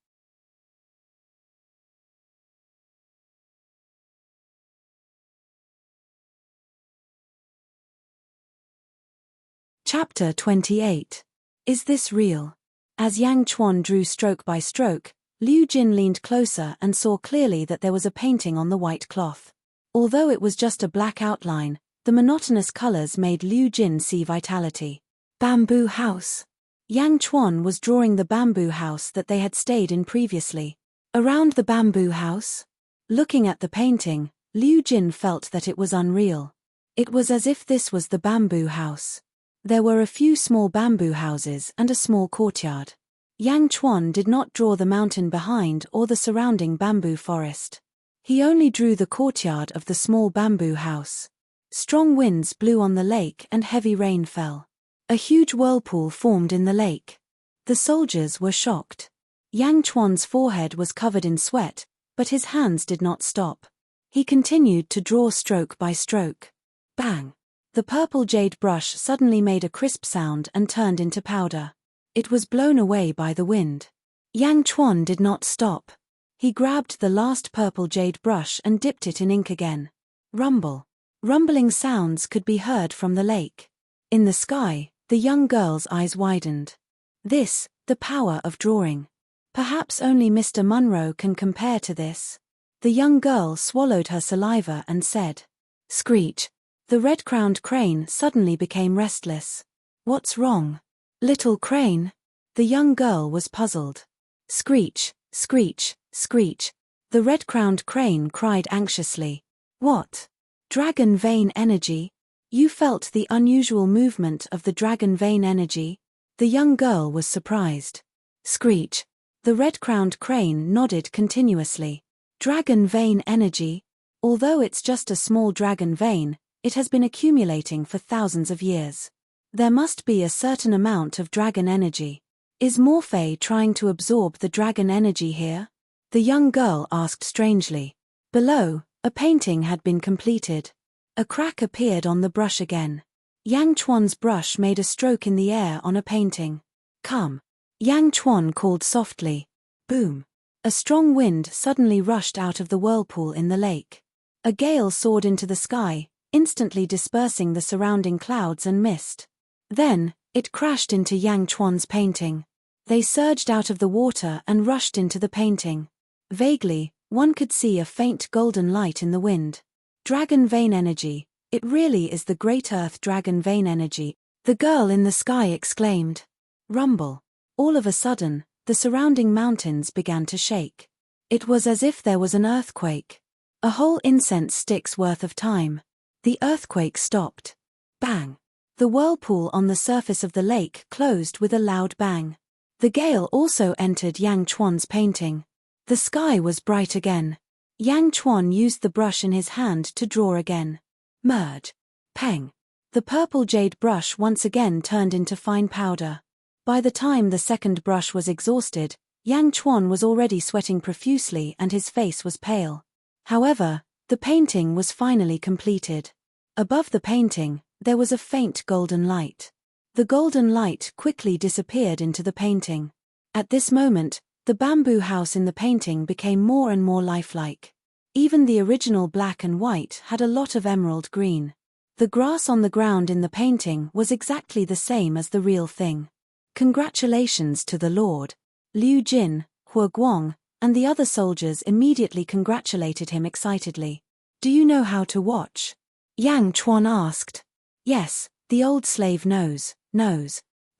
Chapter 28. Is this real? As Yang Chuan drew stroke by stroke, Liu Jin leaned closer and saw clearly that there was a painting on the white cloth. Although it was just a black outline, the monotonous colors made Liu Jin see vitality. Bamboo house. Yang Chuan was drawing the bamboo house that they had stayed in previously. Around the bamboo house? Looking at the painting, Liu Jin felt that it was unreal. It was as if this was the bamboo house. There were a few small bamboo houses and a small courtyard. Yang Chuan did not draw the mountain behind or the surrounding bamboo forest. He only drew the courtyard of the small bamboo house. Strong winds blew on the lake and heavy rain fell. A huge whirlpool formed in the lake. The soldiers were shocked. Yang Chuan's forehead was covered in sweat, but his hands did not stop. He continued to draw stroke by stroke. Bang! The purple jade brush suddenly made a crisp sound and turned into powder. It was blown away by the wind. Yang Chuan did not stop. He grabbed the last purple jade brush and dipped it in ink again. Rumble. Rumbling sounds could be heard from the lake. In the sky, the young girl's eyes widened. This, the power of drawing. Perhaps only Mr. Munro can compare to this. The young girl swallowed her saliva and said, "Screech." The red-crowned crane suddenly became restless. "What's wrong? Little crane?" The young girl was puzzled. "Screech, screech, screech." The red-crowned crane cried anxiously. "What? Dragon vein energy?" You felt the unusual movement of the dragon vein energy? The young girl was surprised. "Screech." The red-crowned crane nodded continuously. "Dragon vein energy? Although it's just a small dragon vein, it has been accumulating for thousands of years. There must be a certain amount of dragon energy. Is Morphe trying to absorb the dragon energy here?" The young girl asked strangely. Below, a painting had been completed. A crack appeared on the brush again. Yang Chuan's brush made a stroke in the air on a painting. "Come." Yang Chuan called softly. Boom. A strong wind suddenly rushed out of the whirlpool in the lake. A gale soared into the sky, instantly dispersing the surrounding clouds and mist. Then, it crashed into Yang Chuan's painting. They surged out of the water and rushed into the painting. Vaguely, one could see a faint golden light in the wind. Dragon vein energy, it really is the great earth dragon vein energy, the girl in the sky exclaimed. Rumble. All of a sudden, the surrounding mountains began to shake. It was as if there was an earthquake. A whole incense stick's worth of time. The earthquake stopped. Bang! The whirlpool on the surface of the lake closed with a loud bang. The gale also entered Yang Chuan's painting. The sky was bright again. Yang Chuan used the brush in his hand to draw again. Merge. Peng. The purple jade brush once again turned into fine powder. By the time the second brush was exhausted, Yang Chuan was already sweating profusely and his face was pale. However, the painting was finally completed. Above the painting, there was a faint golden light. The golden light quickly disappeared into the painting. At this moment, the bamboo house in the painting became more and more lifelike. Even the original black and white had a lot of emerald green. The grass on the ground in the painting was exactly the same as the real thing. Congratulations to the Lord. Liu Jin, Hua Guang, and the other soldiers immediately congratulated him excitedly. Do you know how to watch? Yang Chuan asked. Yes, the old slave knows.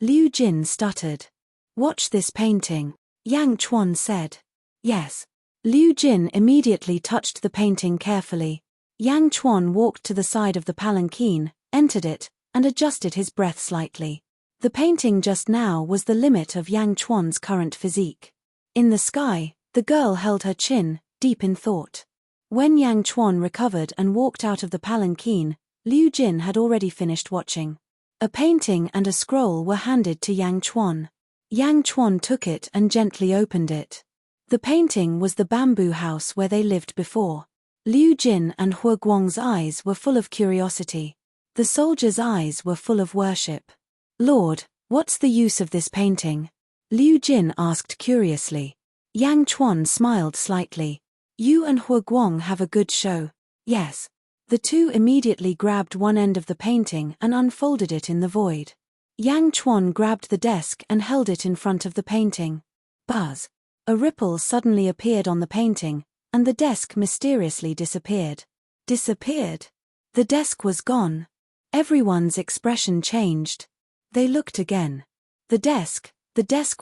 Liu Jin stuttered. Watch this painting, Yang Chuan said. Yes. Liu Jin immediately touched the painting carefully. Yang Chuan walked to the side of the palanquin, entered it, and adjusted his breath slightly. The painting just now was the limit of Yang Chuan's current physique. In the sky, the girl held her chin, deep in thought. When Yang Chuan recovered and walked out of the palanquin, Liu Jin had already finished watching. A painting and a scroll were handed to Yang Chuan. Yang Chuan took it and gently opened it. The painting was the bamboo house where they lived before. Liu Jin and Hua Guang's eyes were full of curiosity. The soldier's eyes were full of worship. "Lord, what's the use of this painting?" Liu Jin asked curiously. Yang Chuan smiled slightly. "You and Hua Guang have a good show." "Yes." The two immediately grabbed one end of the painting and unfolded it in the void. Yang Chuan grabbed the desk and held it in front of the painting. Buzz! A ripple suddenly appeared on the painting, and the desk mysteriously disappeared. Disappeared? The desk was gone. Everyone's expression changed. They looked again. The desk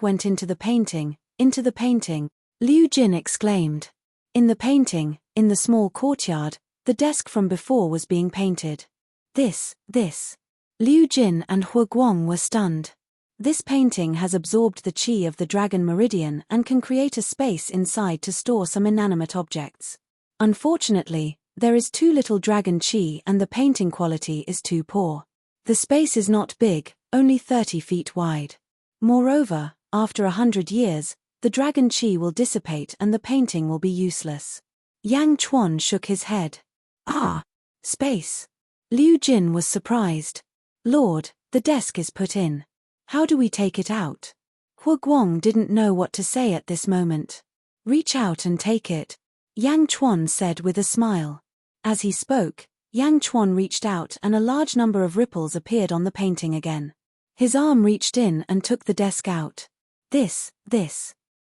went into the painting, Liu Jin exclaimed. In the painting, in the small courtyard, the desk from before was being painted. This. Liu Jin and Hua Guang were stunned. This painting has absorbed the chi of the dragon meridian and can create a space inside to store some inanimate objects. Unfortunately, there is too little dragon chi and the painting quality is too poor. The space is not big, only 30 feet wide. Moreover, after 100 years, the dragon chi will dissipate and the painting will be useless. Yang Chuan shook his head. "Ah! Space." Liu Jin was surprised. "Lord, the desk is put in. How do we take it out?" Hua Guang didn't know what to say at this moment. "Reach out and take it," Yang Chuan said with a smile. As he spoke, Yang Chuan reached out and a large number of ripples appeared on the painting again. His arm reached in and took the desk out. This.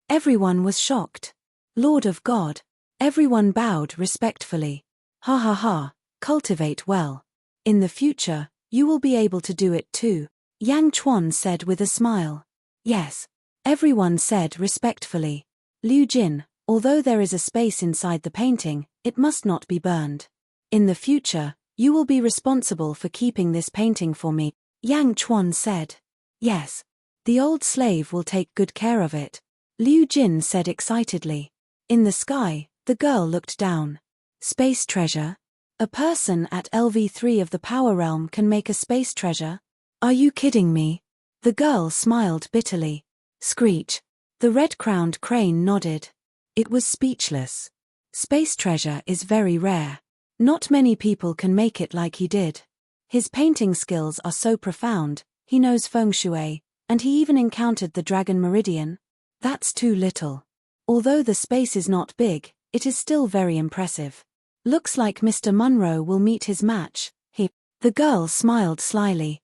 Everyone was shocked. "Lord of God." Everyone bowed respectfully. "Ha ha ha, cultivate well. In the future, you will be able to do it too," Yang Chuan said with a smile. "Yes." Everyone said respectfully. "Liu Jin, although there is a space inside the painting, it must not be burned. In the future, you will be responsible for keeping this painting for me," Yang Chuan said. "Yes. The old slave will take good care of it," Liu Jin said excitedly. In the sky, the girl looked down. Space treasure? A person at LV3 of the Power Realm can make a space treasure? Are you kidding me? The girl smiled bitterly. Screech. The red-crowned crane nodded. It was speechless. Space treasure is very rare. Not many people can make it like he did. His painting skills are so profound, he knows feng shui, and he even encountered the dragon meridian. That's too little. Although the space is not big, it is still very impressive. Looks like Mr. Munro will meet his match. The girl smiled slyly.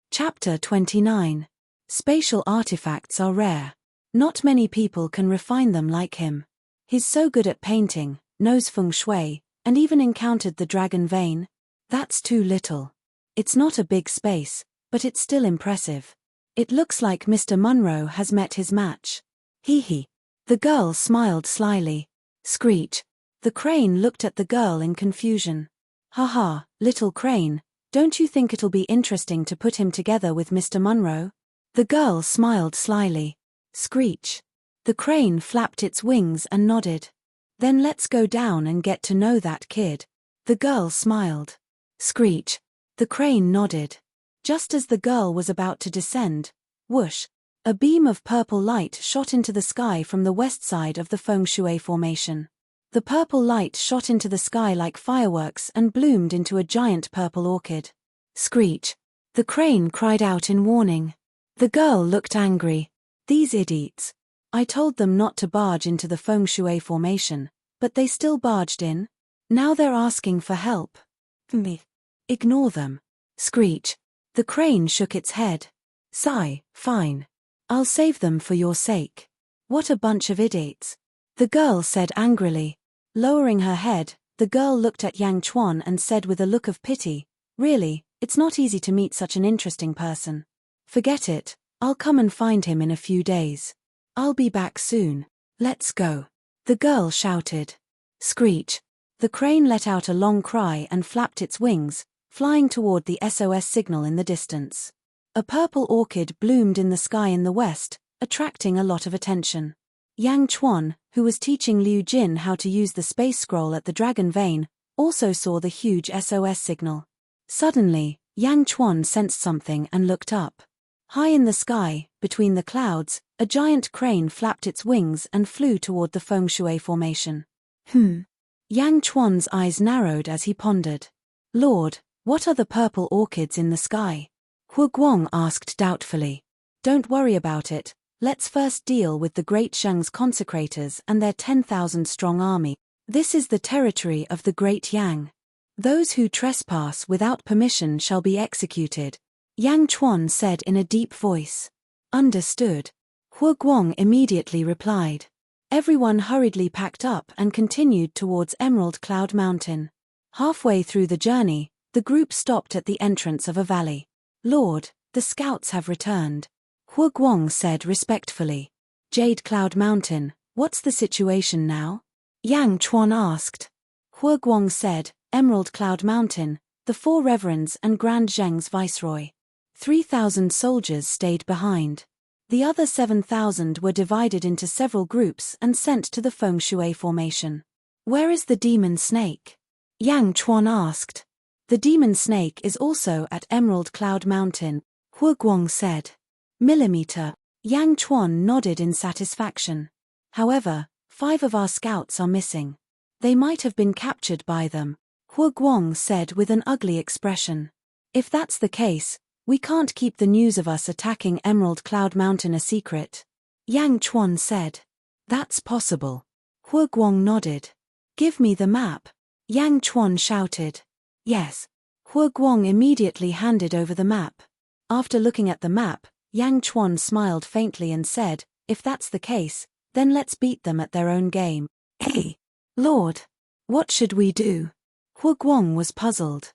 Chapter 29. Spatial artifacts are rare. Not many people can refine them like him. He's so good at painting, knows feng shui, and even encountered the dragon vein. That's too little. It's not a big space, but it's still impressive. It looks like Mr. Munro has met his match. Hee. The girl smiled slyly. Screech. The crane looked at the girl in confusion. Haha, little crane, don't you think it'll be interesting to put him together with Mr. Munro? The girl smiled slyly. Screech. The crane flapped its wings and nodded. Then let's go down and get to know that kid. The girl smiled. Screech. The crane nodded. Just as the girl was about to descend, whoosh, a beam of purple light shot into the sky from the west side of the feng shui formation. The purple light shot into the sky like fireworks and bloomed into a giant purple orchid. Screech. The crane cried out in warning. The girl looked angry. These idiots. I told them not to barge into the feng shui formation, but they still barged in. Now they're asking for help. Me. Ignore them. Screech. The crane shook its head. Sigh, fine. I'll save them for your sake. What a bunch of idiots. The girl said angrily. Lowering her head, the girl looked at Yang Chuan and said with a look of pity, really, it's not easy to meet such an interesting person. Forget it, I'll come and find him in a few days. I'll be back soon. Let's go. The girl shouted. Screech. The crane let out a long cry and flapped its wings, flying toward the SOS signal in the distance. A purple orchid bloomed in the sky in the west, attracting a lot of attention. Yang Chuan, who was teaching Liu Jin how to use the space scroll at the Dragon Vein, also saw the huge SOS signal. Suddenly, Yang Chuan sensed something and looked up. High in the sky, between the clouds, a giant crane flapped its wings and flew toward the Feng Shui formation. Yang Chuan's eyes narrowed as he pondered. Lord, what are the purple orchids in the sky? Hu Guang asked doubtfully. Don't worry about it, let's first deal with the Great Shang's consecrators and their 10,000-strong army. This is the territory of the Great Yang. Those who trespass without permission shall be executed, Yang Chuan said in a deep voice. Understood. Hu Guang immediately replied. Everyone hurriedly packed up and continued towards Emerald Cloud Mountain. Halfway through the journey, the group stopped at the entrance of a valley. Lord, the scouts have returned. Hu Guang said respectfully. Jade Cloud Mountain, what's the situation now? Yang Chuan asked. Hu Guang said, Emerald Cloud Mountain, the 4 reverends and Grand Zheng's viceroy. 3,000 soldiers stayed behind. The other 7,000 were divided into several groups and sent to the Feng Shui formation. Where is the demon snake? Yang Chuan asked. The demon snake is also at Emerald Cloud Mountain, Hu Guang said. Millimeter. Yang Chuan nodded in satisfaction. However, 5 of our scouts are missing. They might have been captured by them, Hu Guang said with an ugly expression. If that's the case, we can't keep the news of us attacking Emerald Cloud Mountain a secret. Yang Chuan said. That's possible. Hu Guang nodded. Give me the map. Yang Chuan shouted. Yes. Hu Guang immediately handed over the map. After looking at the map, Yang Chuan smiled faintly and said, if that's the case, then let's beat them at their own game. Hey, Lord, what should we do? Hu Guang was puzzled.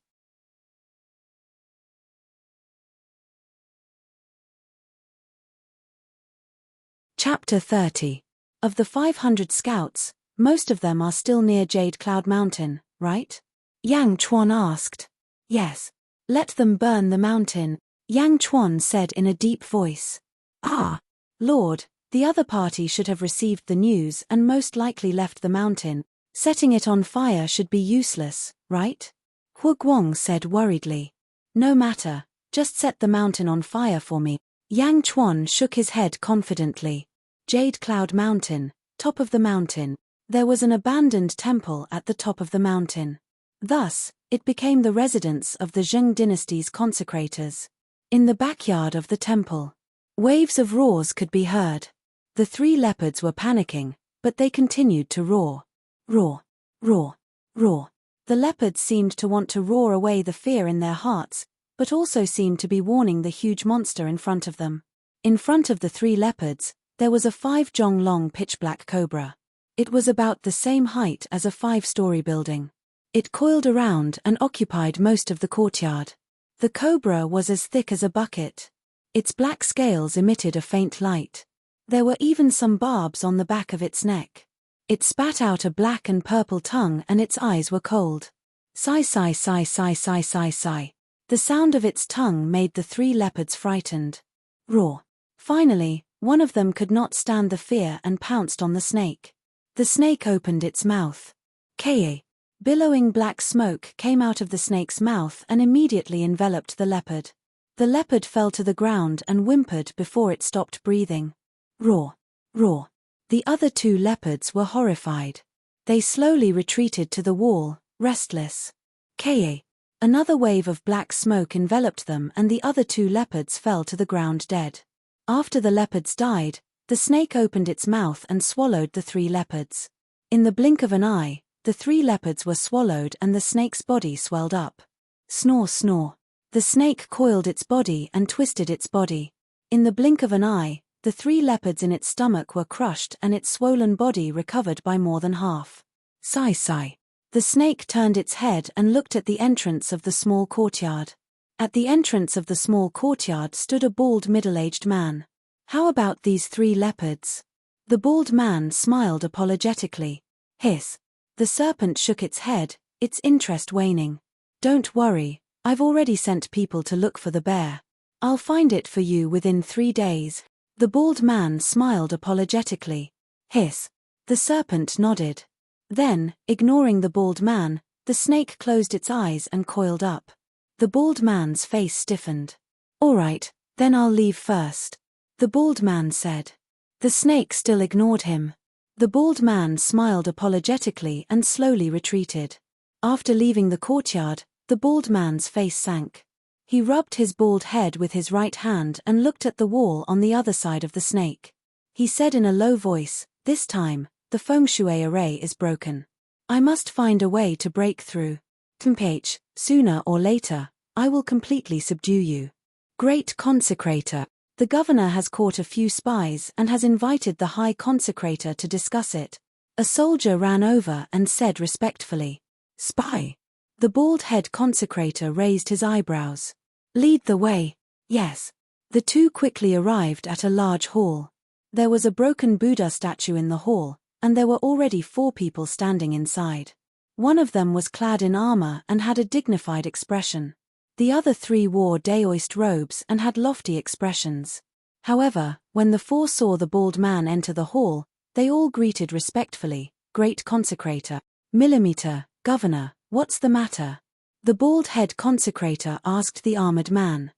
Chapter 30. Of the 500 scouts, most of them are still near Jade Cloud Mountain, right? Yang Chuan asked. Yes. Let them burn the mountain, Yang Chuan said in a deep voice. Ah, Lord, the other party should have received the news and most likely left the mountain. Setting it on fire should be useless, right? Hu Guang said worriedly. No matter, just set the mountain on fire for me. Yang Chuan shook his head confidently. Jade Cloud Mountain, top of the mountain. There was an abandoned temple at the top of the mountain. Thus, it became the residence of the Zheng dynasty's consecrators. In the backyard of the temple, waves of roars could be heard. The 3 leopards were panicking, but they continued to roar. Roar, roar, roar. The leopards seemed to want to roar away the fear in their hearts, but also seemed to be warning the huge monster in front of them. In front of the 3 leopards, there was a 5-jong-long pitch-black cobra. It was about the same height as a 5-story building. It coiled around and occupied most of the courtyard. The cobra was as thick as a bucket. Its black scales emitted a faint light. There were even some barbs on the back of its neck. It spat out a black and purple tongue and its eyes were cold. Sigh, sigh, sigh, sigh, sigh, sigh, sigh. The sound of its tongue made the 3 leopards frightened. Roar. Finally, one of them could not stand the fear and pounced on the snake. The snake opened its mouth. Ka. Billowing black smoke came out of the snake's mouth and immediately enveloped the leopard. The leopard fell to the ground and whimpered before it stopped breathing. Roar. Roar. The other 2 leopards were horrified. They slowly retreated to the wall, restless. Ka. Another wave of black smoke enveloped them and the other 2 leopards fell to the ground dead. After the leopards died, the snake opened its mouth and swallowed the 3 leopards. In the blink of an eye, the 3 leopards were swallowed and the snake's body swelled up. Snore, snore. The snake coiled its body and twisted its body. In the blink of an eye, the 3 leopards in its stomach were crushed and its swollen body recovered by more than half. Sigh, sigh. The snake turned its head and looked at the entrance of the small courtyard. At the entrance of the small courtyard stood a bald middle-aged man. How about these 3 leopards? The bald man smiled apologetically. Hiss. The serpent shook its head, its interest waning. Don't worry, I've already sent people to look for the bear. I'll find it for you within 3 days. The bald man smiled apologetically. Hiss. The serpent nodded. Then, ignoring the bald man, the snake closed its eyes and coiled up. The bald man's face stiffened. All right, then I'll leave first, the bald man said. The snake still ignored him. The bald man smiled apologetically and slowly retreated. After leaving the courtyard, the bald man's face sank. He rubbed his bald head with his right hand and looked at the wall on the other side of the snake. He said in a low voice, "This time, the feng shui array is broken. I must find a way to break through. Temph, sooner or later, I will completely subdue you. Great Consecrator, the governor has caught a few spies and has invited the High Consecrator to discuss it." A soldier ran over and said respectfully, "Spy?" The bald-head consecrator raised his eyebrows. "Lead the way." "Yes." The two quickly arrived at a large hall. There was a broken Buddha statue in the hall, and there were already 4 people standing inside. One of them was clad in armor and had a dignified expression. The other 3 wore daoist robes and had lofty expressions. However, when the 4 saw the bald man enter the hall, they all greeted respectfully, "Great Consecrator." "Millimeter, Governor, what's the matter?" The bald-head consecrator asked the armored man.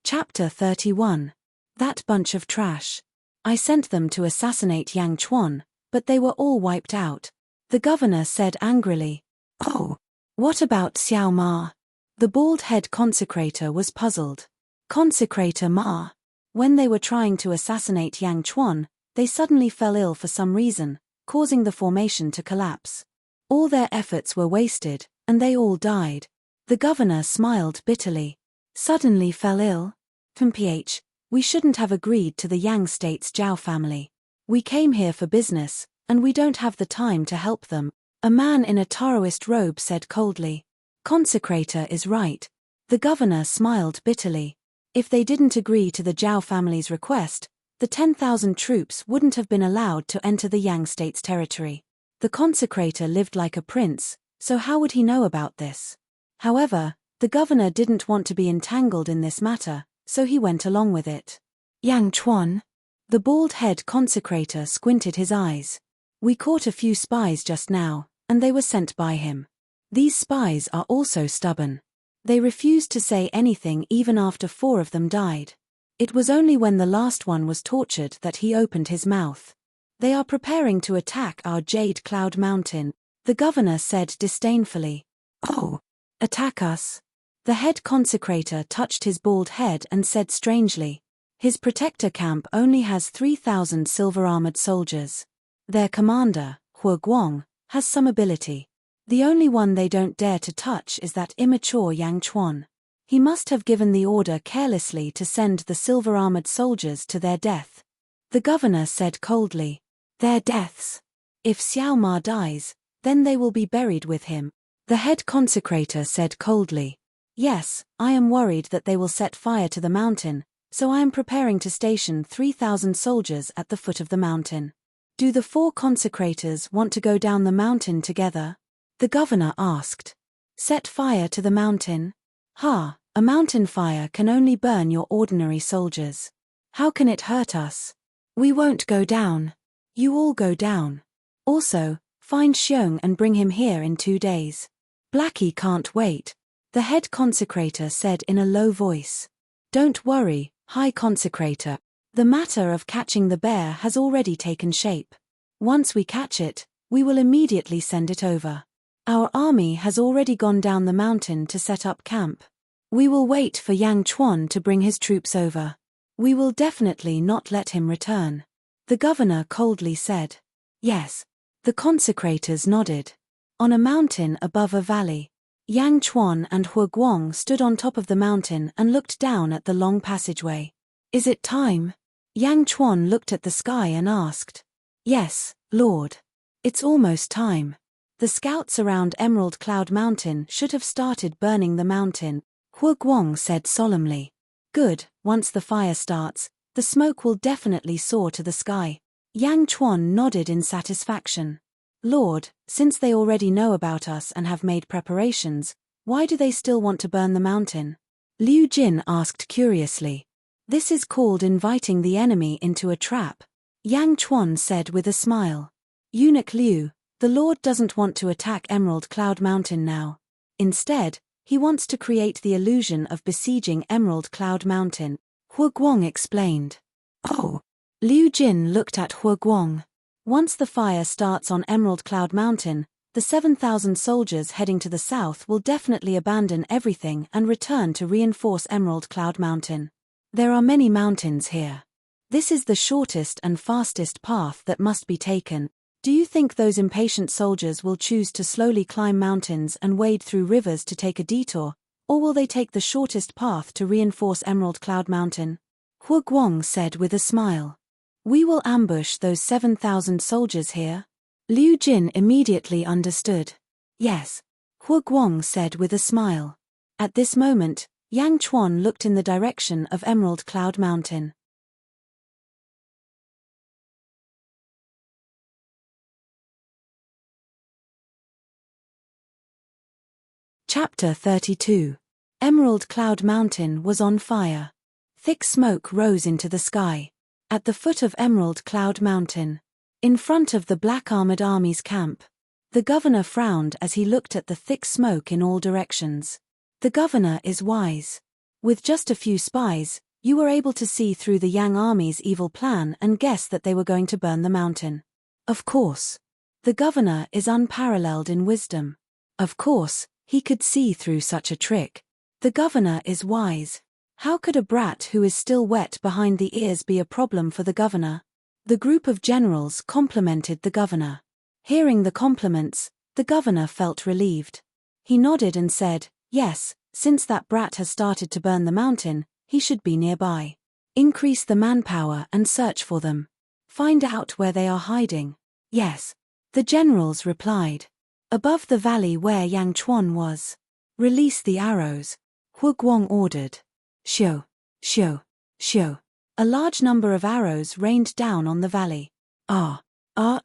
Chapter 31. That bunch of trash. I sent them to assassinate Yang Chuan, but they were all wiped out. The governor said angrily. "Oh, what about Xiao Ma?" The bald-head consecrator was puzzled. "Consecrator Ma." When they were trying to assassinate Yang Chuan, they suddenly fell ill for some reason, causing the formation to collapse. All their efforts were wasted, and they all died. The governor smiled bitterly. "Suddenly fell ill? Temph, we shouldn't have agreed to the Yang State's Zhao family. We came here for business, and we don't have the time to help them," a man in a Taoist robe said coldly. "Consecrator is right." The governor smiled bitterly. If they didn't agree to the Zhao family's request, the 10,000 troops wouldn't have been allowed to enter the Yang State's territory. The consecrator lived like a prince, so how would he know about this? However, the governor didn't want to be entangled in this matter, so he went along with it. "Yang Chuan?" The bald-head consecrator squinted his eyes. "We caught a few spies just now, and they were sent by him. These spies are also stubborn. They refused to say anything even after 4 of them died. It was only when the last one was tortured that he opened his mouth. They are preparing to attack our Jade Cloud Mountain," the governor said disdainfully. "Oh, attack us?" The head consecrator touched his bald head and said strangely. "His protector camp only has 3,000 silver-armored soldiers. Their commander, Hua Guang, has some ability. The only one they don't dare to touch is that immature Yang Chuan. He must have given the order carelessly to send the silver-armored soldiers to their death." The governor said coldly. "Their deaths? If Xiao Ma dies, then they will be buried with him." The head consecrator said coldly. "Yes, I am worried that they will set fire to the mountain, so I am preparing to station 3,000 soldiers at the foot of the mountain. Do the 4 consecrators want to go down the mountain together?" the governor asked. "Set fire to the mountain? Ha, a mountain fire can only burn your ordinary soldiers. How can it hurt us? We won't go down. You all go down. Also, find Xiong and bring him here in 2 days. Blackie can't wait," the head consecrator said in a low voice. "Don't worry, High Consecrator. The matter of catching the bear has already taken shape. Once we catch it, we will immediately send it over. Our army has already gone down the mountain to set up camp. We will wait for Yang Chuan to bring his troops over. We will definitely not let him return," the governor coldly said. "Yes." The consecrators nodded. On a mountain above a valley, Yang Chuan and Hua Guang stood on top of the mountain and looked down at the long passageway. "Is it time?" Yang Chuan looked at the sky and asked. "Yes, Lord. It's almost time. The scouts around Emerald Cloud Mountain should have started burning the mountain," Hua Guang said solemnly. "Good, once the fire starts, the smoke will definitely soar to the sky." Yang Chuan nodded in satisfaction. "Lord, since they already know about us and have made preparations, Why do they still want to burn the mountain? Liu Jin asked curiously. This is called inviting the enemy into a trap, Yang Chuan said with a smile. Eunuch Liu, the Lord doesn't want to attack Emerald Cloud Mountain now. Instead, he wants to create the illusion of besieging Emerald Cloud Mountain, Hu Guang explained. Oh. Liu Jin looked at Hu Guang. Once the fire starts on Emerald Cloud Mountain, the 7,000 soldiers heading to the south will definitely abandon everything and return to reinforce Emerald Cloud Mountain. There are many mountains here. This is the shortest and fastest path that must be taken. Do you think those impatient soldiers will choose to slowly climb mountains and wade through rivers to take a detour, or will they take the shortest path to reinforce Emerald Cloud Mountain? Hu Guang said with a smile. We will ambush those 7,000 soldiers here. Liu Jin immediately understood. Yes. Hu Guang said with a smile. At this moment, Yang Chuan looked in the direction of Emerald Cloud Mountain. Chapter 32. Emerald Cloud Mountain was on fire. Thick smoke rose into the sky. At the foot of Emerald Cloud Mountain, in front of the Black Armored Army's camp, the governor frowned as he looked at the thick smoke in all directions. The governor is wise. With just a few spies, you were able to see through the Yang Army's evil plan and guess that they were going to burn the mountain. Of course. The governor is unparalleled in wisdom. Of course, he could see through such a trick. The governor is wise. How could a brat who is still wet behind the ears be a problem for the governor? The group of generals complimented the governor. Hearing the compliments, the governor felt relieved. He nodded and said, yes, since that brat has started to burn the mountain, he should be nearby. Increase the manpower and search for them. Find out where they are hiding. Yes. The generals replied. Above the valley where Yang Chuan was. Release the arrows. Hu Guang ordered. Shoo, shoo, shoo. A large number of arrows rained down on the valley.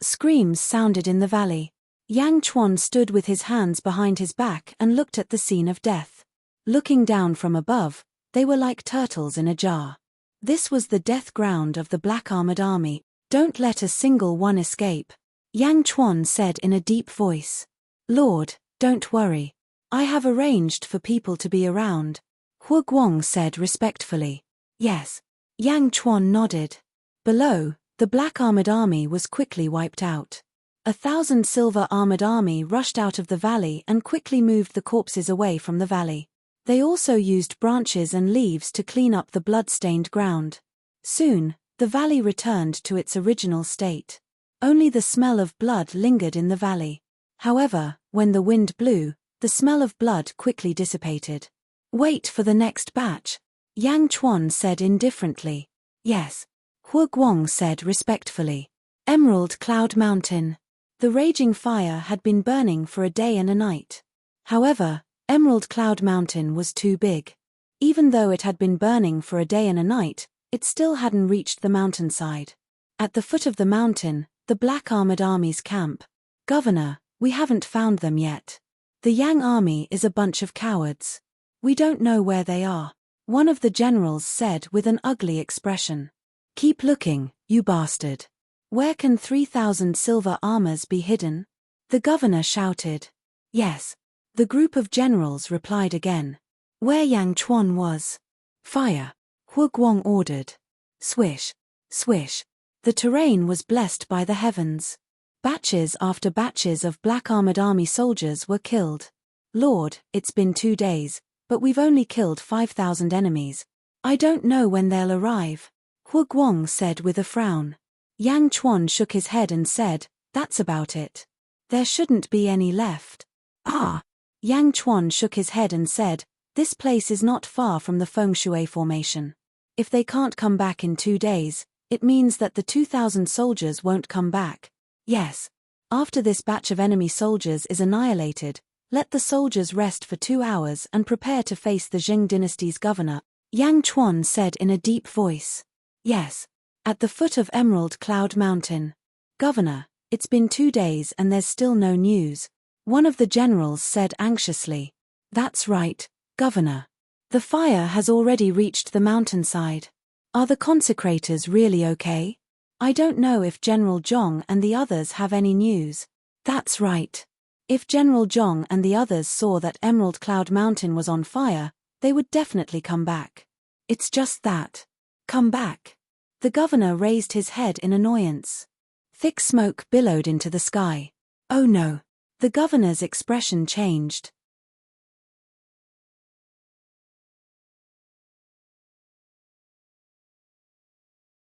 Screams sounded in the valley. Yang Chuan stood with his hands behind his back and looked at the scene of death. Looking down from above, they were like turtles in a jar. This was the death ground of the Black Armored Army. Don't let a single one escape. Yang Chuan said in a deep voice. Lord, don't worry. I have arranged for people to be around. Hu Guang said respectfully. Yes. Yang Chuan nodded. Below, the Black Armored Army was quickly wiped out. 1,000 Silver Armored Army rushed out of the valley and quickly moved the corpses away from the valley. They also used branches and leaves to clean up the blood-stained ground. Soon, the valley returned to its original state. Only the smell of blood lingered in the valley. However, when the wind blew, the smell of blood quickly dissipated. Wait for the next batch, Yang Chuan said indifferently. Yes. Hu Guang said respectfully. Emerald Cloud Mountain. The raging fire had been burning for a day and a night. However, Emerald Cloud Mountain was too big. Even though it had been burning for a day and a night, it still hadn't reached the mountainside. At the foot of the mountain, the Black Armored Army's camp. Governor, we haven't found them yet. The Yang Army is a bunch of cowards. We don't know where they are, one of the generals said with an ugly expression. Keep looking, you bastard. Where can 3,000 silver armors be hidden? The governor shouted. Yes. The group of generals replied again. Where Yang Chuan was. Fire. Hu Guang ordered. Swish. Swish. The terrain was blessed by the heavens. Batches after batches of Black Armored Army soldiers were killed. Lord, it's been 2 days, but we've only killed 5,000 enemies. I don't know when they'll arrive. Hu Guang said with a frown. Yang Chuan shook his head and said, that's about it. There shouldn't be any left. Yang Chuan shook his head and said, this place is not far from the Feng Shui formation. If they can't come back in 2 days, it means that the 2,000 soldiers won't come back. Yes. After this batch of enemy soldiers is annihilated, let the soldiers rest for 2 hours and prepare to face the Jing dynasty's governor, Yang Chuan said in a deep voice. Yes. At the foot of Emerald Cloud Mountain. Governor, it's been 2 days and there's still no news. One of the generals said anxiously. That's right, Governor. The fire has already reached the mountainside. Are the consecrators really okay? I don't know if General Zhong and the others have any news. That's right. If General Zhong and the others saw that Emerald Cloud Mountain was on fire, they would definitely come back. It's just that. Come back. The governor raised his head in annoyance. Thick smoke billowed into the sky. Oh no. The governor's expression changed.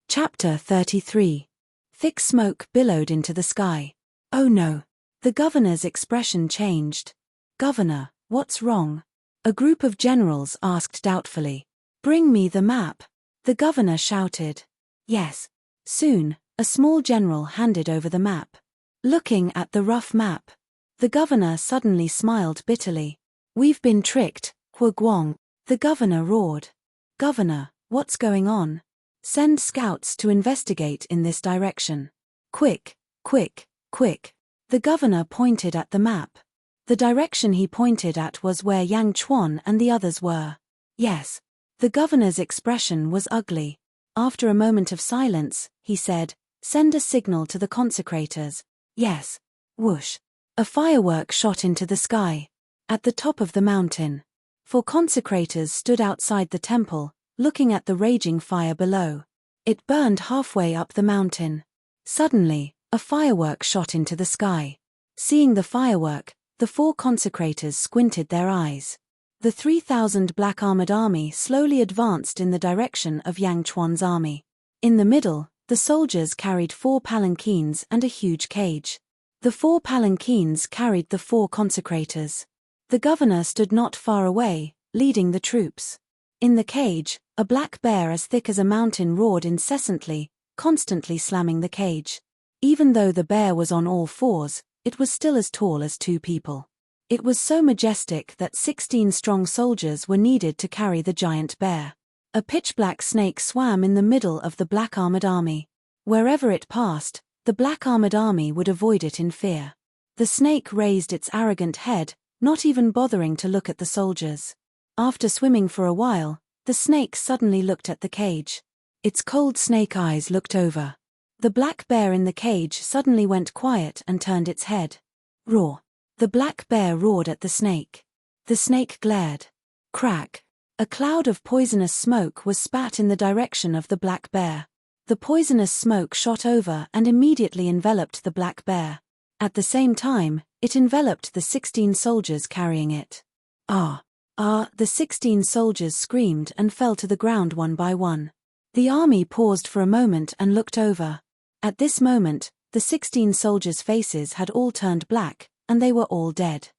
Chapter 33. Thick smoke billowed into the sky. Oh no. The governor's expression changed. Governor, what's wrong? A group of generals asked doubtfully. Bring me the map. The governor shouted. Yes. Soon, a small general handed over the map. Looking at the rough map, the governor suddenly smiled bitterly. We've been tricked, Hua Guang. The governor roared. Governor, what's going on? Send scouts to investigate in this direction. Quick, quick, quick. The governor pointed at the map. The direction he pointed at was where Yang Chuan and the others were. Yes. The governor's expression was ugly. After a moment of silence, he said, send a signal to the consecrators. Yes. Whoosh. A firework shot into the sky. At the top of the mountain. 4 consecrators stood outside the temple, looking at the raging fire below. It burned halfway up the mountain. Suddenly, a firework shot into the sky. Seeing the firework, the 4 consecrators squinted their eyes. The 3,000 black armored army slowly advanced in the direction of Yang Chuan's army. In the middle, the soldiers carried 4 palanquins and a huge cage. The 4 palanquins carried the 4 consecrators. The governor stood not far away, leading the troops. In the cage, a black bear as thick as a mountain roared incessantly, constantly slamming the cage. Even though the bear was on all 4s, it was still as tall as 2 people. It was so majestic that 16 strong soldiers were needed to carry the giant bear. A pitch-black snake swam in the middle of the black armored army. Wherever it passed, the black armored army would avoid it in fear. The snake raised its arrogant head, not even bothering to look at the soldiers. After swimming for a while, the snake suddenly looked at the cage. Its cold snake eyes looked over. The black bear in the cage suddenly went quiet and turned its head. Roar. The black bear roared at the snake. The snake glared. Crack. A cloud of poisonous smoke was spat in the direction of the black bear. The poisonous smoke shot over and immediately enveloped the black bear. At the same time, it enveloped the 16 soldiers carrying it. The 16 soldiers screamed and fell to the ground one by one. The army paused for a moment and looked over. At this moment, the 16 soldiers' faces had all turned black, and they were all dead.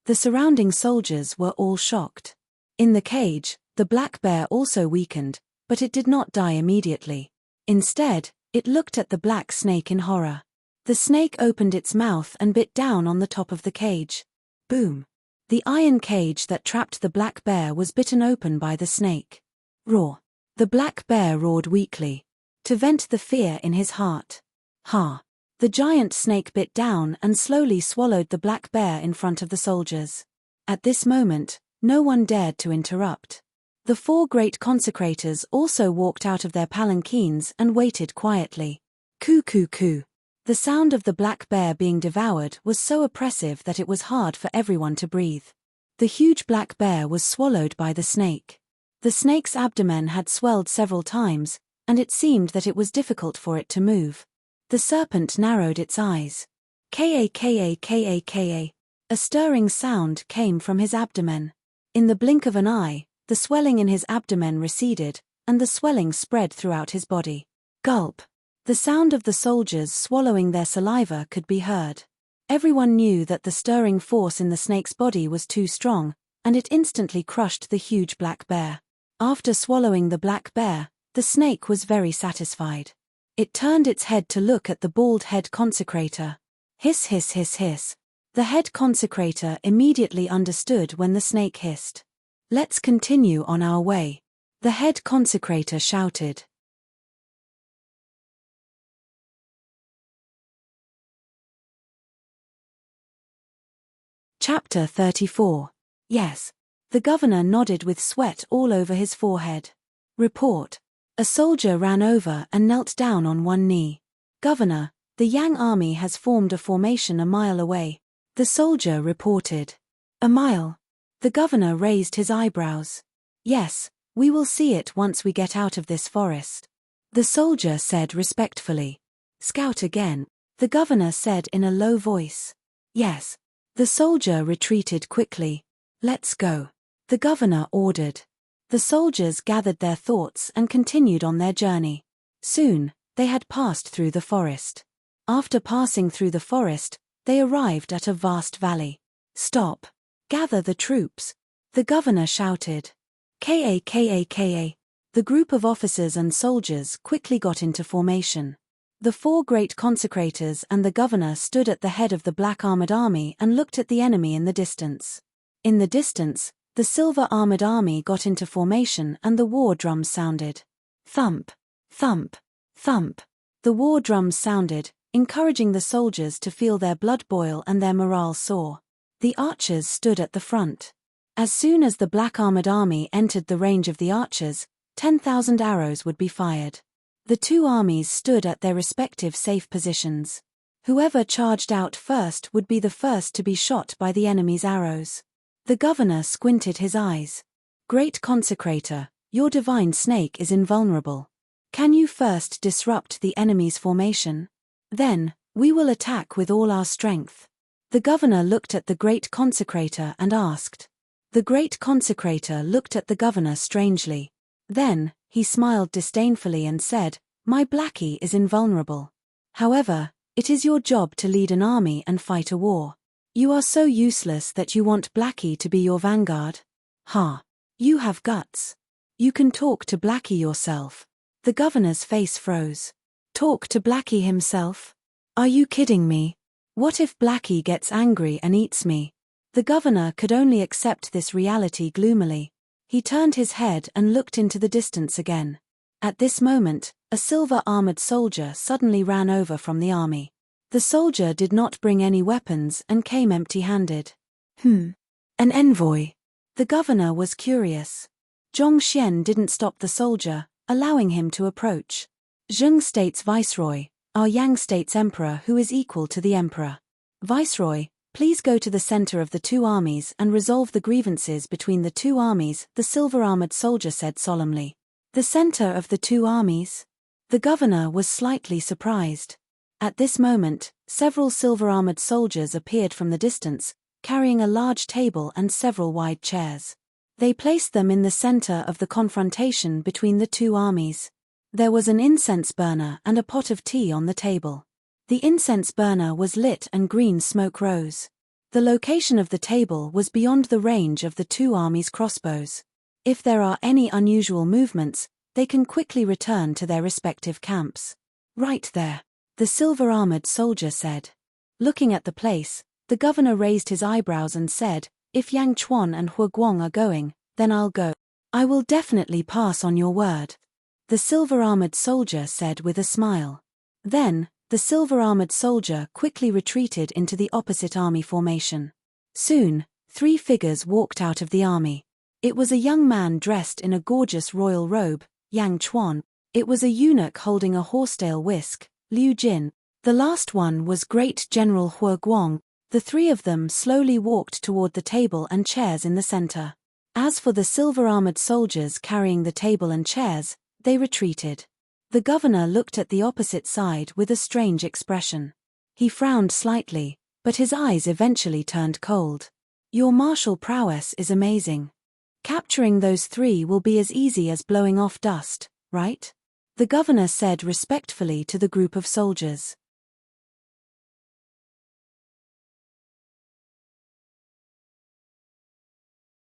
The surrounding soldiers were all shocked. In the cage, the black bear also weakened, but it did not die immediately. Instead, it looked at the black snake in horror. The snake opened its mouth and bit down on the top of the cage. Boom. The iron cage that trapped the black bear was bitten open by the snake. Roar. The black bear roared weakly, to vent the fear in his heart. Ha! The giant snake bit down and slowly swallowed the black bear in front of the soldiers. At this moment, no one dared to interrupt. The 4 great consecrators also walked out of their palanquins and waited quietly. Coo coo coo. The sound of the black bear being devoured was so oppressive that it was hard for everyone to breathe. The huge black bear was swallowed by the snake. The snake's abdomen had swelled several times, and it seemed that it was difficult for it to move. The serpent narrowed its eyes. Ka. A stirring sound came from his abdomen. In the blink of an eye, the swelling in his abdomen receded, and the swelling spread throughout his body. Gulp. The sound of the soldiers swallowing their saliva could be heard. Everyone knew that the stirring force in the snake's body was too strong, and it instantly crushed the huge black bear. After swallowing the black bear, the snake was very satisfied. It turned its head to look at the bald head consecrator. Hiss hiss hiss hiss. The head consecrator immediately understood when the snake hissed. Let's continue on our way. The head consecrator shouted. Chapter 34. Yes. The governor nodded with sweat all over his forehead. Report. A soldier ran over and knelt down on one knee. Governor, the Yang army has formed a formation a mile away. The soldier reported. A mile? The governor raised his eyebrows. Yes, we will see it once we get out of this forest. The soldier said respectfully. Scout again. The governor said in a low voice. Yes. The soldier retreated quickly. Let's go. The governor ordered. The soldiers gathered their thoughts and continued on their journey. Soon, they had passed through the forest. After passing through the forest, they arrived at a vast valley. Stop. Gather the troops. The governor shouted. Ka. The group of officers and soldiers quickly got into formation. The 4 great consecrators and the governor stood at the head of the black armored army and looked at the enemy in the distance. In the distance, the silver armored army got into formation and the war drums sounded. Thump, thump, thump. The war drums sounded, encouraging the soldiers to feel their blood boil and their morale soar. The archers stood at the front. As soon as the black armored army entered the range of the archers, 10,000 arrows would be fired. The 2 armies stood at their respective safe positions. Whoever charged out first would be the first to be shot by the enemy's arrows. The governor squinted his eyes. Great consecrator, your divine snake is invulnerable. Can you first disrupt the enemy's formation? Then, we will attack with all our strength. The governor looked at the great consecrator and asked. The great consecrator looked at the governor strangely. Then, he smiled disdainfully and said, My Blackie is invulnerable. However, it is your job to lead an army and fight a war. You are so useless that you want Blackie to be your vanguard? Ha! You have guts. You can talk to Blackie yourself. The governor's face froze. Talk to Blackie himself? Are you kidding me? What if Blackie gets angry and eats me? The governor could only accept this reality gloomily. He turned his head and looked into the distance again. At this moment, a silver-armored soldier suddenly ran over from the army. The soldier did not bring any weapons and came empty-handed. An envoy. The governor was curious. Zhong Xian didn't stop the soldier, allowing him to approach. Zheng State's viceroy, our Yang State's emperor who is equal to the emperor. Viceroy, please go to the center of the 2 armies and resolve the grievances between the 2 armies, the silver-armored soldier said solemnly. The center of the 2 armies? The governor was slightly surprised. At this moment, several silver-armored soldiers appeared from the distance, carrying a large table and several wide chairs. They placed them in the center of the confrontation between the 2 armies. There was an incense burner and a pot of tea on the table. The incense burner was lit and green smoke rose. The location of the table was beyond the range of the 2 armies' crossbows. If there are any unusual movements, they can quickly return to their respective camps. Right there. The silver-armored soldier said. Looking at the place, the governor raised his eyebrows and said, If Yang Chuan and Hua Guang are going, then I'll go. I will definitely pass on your word. The silver-armored soldier said with a smile. Then, the silver-armored soldier quickly retreated into the opposite army formation. Soon, 3 figures walked out of the army. It was a young man dressed in a gorgeous royal robe, Yang Chuan. It was a eunuch holding a horsetail whisk, Liu Jin. The last one was Great General Hua Guang. The 3 of them slowly walked toward the table and chairs in the center. As for the silver-armored soldiers carrying the table and chairs, they retreated. The governor looked at the opposite side with a strange expression. He frowned slightly, but his eyes eventually turned cold. Your martial prowess is amazing. Capturing those 3 will be as easy as blowing off dust, right? The governor said respectfully to the group of soldiers.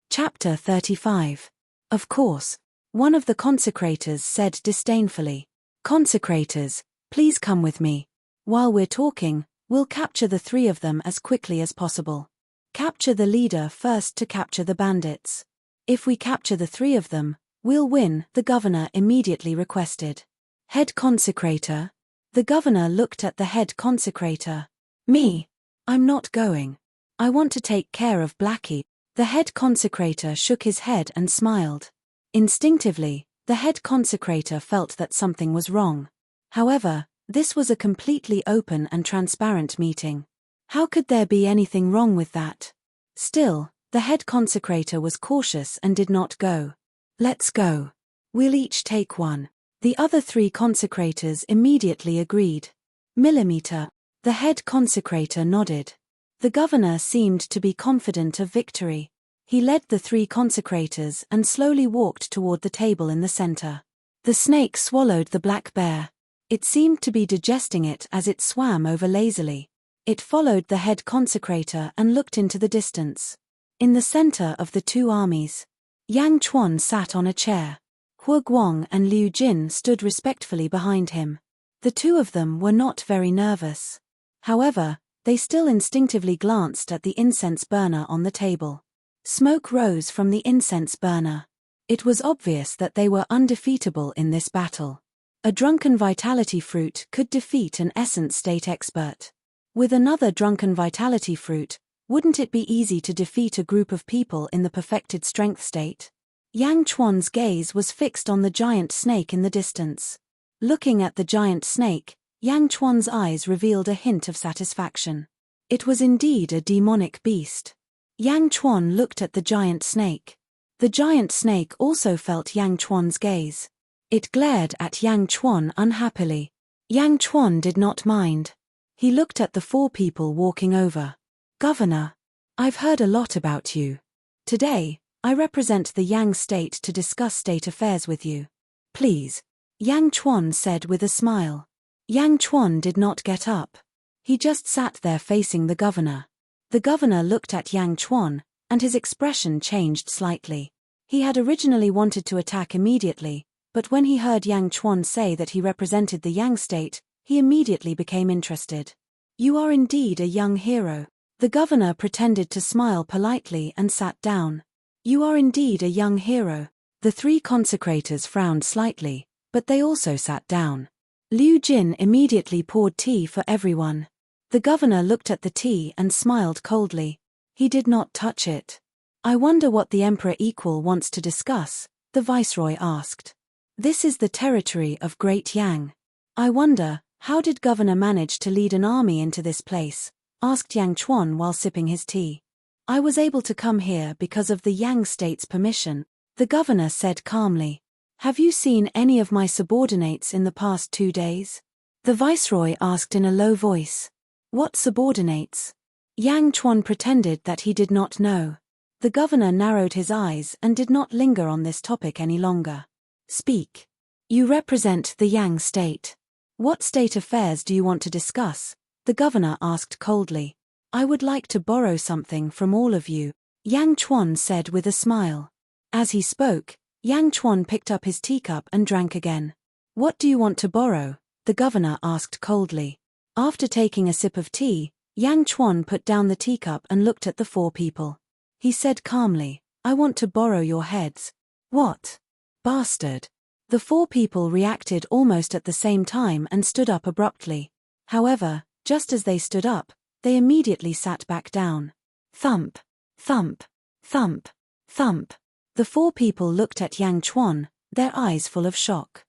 Chapter 35. Of course. One of the consecrators said disdainfully. Consecrators, please come with me. While we're talking, we'll capture the 3 of them as quickly as possible. Capture the leader first to capture the bandits. If we capture the 3 of them, we'll win, the governor immediately requested. Head consecrator? The governor looked at the head consecrator. Me? I'm not going. I want to take care of Blackie. The head consecrator shook his head and smiled. Instinctively, the head consecrator felt that something was wrong. However, this was a completely open and transparent meeting. How could there be anything wrong with that? Still, the head consecrator was cautious and did not go. Let's go. We'll each take one. The other 3 consecrators immediately agreed. Millimeter. The head consecrator nodded. The governor seemed to be confident of victory. He led the 3 consecrators and slowly walked toward the table in the center. The snake swallowed the black bear. It seemed to be digesting it as it swam over lazily. It followed the head consecrator and looked into the distance. In the center of the 2 armies, Yang Chuan sat on a chair. Hua Guang and Liu Jin stood respectfully behind him. The 2 of them were not very nervous. However, they still instinctively glanced at the incense burner on the table. Smoke rose from the incense burner. It was obvious that they were undefeatable in this battle. A drunken vitality fruit could defeat an essence state expert. With another drunken vitality fruit, wouldn't it be easy to defeat a group of people in the perfected strength state? Yang Chuan's gaze was fixed on the giant snake in the distance. Looking at the giant snake, Yang Chuan's eyes revealed a hint of satisfaction. It was indeed a demonic beast. Yang Chuan looked at the giant snake. The giant snake also felt Yang Chuan's gaze. It glared at Yang Chuan unhappily. Yang Chuan did not mind. He looked at the 4 people walking over. Governor, I've heard a lot about you. Today, I represent the Yang state to discuss state affairs with you. Please, Yang Chuan said with a smile. Yang Chuan did not get up. He just sat there facing the governor. The governor looked at Yang Chuan, and his expression changed slightly. He had originally wanted to attack immediately, but when he heard Yang Chuan say that he represented the Yang state, he immediately became interested. You are indeed a young hero. The governor pretended to smile politely and sat down. You are indeed a young hero. The 3 consecrators frowned slightly, but they also sat down. Liu Jin immediately poured tea for everyone. The governor looked at the tea and smiled coldly. He did not touch it. I wonder what the emperor equal wants to discuss, the viceroy asked. This is the territory of Great Yang. I wonder, how did governor manage to lead an army into this place? Asked Yang Chuan while sipping his tea. I was able to come here because of the Yang state's permission, the governor said calmly. Have you seen any of my subordinates in the past 2 days? The viceroy asked in a low voice. What subordinates? Yang Chuan pretended that he did not know. The governor narrowed his eyes and did not linger on this topic any longer. Speak. You represent the Yang state. What state affairs do you want to discuss? The governor asked coldly. I would like to borrow something from all of you, Yang Chuan said with a smile. As he spoke, Yang Chuan picked up his teacup and drank again. What do you want to borrow? The governor asked coldly. After taking a sip of tea, Yang Chuan put down the teacup and looked at the 4 people. He said calmly, I want to borrow your heads. What? Bastard. The 4 people reacted almost at the same time and stood up abruptly. However, just as they stood up, they immediately sat back down. Thump, thump, thump, thump. The 4 people looked at Yang Chuan, their eyes full of shock.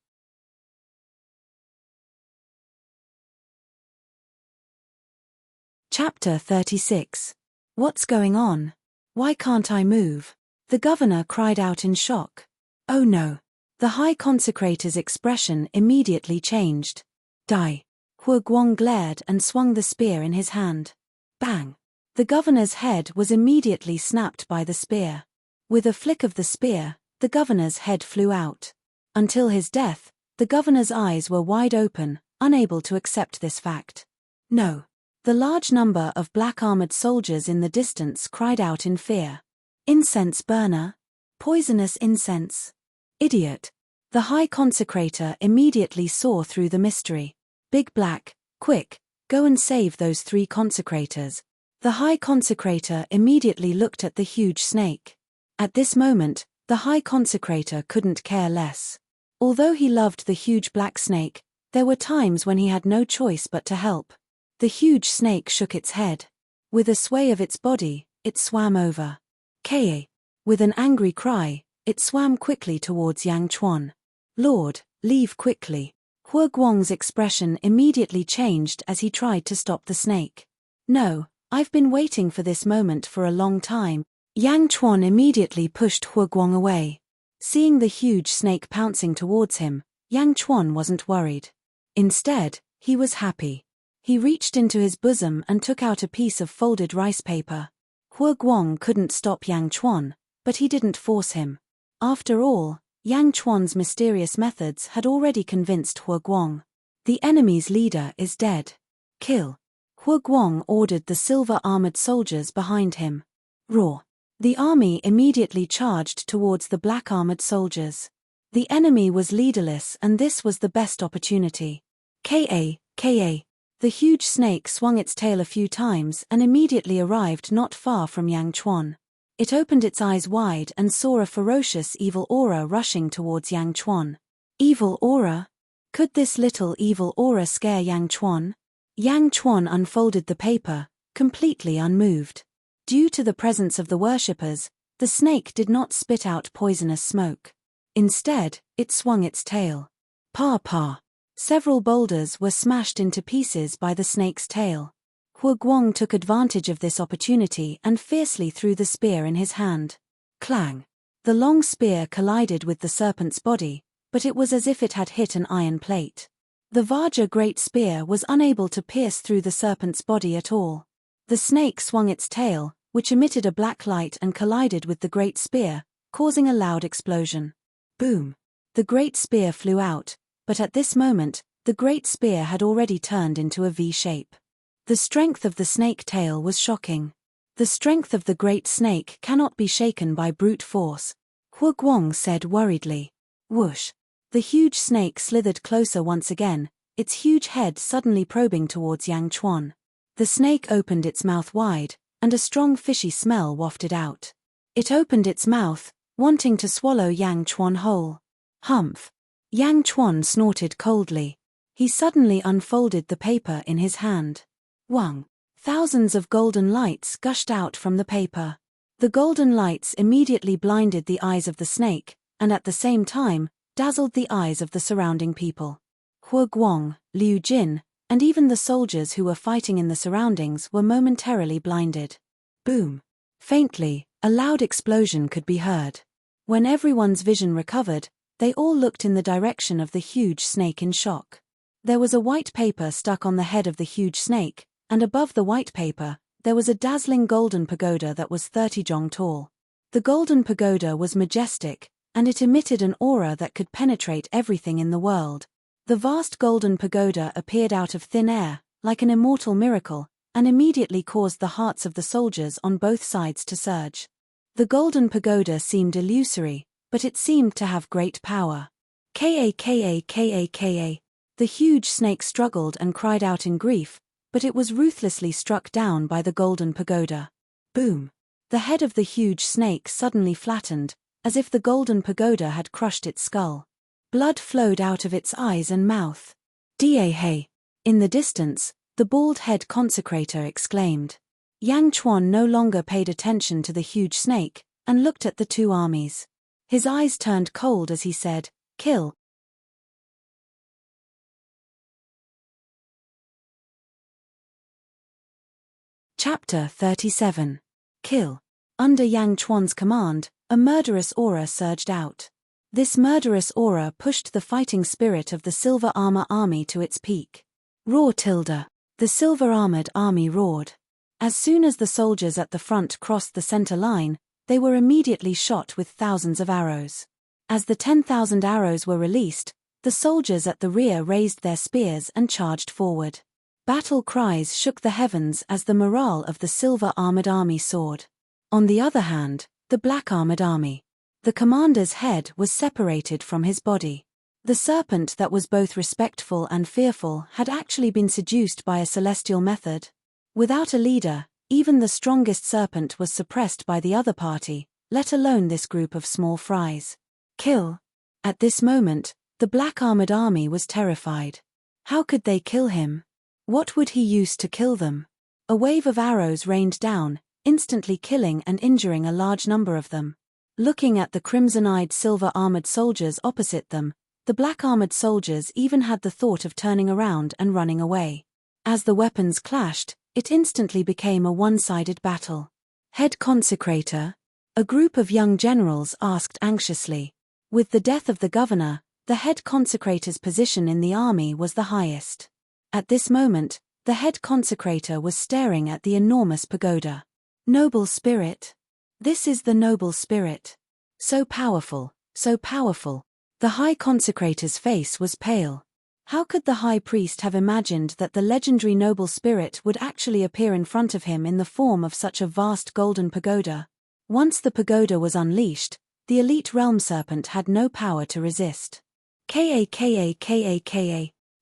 Chapter 36. What's going on? Why can't I move? The governor cried out in shock. Oh no. The high consecrator's expression immediately changed. Die. Hua Guang glared and swung the spear in his hand. Bang! The governor's head was immediately snapped by the spear. With a flick of the spear, the governor's head flew out. Until his death, the governor's eyes were wide open, unable to accept this fact. No. The large number of black-armored soldiers in the distance cried out in fear. Incense burner? Poisonous incense? Idiot! The high consecrator immediately saw through the mystery. Big Black, quick, go and save those 3 consecrators. The high consecrator immediately looked at the huge snake. At this moment, the high consecrator couldn't care less. Although he loved the huge black snake, there were times when he had no choice but to help. The huge snake shook its head. With a sway of its body, it swam over. Ka. With an angry cry, it swam quickly towards Yang Chuan. Lord, leave quickly. Hua Guang's expression immediately changed as he tried to stop the snake. No, I've been waiting for this moment for a long time. Yang Chuan immediately pushed Hua Guang away. Seeing the huge snake pouncing towards him, Yang Chuan wasn't worried. Instead, he was happy. He reached into his bosom and took out a piece of folded rice paper. Hua Guang couldn't stop Yang Chuan, but he didn't force him. After all, Yang Chuan's mysterious methods had already convinced Hua Guang. The enemy's leader is dead. Kill. Hua Guang ordered the silver-armored soldiers behind him. Roar. The army immediately charged towards the black-armored soldiers. The enemy was leaderless and this was the best opportunity. Ka. The huge snake swung its tail a few times and immediately arrived not far from Yang Chuan. It opened its eyes wide and saw a ferocious evil aura rushing towards Yang Chuan. Evil aura? Could this little evil aura scare Yang Chuan? Yang Chuan unfolded the paper, completely unmoved. Due to the presence of the worshippers, the snake did not spit out poisonous smoke. Instead, it swung its tail. Pa. Several boulders were smashed into pieces by the snake's tail. Hua Guang took advantage of this opportunity and fiercely threw the spear in his hand. Clang! The long spear collided with the serpent's body, but it was as if it had hit an iron plate. The Vajra great spear was unable to pierce through the serpent's body at all. The snake swung its tail, which emitted a black light and collided with the great spear, causing a loud explosion. Boom! The great spear flew out, but at this moment, the great spear had already turned into a V shape. The strength of the snake tail was shocking. The strength of the great snake cannot be shaken by brute force. Hua Guang said worriedly. Whoosh! The huge snake slithered closer once again, its huge head suddenly probing towards Yang Chuan. The snake opened its mouth wide, and a strong fishy smell wafted out. It opened its mouth, wanting to swallow Yang Chuan whole. Humph! Yang Chuan snorted coldly. He suddenly unfolded the paper in his hand. Wang! Thousands of golden lights gushed out from the paper. The golden lights immediately blinded the eyes of the snake, and at the same time, dazzled the eyes of the surrounding people. Hua Guang, Liu Jin, and even the soldiers who were fighting in the surroundings were momentarily blinded. Boom! Faintly, a loud explosion could be heard. When everyone's vision recovered, they all looked in the direction of the huge snake in shock. There was a white paper stuck on the head of the huge snake, and above the white paper, there was a dazzling golden pagoda that was 30 jong tall. The golden pagoda was majestic, and it emitted an aura that could penetrate everything in the world. The vast golden pagoda appeared out of thin air, like an immortal miracle, and immediately caused the hearts of the soldiers on both sides to surge. The golden pagoda seemed illusory, but it seemed to have great power. Ka. The huge snake struggled and cried out in grief, but it was ruthlessly struck down by the golden pagoda. Boom! The head of the huge snake suddenly flattened, as if the golden pagoda had crushed its skull. Blood flowed out of its eyes and mouth. Da. In the distance, the bald head consecrator exclaimed. Yang Chuan no longer paid attention to the huge snake, and looked at the two armies. His eyes turned cold as he said, "Kill." Chapter 37. Kill. Under Yang Chuan's command, a murderous aura surged out. This murderous aura pushed the fighting spirit of the Silver Armor army to its peak. Roar tilde. The silver-armored army roared. As soon as the soldiers at the front crossed the center line, they were immediately shot with thousands of arrows. As the 10,000 arrows were released, the soldiers at the rear raised their spears and charged forward. Battle cries shook the heavens as the morale of the silver-armored army soared. On the other hand, the black-armored army. The commander's head was separated from his body. The serpent that was both respectful and fearful had actually been seduced by a celestial method. Without a leader, even the strongest serpent was suppressed by the other party, let alone this group of small fries. Kill. At this moment, the black-armored army was terrified. How could they kill him? What would he use to kill them? A wave of arrows rained down, instantly killing and injuring a large number of them. Looking at the crimson-eyed silver-armored soldiers opposite them, the black-armored soldiers even had the thought of turning around and running away. As the weapons clashed, it instantly became a one-sided battle. Head Consecrator? A group of young generals asked anxiously. With the death of the governor, the head consecrator's position in the army was the highest. At this moment, the head consecrator was staring at the enormous pagoda. Noble spirit? This is the noble spirit. So powerful, so powerful. The high consecrator's face was pale. How could the high priest have imagined that the legendary noble spirit would actually appear in front of him in the form of such a vast golden pagoda? Once the pagoda was unleashed, the elite realm serpent had no power to resist. Ka.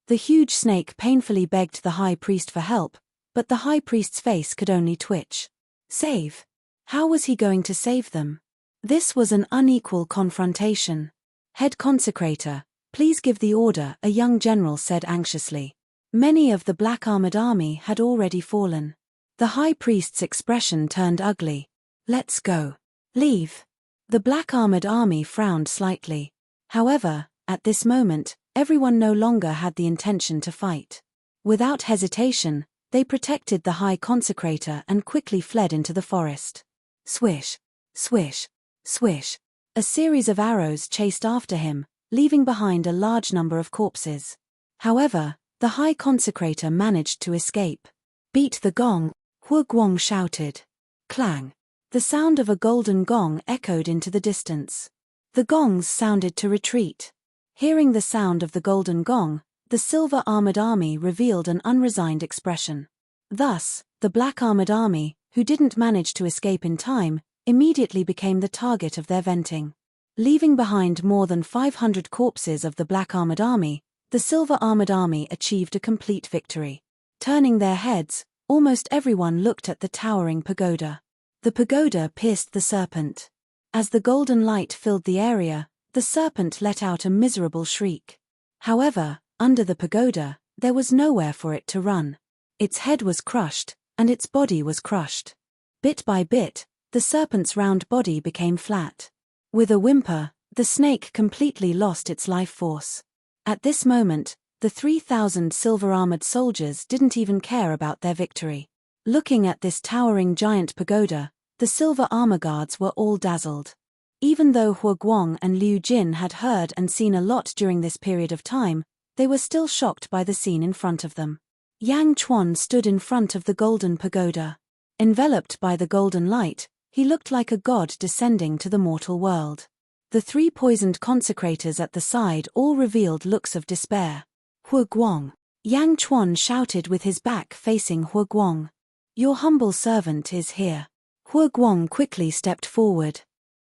The huge snake painfully begged the high priest for help, but the high priest's face could only twitch. Save? How was he going to save them? This was an unequal confrontation. Head consecrator, please give the order, a young general said anxiously. Many of the black-armored army had already fallen. The high priest's expression turned ugly. Let's go. Leave. The black-armored army frowned slightly. However, at this moment, everyone no longer had the intention to fight. Without hesitation, they protected the high consecrator and quickly fled into the forest. Swish, swish, swish. A series of arrows chased after him, leaving behind a large number of corpses. However, the high consecrator managed to escape. Beat the gong, Hua Guang shouted. Clang. The sound of a golden gong echoed into the distance. The gongs sounded to retreat. Hearing the sound of the golden gong, the silver-armored army revealed an unresigned expression. Thus, the black-armored army, who didn't manage to escape in time, immediately became the target of their venting. Leaving behind more than 500 corpses of the black-armored army, the silver-armored army achieved a complete victory. Turning their heads, almost everyone looked at the towering pagoda. The pagoda pierced the serpent. As the golden light filled the area, the serpent let out a miserable shriek. However, under the pagoda, there was nowhere for it to run. Its head was crushed, and its body was crushed. Bit by bit, the serpent's round body became flat. With a whimper, the snake completely lost its life force. At this moment, the 3,000 silver-armored soldiers didn't even care about their victory. Looking at this towering giant pagoda, the silver armor guards were all dazzled. Even though Hua Guang and Liu Jin had heard and seen a lot during this period of time, they were still shocked by the scene in front of them. Yang Chuan stood in front of the golden pagoda. Enveloped by the golden light, he looked like a god descending to the mortal world. The three poisoned consecrators at the side all revealed looks of despair. Hua Guang. Yang Chuan shouted with his back facing Hua Guang. Your humble servant is here. Hua Guang quickly stepped forward.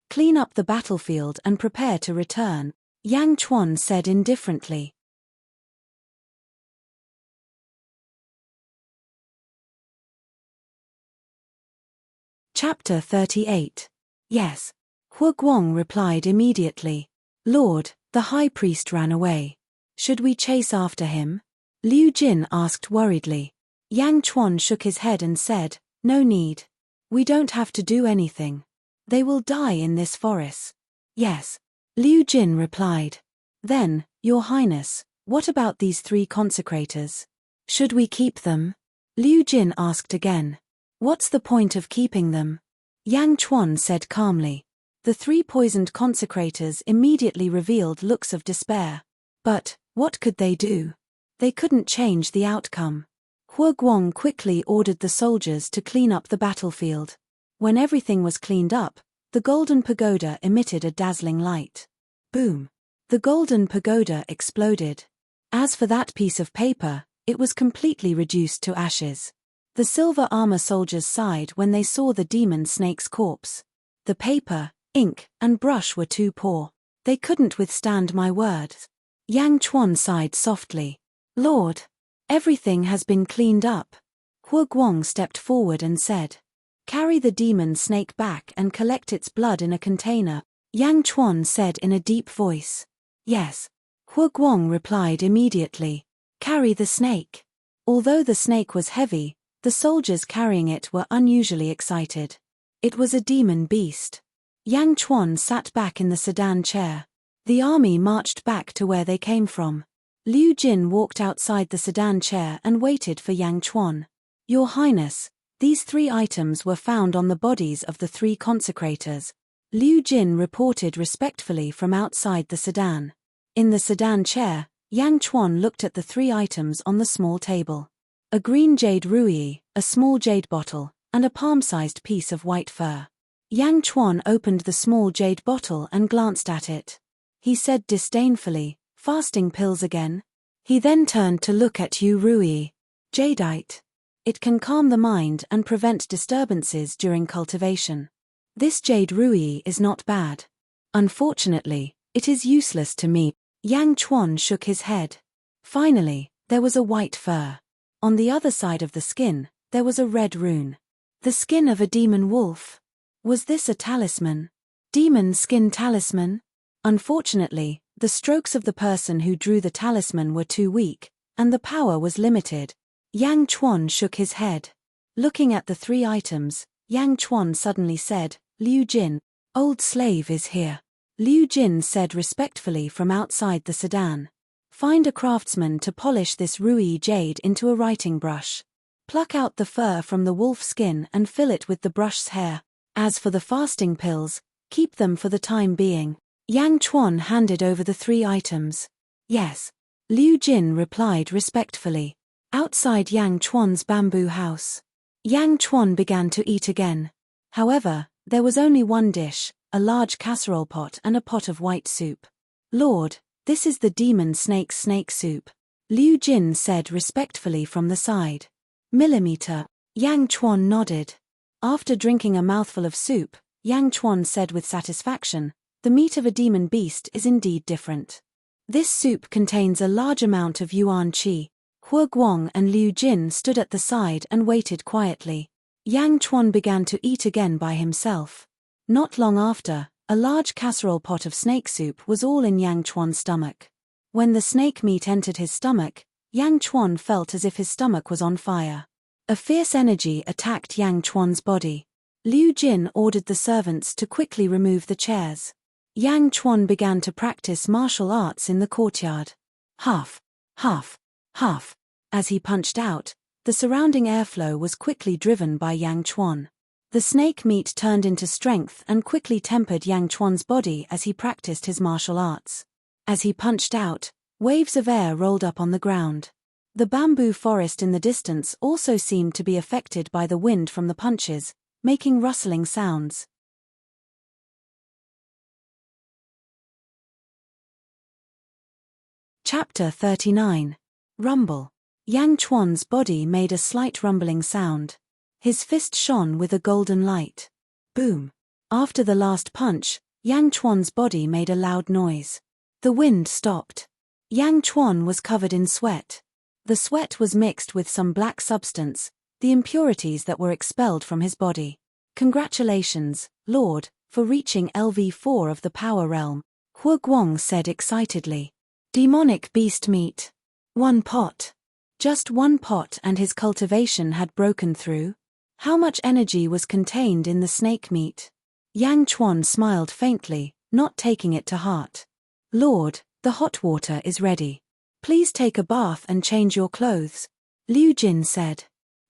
Clean up the battlefield and prepare to return, Yang Chuan said indifferently. Chapter 38. Yes. Hua Guang replied immediately. Lord, the high priest ran away. Should we chase after him? Liu Jin asked worriedly. Yang Chuan shook his head and said, no need. We don't have to do anything. They will die in this forest. Yes. Liu Jin replied. Then, Your Highness, what about these three consecrators? Should we keep them? Liu Jin asked again. What's the point of keeping them? Yang Chuan said calmly. The three poisoned consecrators immediately revealed looks of despair. But, what could they do? They couldn't change the outcome. Hua Guang quickly ordered the soldiers to clean up the battlefield. When everything was cleaned up, the golden pagoda emitted a dazzling light. Boom! The golden pagoda exploded. As for that piece of paper, it was completely reduced to ashes. The silver armor soldiers sighed when they saw the demon snake's corpse. The paper, ink, and brush were too poor. They couldn't withstand my words. Yang Chuan sighed softly. Lord, everything has been cleaned up. Hua Guang stepped forward and said, carry the demon snake back and collect its blood in a container, Yang Chuan said in a deep voice. Yes. Hua Guang replied immediately. Carry the snake. Although the snake was heavy, The soldiers carrying it were unusually excited. It was a demon beast. Yang Chuan sat back in the sedan chair. The army marched back to where they came from. Liu Jin walked outside the sedan chair and waited for Yang Chuan. Your Highness, these 3 items were found on the bodies of the 3 consecrators. Liu Jin reported respectfully from outside the sedan. In the sedan chair, Yang Chuan looked at the 3 items on the small table. A green jade ruyi, a small jade bottle, and a palm-sized piece of white fur. Yang Chuan opened the small jade bottle and glanced at it. He said disdainfully, "Fasting pills again?" He then turned to look at Yu Ruyi. Jadeite. It can calm the mind and prevent disturbances during cultivation. This jade ruyi is not bad. Unfortunately, it is useless to me. Yang Chuan shook his head. Finally, there was a white fur. On the other side of the skin, there was a red rune. The skin of a demon wolf. Was this a talisman? Demon skin talisman? Unfortunately, the strokes of the person who drew the talisman were too weak, and the power was limited. Yang Chuan shook his head. Looking at the 3 items, Yang Chuan suddenly said, "Liu Jin, old slave is here." Liu Jin said respectfully from outside the sedan. "Find a craftsman to polish this ruyi jade into a writing brush. Pluck out the fur from the wolf skin and fill it with the brush's hair. As for the fasting pills, keep them for the time being." Yang Chuan handed over the 3 items. "Yes." Liu Jin replied respectfully. Outside Yang Chuan's bamboo house, Yang Chuan began to eat again. However, there was only one dish, a large casserole pot and a pot of white soup. "Lord, this is the demon snake soup," Liu Jin said respectfully from the side. "Millimeter." Yang Chuan nodded. After drinking a mouthful of soup, Yang Chuan said with satisfaction, "The meat of a demon beast is indeed different. This soup contains a large amount of yuan qi." Hua Guang and Liu Jin stood at the side and waited quietly. Yang Chuan began to eat again by himself. Not long after, a large casserole pot of snake soup was all in Yang Chuan's stomach. When the snake meat entered his stomach, Yang Chuan felt as if his stomach was on fire. A fierce energy attacked Yang Chuan's body. Liu Jin ordered the servants to quickly remove the chairs. Yang Chuan began to practice martial arts in the courtyard. Half, half, half. As he punched out, the surrounding airflow was quickly driven by Yang Chuan. The snake meat turned into strength and quickly tempered Yang Chuan's body as he practiced his martial arts. As he punched out, waves of air rolled up on the ground. The bamboo forest in the distance also seemed to be affected by the wind from the punches, making rustling sounds. Chapter 39. Rumble. Yang Chuan's body made a slight rumbling sound. His fist shone with a golden light. Boom. After the last punch, Yang Chuan's body made a loud noise. The wind stopped. Yang Chuan was covered in sweat. The sweat was mixed with some black substance, the impurities that were expelled from his body. "Congratulations, Lord, for reaching LV4 of the Power Realm," Hua Guang said excitedly. "Demonic beast meat. 1 pot. Just 1 pot and his cultivation had broken through? How much energy was contained in the snake meat?" Yang Chuan smiled faintly, not taking it to heart. "Lord, the hot water is ready. Please take a bath and change your clothes," Liu Jin said.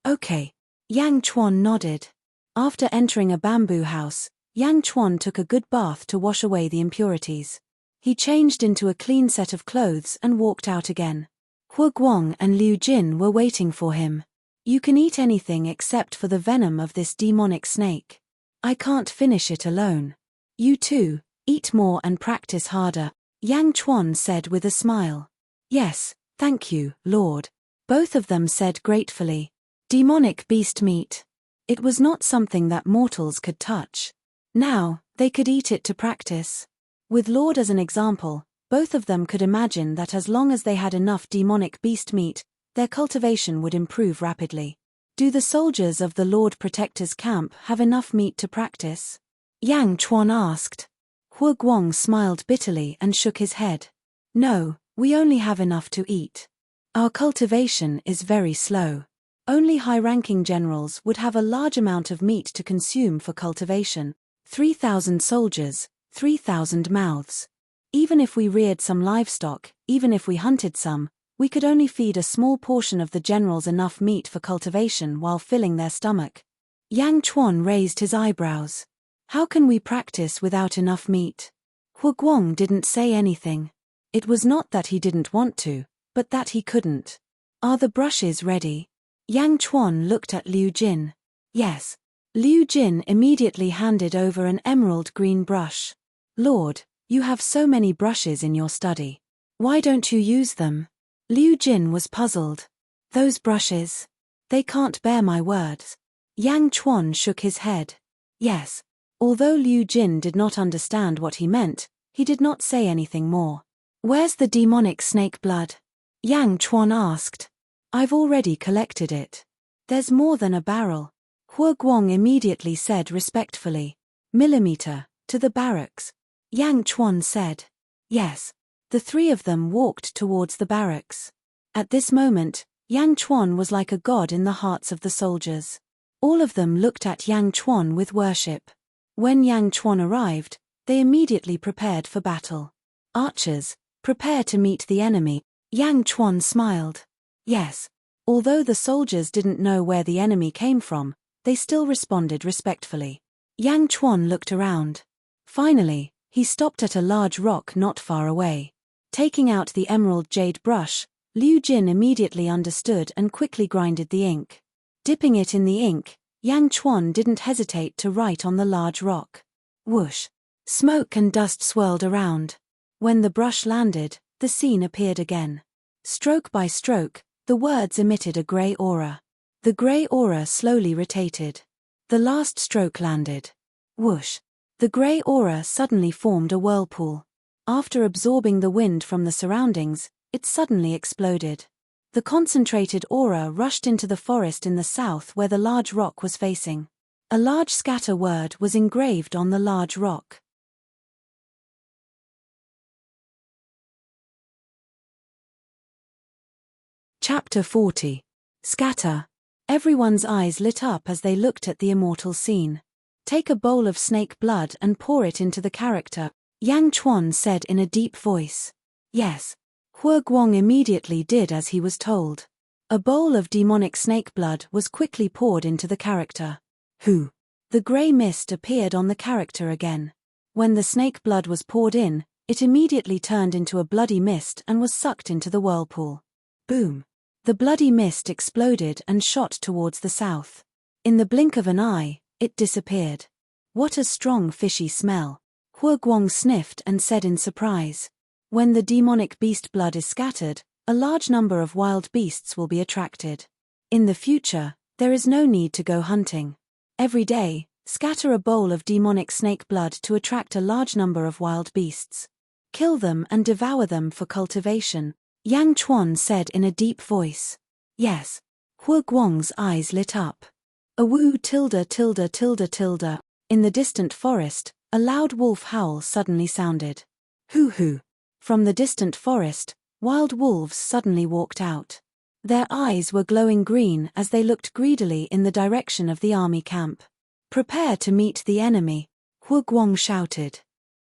"Okay." Yang Chuan nodded. After entering a bamboo house, Yang Chuan took a good bath to wash away the impurities. He changed into a clean set of clothes and walked out again. Hua Guang and Liu Jin were waiting for him. "You can eat anything except for the venom of this demonic snake. I can't finish it alone. You too, eat more and practice harder," Yang Chuan said with a smile. "Yes, thank you, Lord," both of them said gratefully. Demonic beast meat. It was not something that mortals could touch. Now, they could eat it to practice. With Lord as an example, both of them could imagine that as long as they had enough demonic beast meat, their cultivation would improve rapidly. "Do the soldiers of the Lord Protector's camp have enough meat to practice?" Yang Chuan asked. Hua Guang smiled bitterly and shook his head. "No, we only have enough to eat. Our cultivation is very slow. Only high-ranking generals would have a large amount of meat to consume for cultivation. 3,000 soldiers, 3,000 mouths. Even if we reared some livestock, even if we hunted some, we could only feed a small portion of the generals enough meat for cultivation while filling their stomach. Yang Chuan raised his eyebrows. How can we practice without enough meat? Hu Guang didn't say anything. It was not that he didn't want to, but that he couldn't. Are the brushes ready? Yang Chuan looked at Liu Jin. Yes. Liu Jin immediately handed over an emerald green brush. Lord, you have so many brushes in your study. Why don't you use them? Liu Jin was puzzled. Those brushes. They can't bear my words. Yang Chuan shook his head. Yes. Although Liu Jin did not understand what he meant, he did not say anything more. Where's the demonic snake blood? Yang Chuan asked. I've already collected it. There's more than a barrel. Hu Guang immediately said respectfully. Millimeter, to the barracks. Yang Chuan said. Yes. The three of them walked towards the barracks. At this moment, Yang Chuan was like a god in the hearts of the soldiers. All of them looked at Yang Chuan with worship. When Yang Chuan arrived, they immediately prepared for battle. Archers, prepare to meet the enemy. Yang Chuan smiled. Yes. Although the soldiers didn't know where the enemy came from, they still responded respectfully. Yang Chuan looked around. Finally, he stopped at a large rock not far away. Taking out the emerald jade brush, Liu Jin immediately understood and quickly grinded the ink. Dipping it in the ink, Yang Chuan didn't hesitate to write on the large rock. Whoosh! Smoke and dust swirled around. When the brush landed, the scene appeared again. Stroke by stroke, the words emitted a grey aura. The grey aura slowly rotated. The last stroke landed. Whoosh! The grey aura suddenly formed a whirlpool. After absorbing the wind from the surroundings, it suddenly exploded. The concentrated aura rushed into the forest in the south where the large rock was facing. A large scatter word was engraved on the large rock. Chapter 40. Scatter. Everyone's eyes lit up as they looked at the immortal scene. Take a bowl of snake blood and pour it into the character, Yang Chuan said in a deep voice. Yes. Hu Guang immediately did as he was told. A bowl of demonic snake blood was quickly poured into the character. Who? The grey mist appeared on the character again. When the snake blood was poured in, it immediately turned into a bloody mist and was sucked into the whirlpool. Boom! The bloody mist exploded and shot towards the south. In the blink of an eye, it disappeared. What a strong fishy smell! Hu Guang sniffed and said in surprise. When the demonic beast blood is scattered, a large number of wild beasts will be attracted. In the future, there is no need to go hunting. Every day, scatter a bowl of demonic snake blood to attract a large number of wild beasts. Kill them and devour them for cultivation, Yang Chuan said in a deep voice. Yes. Hu Guang's eyes lit up. A woo tilde tilde tilde tilde. In the distant forest, a loud wolf howl suddenly sounded. Hoo hoo. From the distant forest, wild wolves suddenly walked out. Their eyes were glowing green as they looked greedily in the direction of the army camp. Prepare to meet the enemy, Hu Guang shouted.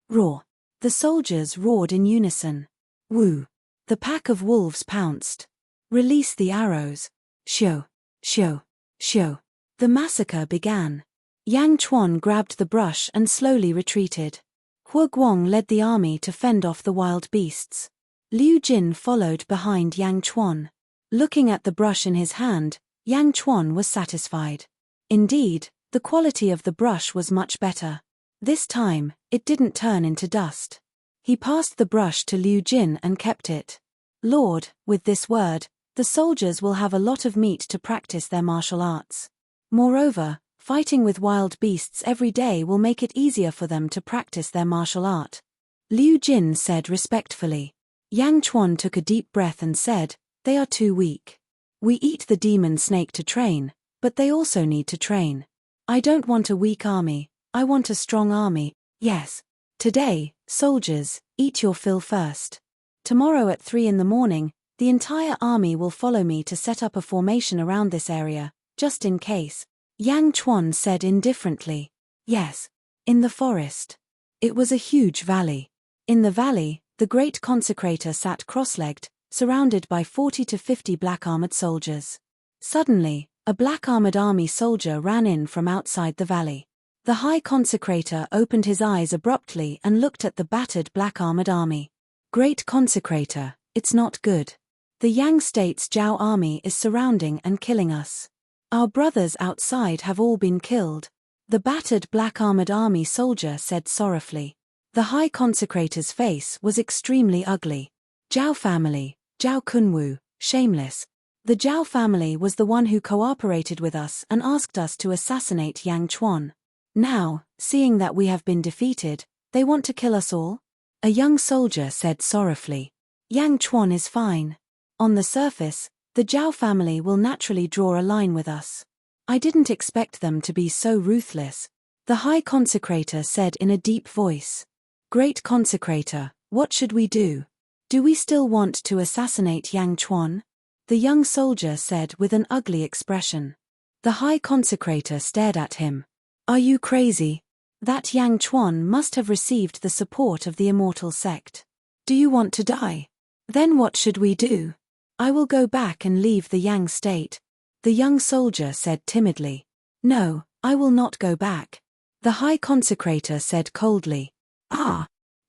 Roar. The soldiers roared in unison. Woo. The pack of wolves pounced. Release the arrows. Shoo. Shoo. Shoo. The massacre began. Yang Chuan grabbed the brush and slowly retreated. Hu Guang led the army to fend off the wild beasts. Liu Jin followed behind Yang Chuan. Looking at the brush in his hand, Yang Chuan was satisfied. Indeed, the quality of the brush was much better. This time, it didn't turn into dust. He passed the brush to Liu Jin and kept it. Lord, with this word, the soldiers will have a lot of meat to practice their martial arts. Moreover, fighting with wild beasts every day will make it easier for them to practice their martial art. Liu Jin said respectfully. Yang Chuan took a deep breath and said, they are too weak. We eat the demon snake to train, but they also need to train. I don't want a weak army, I want a strong army, yes. Today, soldiers, eat your fill first. Tomorrow at 3 in the morning, The entire army will follow me to set up a formation around this area, just in case. Yang Chuan said indifferently. Yes. In the forest. It was a huge valley. In the valley, the great consecrator sat cross-legged, surrounded by 40 to 50 black-armored soldiers. Suddenly, a black-armored army soldier ran in from outside the valley. The high consecrator opened his eyes abruptly and looked at the battered black-armored army. Great consecrator, it's not good. The Yang State's Zhao army is surrounding and killing us. Our brothers outside have all been killed. The battered black-armored army soldier said sorrowfully. The high consecrator's face was extremely ugly. Zhao family, Zhao Kunwu, shameless. The Zhao family was the one who cooperated with us and asked us to assassinate Yang Chuan. Now, seeing that we have been defeated, they want to kill us all? A young soldier said sorrowfully. Yang Chuan is fine. On the surface, the Zhao family will naturally draw a line with us. I didn't expect them to be so ruthless, the high consecrator said in a deep voice. Great consecrator, what should we do? Do we still want to assassinate Yang Chuan? The young soldier said with an ugly expression. The high consecrator stared at him. Are you crazy? That Yang Chuan must have received the support of the Immortal sect. Do you want to die? Then what should we do? I will go back and leave the Yang state. The young soldier said timidly. No, I will not go back. The high consecrator said coldly.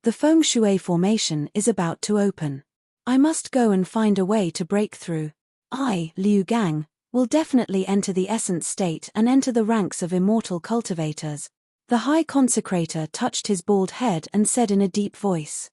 The feng shui formation is about to open. I must go and find a way to break through. I, Liu Gang, will definitely enter the essence state and enter the ranks of immortal cultivators. The high consecrator touched his bald head and said in a deep voice.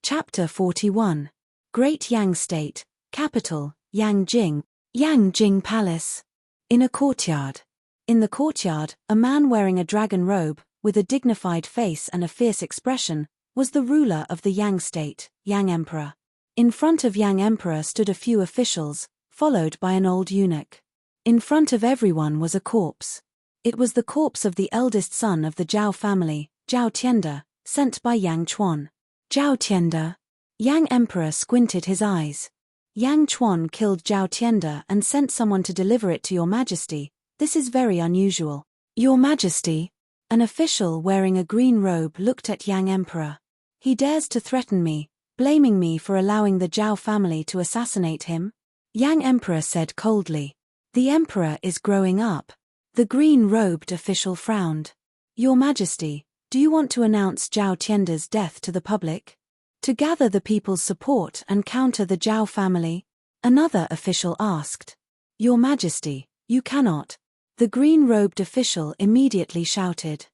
Chapter 41. Great Yang State, Capital, Yangjing, Yangjing Palace. In a courtyard. In the courtyard, a man wearing a dragon robe, with a dignified face and a fierce expression, was the ruler of the Yang State, Yang Emperor. In front of Yang Emperor stood a few officials, followed by an old eunuch. In front of everyone was a corpse. It was the corpse of the eldest son of the Zhao family, Zhao Tianda, sent by Yang Chuan. Zhao Tianda. Yang Emperor squinted his eyes. Yang Chuan killed Zhao Tianda and sent someone to deliver it to your majesty. This is very unusual. Your majesty. An official wearing a green robe looked at Yang Emperor. He dares to threaten me, blaming me for allowing the Zhao family to assassinate him? Yang Emperor said coldly. The emperor is growing up. The green-robed official frowned. Your majesty, do you want to announce Zhao Tianda's death to the public? To gather the people's support and counter the Zhao family? Another official asked. Your majesty, you cannot. The green-robed official immediately shouted.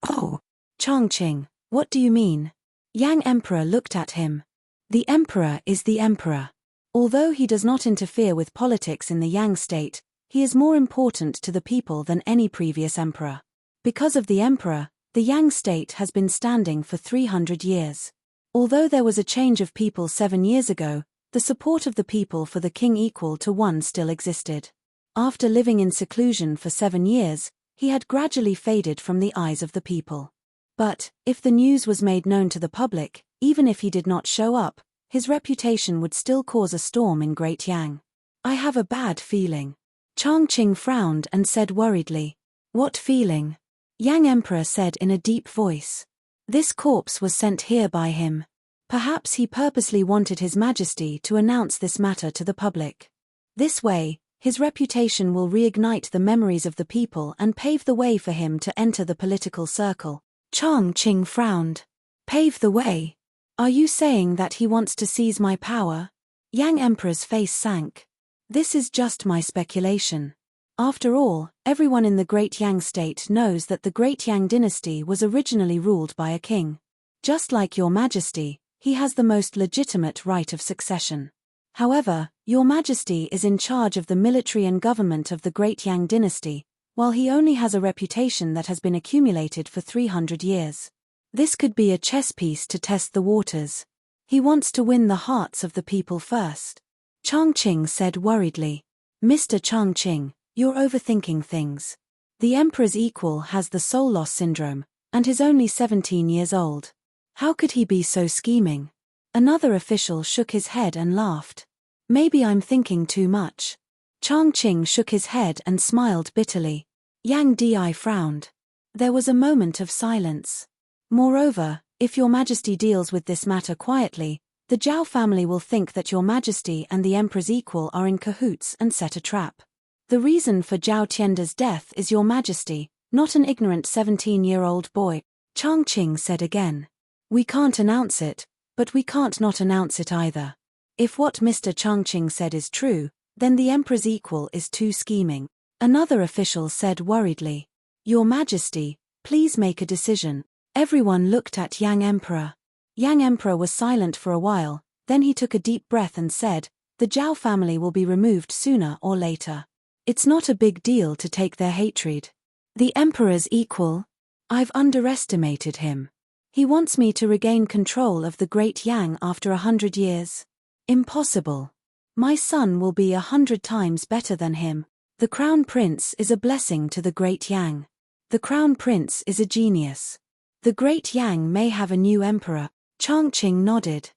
Oh! Chongqing, what do you mean? Yang Emperor looked at him. The emperor is the emperor. Although he does not interfere with politics in the Yang state, he is more important to the people than any previous emperor. Because of the emperor, the Yang state has been standing for 300 years. Although there was a change of people 7 years ago, the support of the people for the king equal to one still existed. After living in seclusion for 7 years, he had gradually faded from the eyes of the people. But, if the news was made known to the public, even if he did not show up, his reputation would still cause a storm in Great Yang. I have a bad feeling. Chongqing frowned and said worriedly. What feeling? Yang Emperor said in a deep voice. This corpse was sent here by him. Perhaps he purposely wanted His Majesty to announce this matter to the public. This way, his reputation will reignite the memories of the people and pave the way for him to enter the political circle. Chongqing frowned. Pave the way? Are you saying that he wants to seize my power? Yang Emperor's face sank. This is just my speculation. After all, everyone in the Great Yang state knows that the Great Yang dynasty was originally ruled by a king. Just like Your Majesty, he has the most legitimate right of succession. However, Your Majesty is in charge of the military and government of the Great Yang dynasty, while he only has a reputation that has been accumulated for 300 years. This could be a chess piece to test the waters. He wants to win the hearts of the people first. Chongqing said worriedly. Mr. Chongqing, you're overthinking things. The emperor's equal has the soul loss syndrome, And he's only 17 years old. How could he be so scheming? Another official shook his head and laughed. Maybe I'm thinking too much. Changqing shook his head and smiled bitterly. Yang Di frowned. There was a moment of silence. Moreover, if your majesty deals with this matter quietly, the Zhao family will think that your majesty and the emperor's equal are in cahoots and set a trap. The reason for Zhao Tianda's death is your majesty, not an ignorant 17-year-old boy, Changqing said again. We can't announce it, but we can't not announce it either. If what Mr. Changqing said is true, then the emperor's equal is too scheming. Another official said worriedly. Your majesty, please make a decision. Everyone looked at Yang Emperor. Yang Emperor was silent for a while, then he took a deep breath and said, the Zhao family will be removed sooner or later. It's not a big deal to take their hatred. The emperor's equal? I've underestimated him. He wants me to regain control of the great Yang after 100 years. Impossible. My son will be 100 times better than him. The crown prince is a blessing to the great Yang. The crown prince is a genius. The great Yang may have a new emperor. Changqing nodded.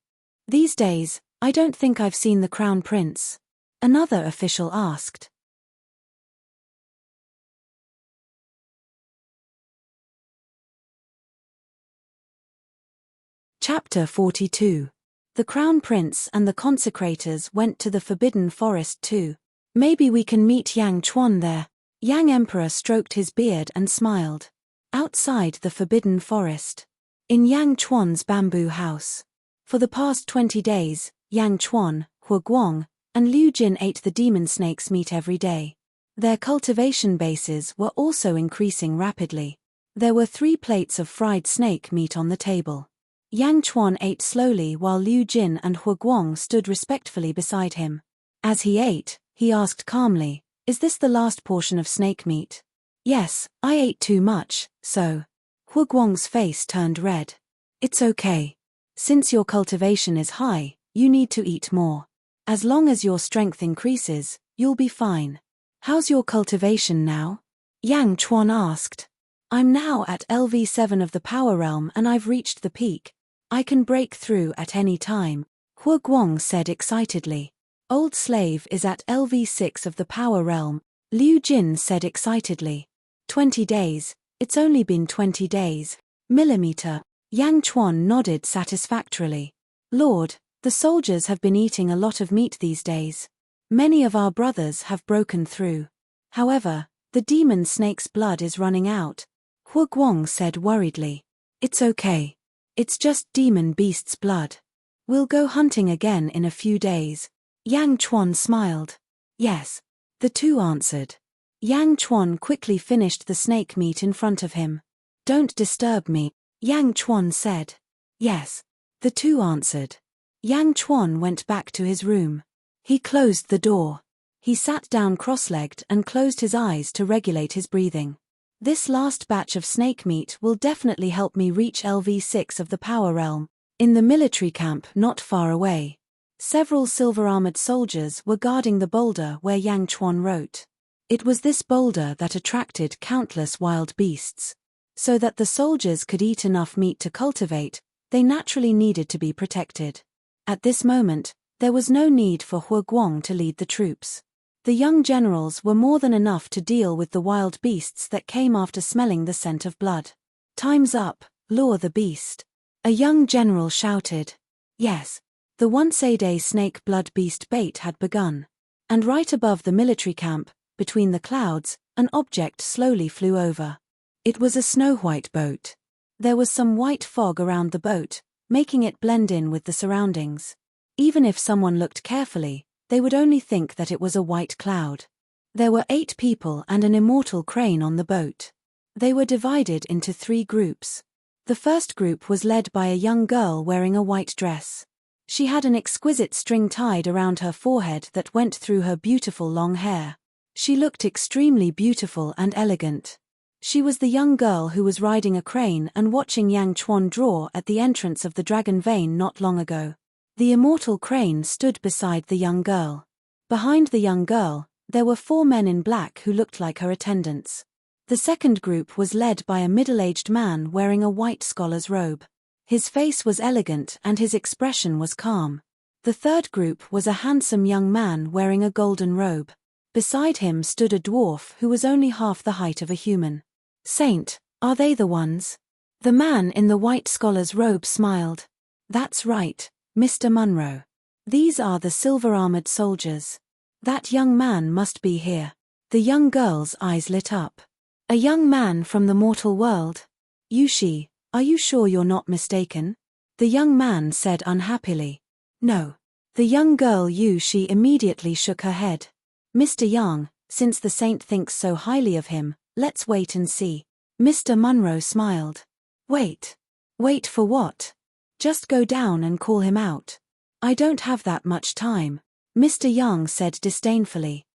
These days, I don't think I've seen the crown prince. Another official asked. Chapter 42. The Crown Prince and the consecrators went to the Forbidden Forest too. Maybe we can meet Yang Chuan there. Yang Emperor stroked his beard and smiled. Outside the Forbidden Forest. In Yang Chuan's bamboo house. For the past 20 days, Yang Chuan, Hua Guang, and Liu Jin ate the demon snake's meat every day. Their cultivation bases were also increasing rapidly. There were 3 plates of fried snake meat on the table. Yang Chuan ate slowly while Liu Jin and Hua Guang stood respectfully beside him. As he ate, he asked calmly, is this the last portion of snake meat? Yes, I ate too much, so. Hua Guang's face turned red. It's okay. Since your cultivation is high, you need to eat more. As long as your strength increases, you'll be fine. How's your cultivation now? Yang Chuan asked. I'm now at LV7 of the power realm and I've reached the peak. I can break through at any time, Hua Guang said excitedly. Old slave is at LV6 of the power realm, Liu Jin said excitedly. 20 days, it's only been 20 days. Millimeter. Yang Chuan nodded satisfactorily. Lord, the soldiers have been eating a lot of meat these days. Many of our brothers have broken through. However, the demon snake's blood is running out, Hua Guang said worriedly. It's okay. It's just demon beast's blood. We'll go hunting again in a few days. Yang Chuan smiled. Yes. The two answered. Yang Chuan quickly finished the snake meat in front of him. Don't disturb me, Yang Chuan said. Yes. The two answered. Yang Chuan went back to his room. He closed the door. He sat down cross-legged and closed his eyes to regulate his breathing. This last batch of snake meat will definitely help me reach LV6 of the power realm, in the military camp not far away. Several silver-armored soldiers were guarding the boulder where Yang Chuan wrote. It was this boulder that attracted countless wild beasts. So that the soldiers could eat enough meat to cultivate, they naturally needed to be protected. At this moment, there was no need for Hua Guang to lead the troops. The young generals were more than enough to deal with the wild beasts that came after smelling the scent of blood. Time's up, lure the beast. A young general shouted. Yes. The once-a-day snake blood beast bait had begun. And right above the military camp, between the clouds, an object slowly flew over. It was a snow-white boat. There was some white fog around the boat, making it blend in with the surroundings. Even if someone looked carefully, they would only think that it was a white cloud. There were 8 people and an immortal crane on the boat. They were divided into 3 groups. The first group was led by a young girl wearing a white dress. She had an exquisite string tied around her forehead that went through her beautiful long hair. She looked extremely beautiful and elegant. She was the young girl who was riding a crane and watching Yang Chuan draw at the entrance of the Dragon Vein not long ago. The immortal crane stood beside the young girl. Behind the young girl, there were 4 men in black who looked like her attendants. The second group was led by a middle-aged man wearing a white scholar's robe. His face was elegant and his expression was calm. The third group was a handsome young man wearing a golden robe. Beside him stood a dwarf who was only half the height of a human. "Saint, are they the ones?" The man in the white scholar's robe smiled. "That's right, Mr. Munro. These are the silver-armored soldiers. That young man must be here." The young girl's eyes lit up. "A young man from the mortal world? Yushi, are you sure you're not mistaken?" The young man said unhappily. "No." The young girl Yushi immediately shook her head. "Mr. Yang, since the saint thinks so highly of him, let's wait and see." Mr. Munro smiled. "Wait. Wait for what? Just go down and call him out." "I don't have that much time," Mr. Yang said disdainfully.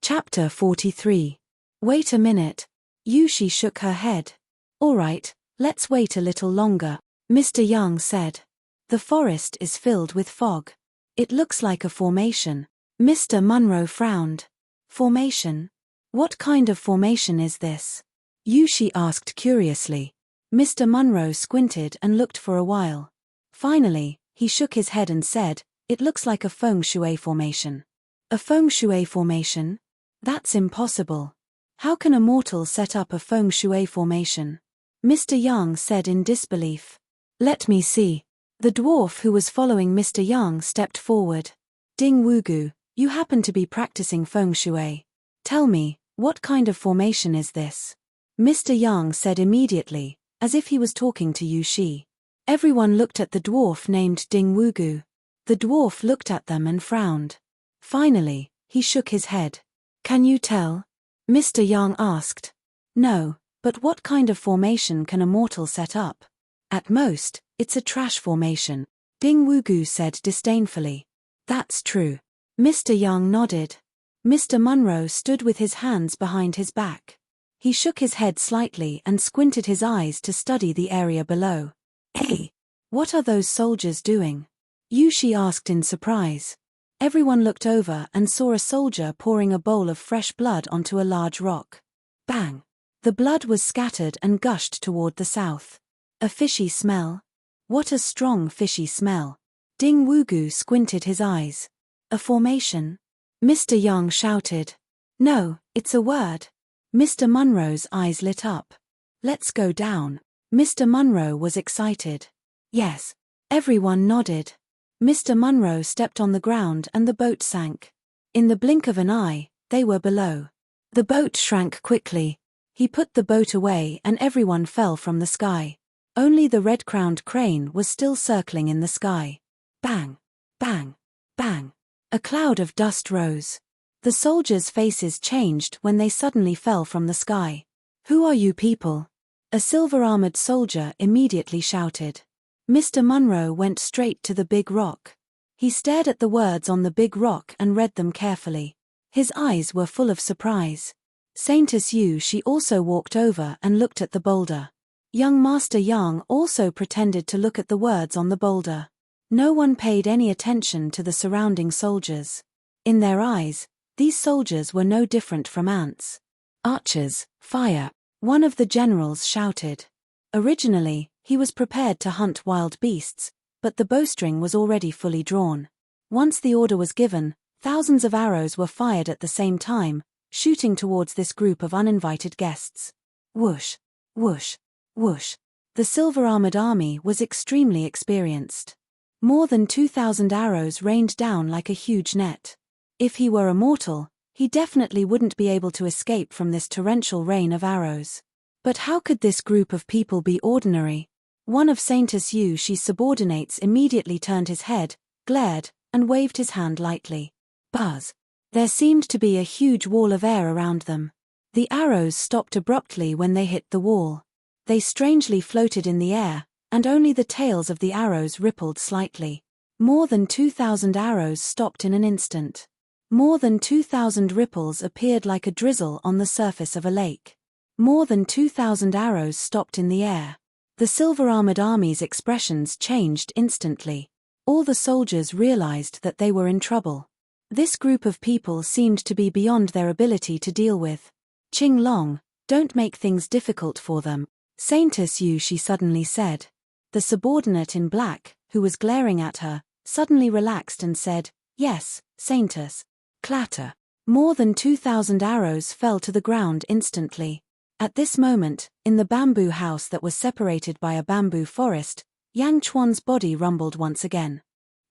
Chapter 43. Wait a minute. Yushi shook her head. "All right, let's wait a little longer," Mr. Yang said. "The forest is filled with fog. It looks like a formation." Mr. Munro frowned. "Formation? What kind of formation is this?" Yushi asked curiously. Mr. Munro squinted and looked for a while. Finally, he shook his head and said, "It looks like a feng shui formation." "A feng shui formation? That's impossible. How can a mortal set up a feng shui formation?" Mr. Yang said in disbelief. "Let me see." The dwarf who was following Mr. Yang stepped forward. "Ding Wugu, you happen to be practicing feng shui. Tell me, what kind of formation is this?" Mr. Yang said immediately, as if he was talking to Yushi. Everyone looked at the dwarf named Ding Wugu. The dwarf looked at them and frowned. Finally, he shook his head. "Can you tell?" Mr. Yang asked. "No, but what kind of formation can a mortal set up?" "At most, it's a trash formation," Ding Wugu said disdainfully. "That's true." Mr. Yang nodded. Mr. Munro stood with his hands behind his back. He shook his head slightly and squinted his eyes to study the area below. "Hey! What are those soldiers doing?" Yushi asked in surprise. Everyone looked over and saw a soldier pouring a bowl of fresh blood onto a large rock. Bang! The blood was scattered and gushed toward the south. "A fishy smell? What a strong fishy smell." Ding Wugu squinted his eyes. "A formation?" Mr. Yang shouted. "No, it's a word." Mr. Munro's eyes lit up. "Let's go down." Mr. Munro was excited. "Yes." Everyone nodded. Mr. Munro stepped on the ground and the boat sank. In the blink of an eye, they were below. The boat shrank quickly. He put the boat away and everyone fell from the sky. Only the red-crowned crane was still circling in the sky. Bang! Bang! Bang! A cloud of dust rose. The soldiers' faces changed when they suddenly fell from the sky. "Who are you people?" A silver-armored soldier immediately shouted. Mr. Munro went straight to the big rock. He stared at the words on the big rock and read them carefully. His eyes were full of surprise. Saintess Yushi also walked over and looked at the boulder. Young Master Yang also pretended to look at the words on the boulder. No one paid any attention to the surrounding soldiers. In their eyes, these soldiers were no different from ants. "Archers, fire!" one of the generals shouted. Originally, he was prepared to hunt wild beasts, but the bowstring was already fully drawn. Once the order was given, thousands of arrows were fired at the same time, shooting towards this group of uninvited guests. Whoosh! Whoosh! Whoosh! The silver-armored army was extremely experienced. More than 2,000 arrows rained down like a huge net. If he were a mortal, he definitely wouldn't be able to escape from this torrential rain of arrows. But how could this group of people be ordinary? One of Saintess Yushi's subordinates immediately turned his head, glared, and waved his hand lightly. Buzz! There seemed to be a huge wall of air around them. The arrows stopped abruptly when they hit the wall. They strangely floated in the air, and only the tails of the arrows rippled slightly. More than 2,000 arrows stopped in an instant. More than 2,000 ripples appeared like a drizzle on the surface of a lake. More than 2,000 arrows stopped in the air. The silver-armored army's expressions changed instantly. All the soldiers realized that they were in trouble. This group of people seemed to be beyond their ability to deal with. Qing Long, don't make things difficult for them. Saintess Yu, she suddenly said. The subordinate in black, who was glaring at her, suddenly relaxed and said, yes, Saintess. Clatter. More than 2,000 arrows fell to the ground instantly. At this moment, in the bamboo house that was separated by a bamboo forest, Yang Chuan's body rumbled once again.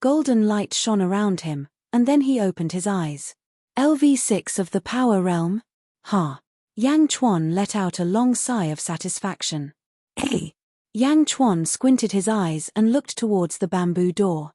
Golden light shone around him, and then he opened his eyes. LV6 of the Power Realm? Ha! Yang Chuan let out a long sigh of satisfaction. Hey! Yang Chuan squinted his eyes and looked towards the bamboo door.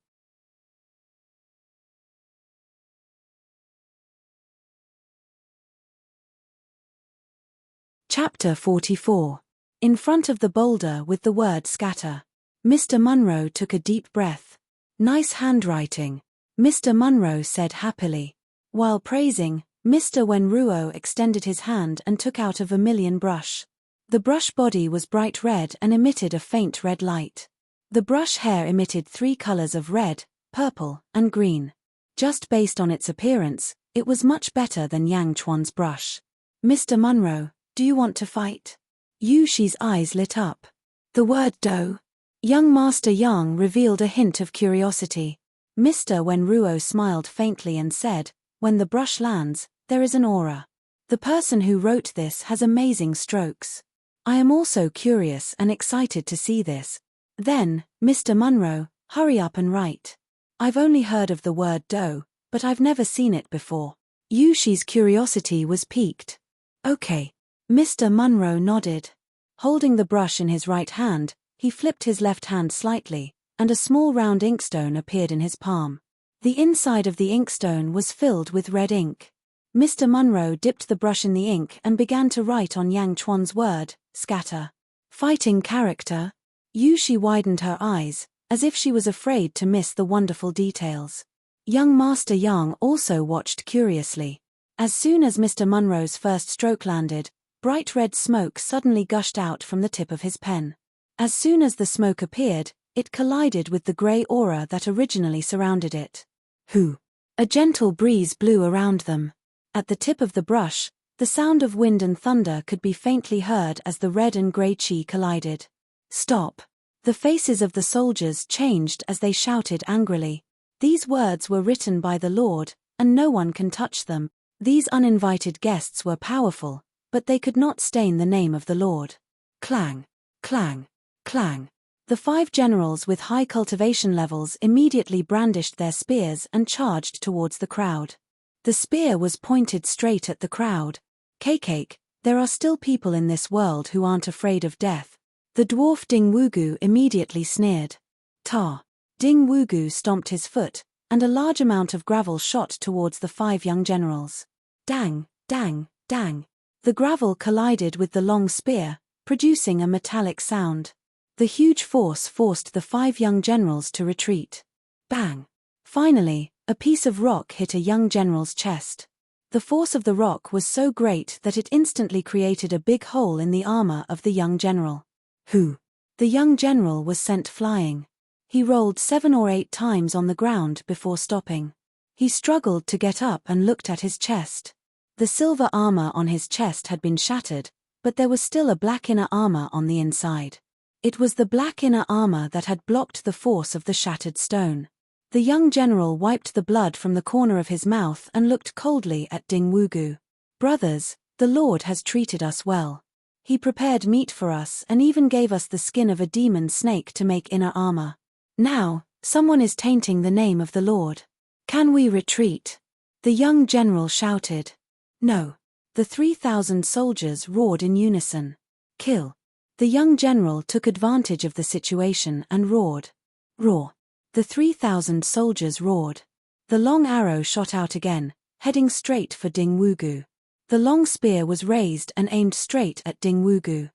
Chapter 44. In front of the boulder with the word scatter. Mr. Munro took a deep breath. Nice handwriting, Mr. Munro said happily. While praising, Mr. Wenruo extended his hand and took out a vermilion brush. The brush body was bright red and emitted a faint red light. The brush hair emitted 3 colors of red, purple, and green. Just based on its appearance, it was much better than Yang Chuan's brush. Mr. Munro, do you want to fight? Yu Shi's eyes lit up. The word do. Young Master Yang revealed a hint of curiosity. Mr. Wenruo smiled faintly and said, when the brush lands, there is an aura. The person who wrote this has amazing strokes. I am also curious and excited to see this. Then, Mr. Munro, hurry up and write. I've only heard of the word do, but I've never seen it before. Yu Shi's curiosity was piqued. Okay. Mr. Munro nodded. Holding the brush in his right hand, he flipped his left hand slightly, and a small round inkstone appeared in his palm. The inside of the inkstone was filled with red ink. Mr. Munro dipped the brush in the ink and began to write on Yang Chuan's word, scatter. Fighting character? Yu Shi widened her eyes, as if she was afraid to miss the wonderful details. Young Master Yang also watched curiously. As soon as Mr. Munro's first stroke landed, bright red smoke suddenly gushed out from the tip of his pen. As soon as the smoke appeared, it collided with the grey aura that originally surrounded it. Hoo! A gentle breeze blew around them. At the tip of the brush, the sound of wind and thunder could be faintly heard as the red and grey chi collided. Stop! The faces of the soldiers changed as they shouted angrily. These words were written by the Lord, and no one can touch them. These uninvited guests were powerful, but they could not stain the name of the Lord. Clang! Clang! Clang! The 5 generals with high cultivation levels immediately brandished their spears and charged towards the crowd. The spear was pointed straight at the crowd. Cake, there are still people in this world who aren't afraid of death. The dwarf Ding Wugu immediately sneered. Ta! Ding Wugu stomped his foot, and a large amount of gravel shot towards the 5 young generals. Dang, dang, dang. The gravel collided with the long spear, producing a metallic sound. The huge force forced the 5 young generals to retreat. Bang! Finally, a piece of rock hit a young general's chest. The force of the rock was so great that it instantly created a big hole in the armor of the young general. Hoo! The young general was sent flying. He rolled 7 or 8 times on the ground before stopping. He struggled to get up and looked at his chest. The silver armor on his chest had been shattered, but there was still a black inner armor on the inside. It was the black inner armor that had blocked the force of the shattered stone. The young general wiped the blood from the corner of his mouth and looked coldly at Ding Wugu. Brothers, the Lord has treated us well. He prepared meat for us and even gave us the skin of a demon snake to make inner armor. Now, someone is tainting the name of the Lord. Can we retreat? The young general shouted. No. The 3,000 soldiers roared in unison. Kill. The young general took advantage of the situation and roared. Roar. The 3,000 soldiers roared. The long arrow shot out again, heading straight for Ding Wugu. The long spear was raised and aimed straight at Ding Wugu.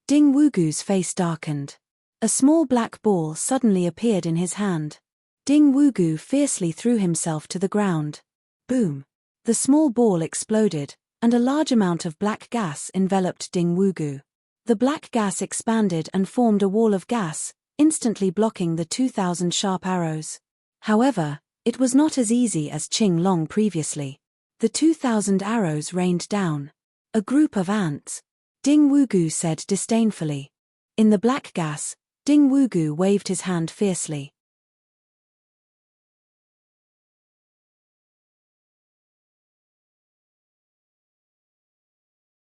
Ding Wugu's face darkened. A small black ball suddenly appeared in his hand. Ding Wugu fiercely threw himself to the ground. Boom! The small ball exploded, and a large amount of black gas enveloped Ding Wugu. The black gas expanded and formed a wall of gas, instantly blocking the 2,000 sharp arrows. However, it was not as easy as Qing Long previously. The 2,000 arrows rained down. A group of ants. Ding Wugu said disdainfully. In the black gas, Ding Wugu waved his hand fiercely.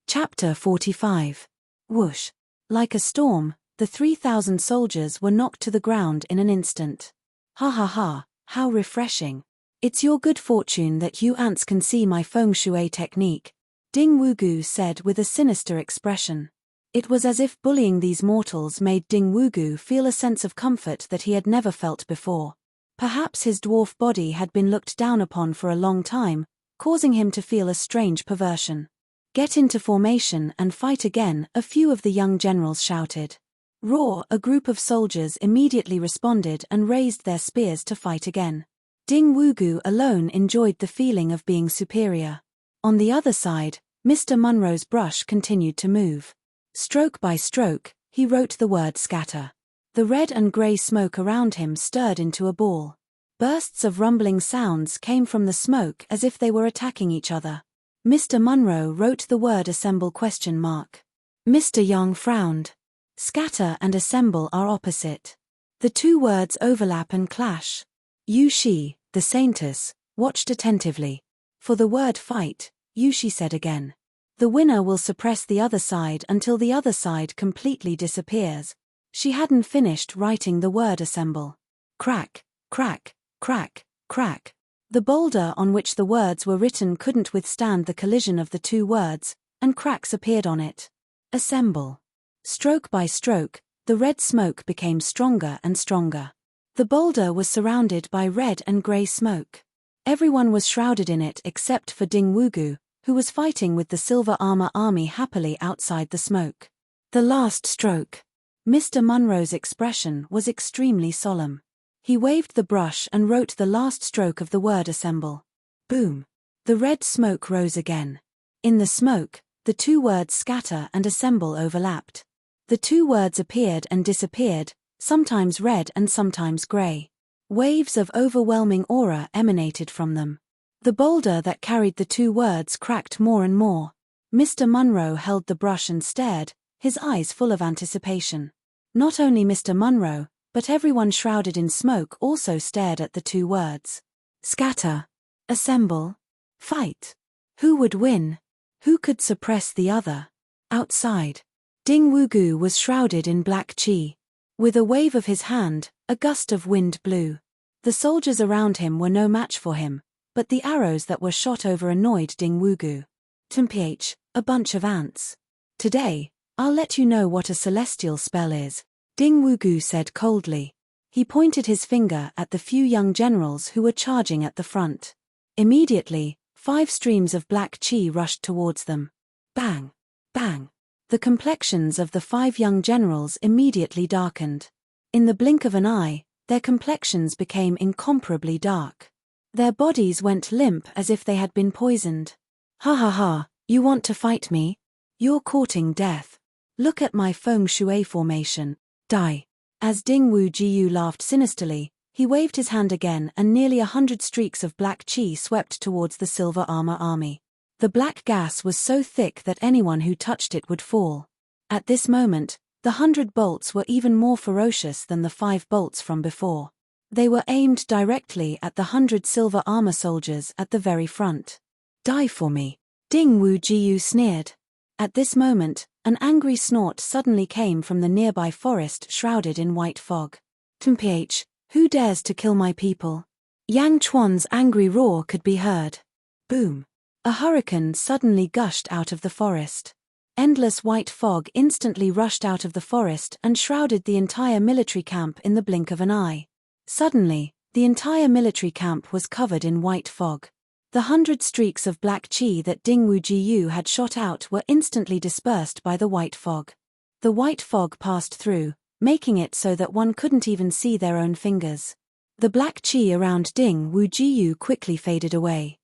Chapter 45. Whoosh. Like a storm, the 3,000 soldiers were knocked to the ground in an instant. Ha ha ha, how refreshing. It's your good fortune that you ants can see my feng shui technique, Ding Wugu said with a sinister expression. It was as if bullying these mortals made Ding Wugu feel a sense of comfort that he had never felt before. Perhaps his dwarf body had been looked down upon for a long time, causing him to feel a strange perversion. Get into formation and fight again, a few of the young generals shouted. Roar, a group of soldiers immediately responded and raised their spears to fight again. Ding Wugu alone enjoyed the feeling of being superior. On the other side, Mr. Munro's brush continued to move. Stroke by stroke, he wrote the word scatter. The red and grey smoke around him stirred into a ball. Bursts of rumbling sounds came from the smoke as if they were attacking each other. Mr. Munro wrote the word assemble ? Mr. Young frowned. Scatter and assemble are opposite. The two words overlap and clash. Yu Shi, the saintess, watched attentively. For the word fight, Yu Shi said again. The winner will suppress the other side until the other side completely disappears. She hadn't finished writing the word assemble. Crack, crack, crack, crack. The boulder on which the words were written couldn't withstand the collision of the two words, and cracks appeared on it. Assemble. Stroke by stroke, the red smoke became stronger and stronger. The boulder was surrounded by red and grey smoke. Everyone was shrouded in it except for Ding Wugu, who was fighting with the Silver Armor army happily outside the smoke. The last stroke. Mr. Munro's expression was extremely solemn. He waved the brush and wrote the last stroke of the word assemble. Boom. The red smoke rose again. In the smoke, the two words scatter and assemble overlapped. The two words appeared and disappeared, sometimes red and sometimes grey. Waves of overwhelming aura emanated from them. The boulder that carried the two words cracked more and more. Mr. Munro held the brush and stared, his eyes full of anticipation. Not only Mr. Munro, but everyone shrouded in smoke also stared at the two words. Scatter. Assemble. Fight. Who would win? Who could suppress the other? Outside. Ding Wugu was shrouded in black qi. With a wave of his hand, a gust of wind blew. The soldiers around him were no match for him, but the arrows that were shot over annoyed Ding Wugu. Mph, a bunch of ants. Today, I'll let you know what a celestial spell is, Ding Wugu said coldly. He pointed his finger at the few young generals who were charging at the front. Immediately, 5 streams of black qi rushed towards them. Bang! Bang! The complexions of the 5 young generals immediately darkened. In the blink of an eye, their complexions became incomparably dark. Their bodies went limp as if they had been poisoned. Ha ha ha, you want to fight me? You're courting death. Look at my feng shui formation. Die. As Ding Wujiu laughed sinisterly, he waved his hand again and nearly 100 streaks of black qi swept towards the Silver Armor army. The black gas was so thick that anyone who touched it would fall. At this moment, the 100 bolts were even more ferocious than the 5 bolts from before. They were aimed directly at the 100 Silver Armor soldiers at the very front. Die for me. Ding Wujiu sneered. At this moment, an angry snort suddenly came from the nearby forest shrouded in white fog. Mph, who dares to kill my people? Yang Chuan's angry roar could be heard. Boom. A hurricane suddenly gushed out of the forest. Endless white fog instantly rushed out of the forest and shrouded the entire military camp in the blink of an eye. Suddenly, the entire military camp was covered in white fog. The 100 streaks of black qi that Ding Wujiu had shot out were instantly dispersed by the white fog. The white fog passed through, making it so that one couldn't even see their own fingers. The black qi around Ding Wujiu quickly faded away.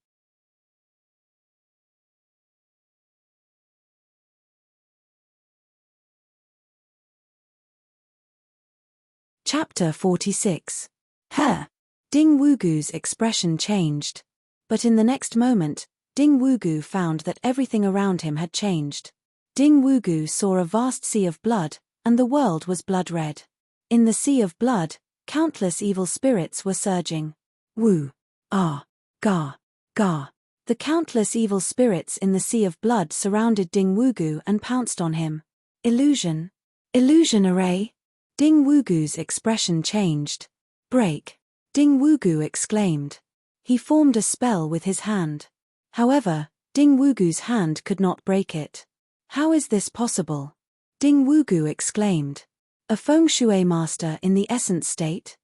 Chapter 46. Her. Ding Wugu's expression changed. But in the next moment, Ding Wugu found that everything around him had changed. Ding Wugu saw a vast sea of blood, and the world was blood-red. In the sea of blood, countless evil spirits were surging. Wu. Ah. Ga. Ga. The countless evil spirits in the sea of blood surrounded Ding Wugu and pounced on him. Illusion. Illusion array. Ding Wugu's expression changed. Break. Ding Wugu exclaimed. He formed a spell with his hand. However, Ding Wugu's hand could not break it. How is this possible? Ding Wugu exclaimed. A feng shui master in the essence state?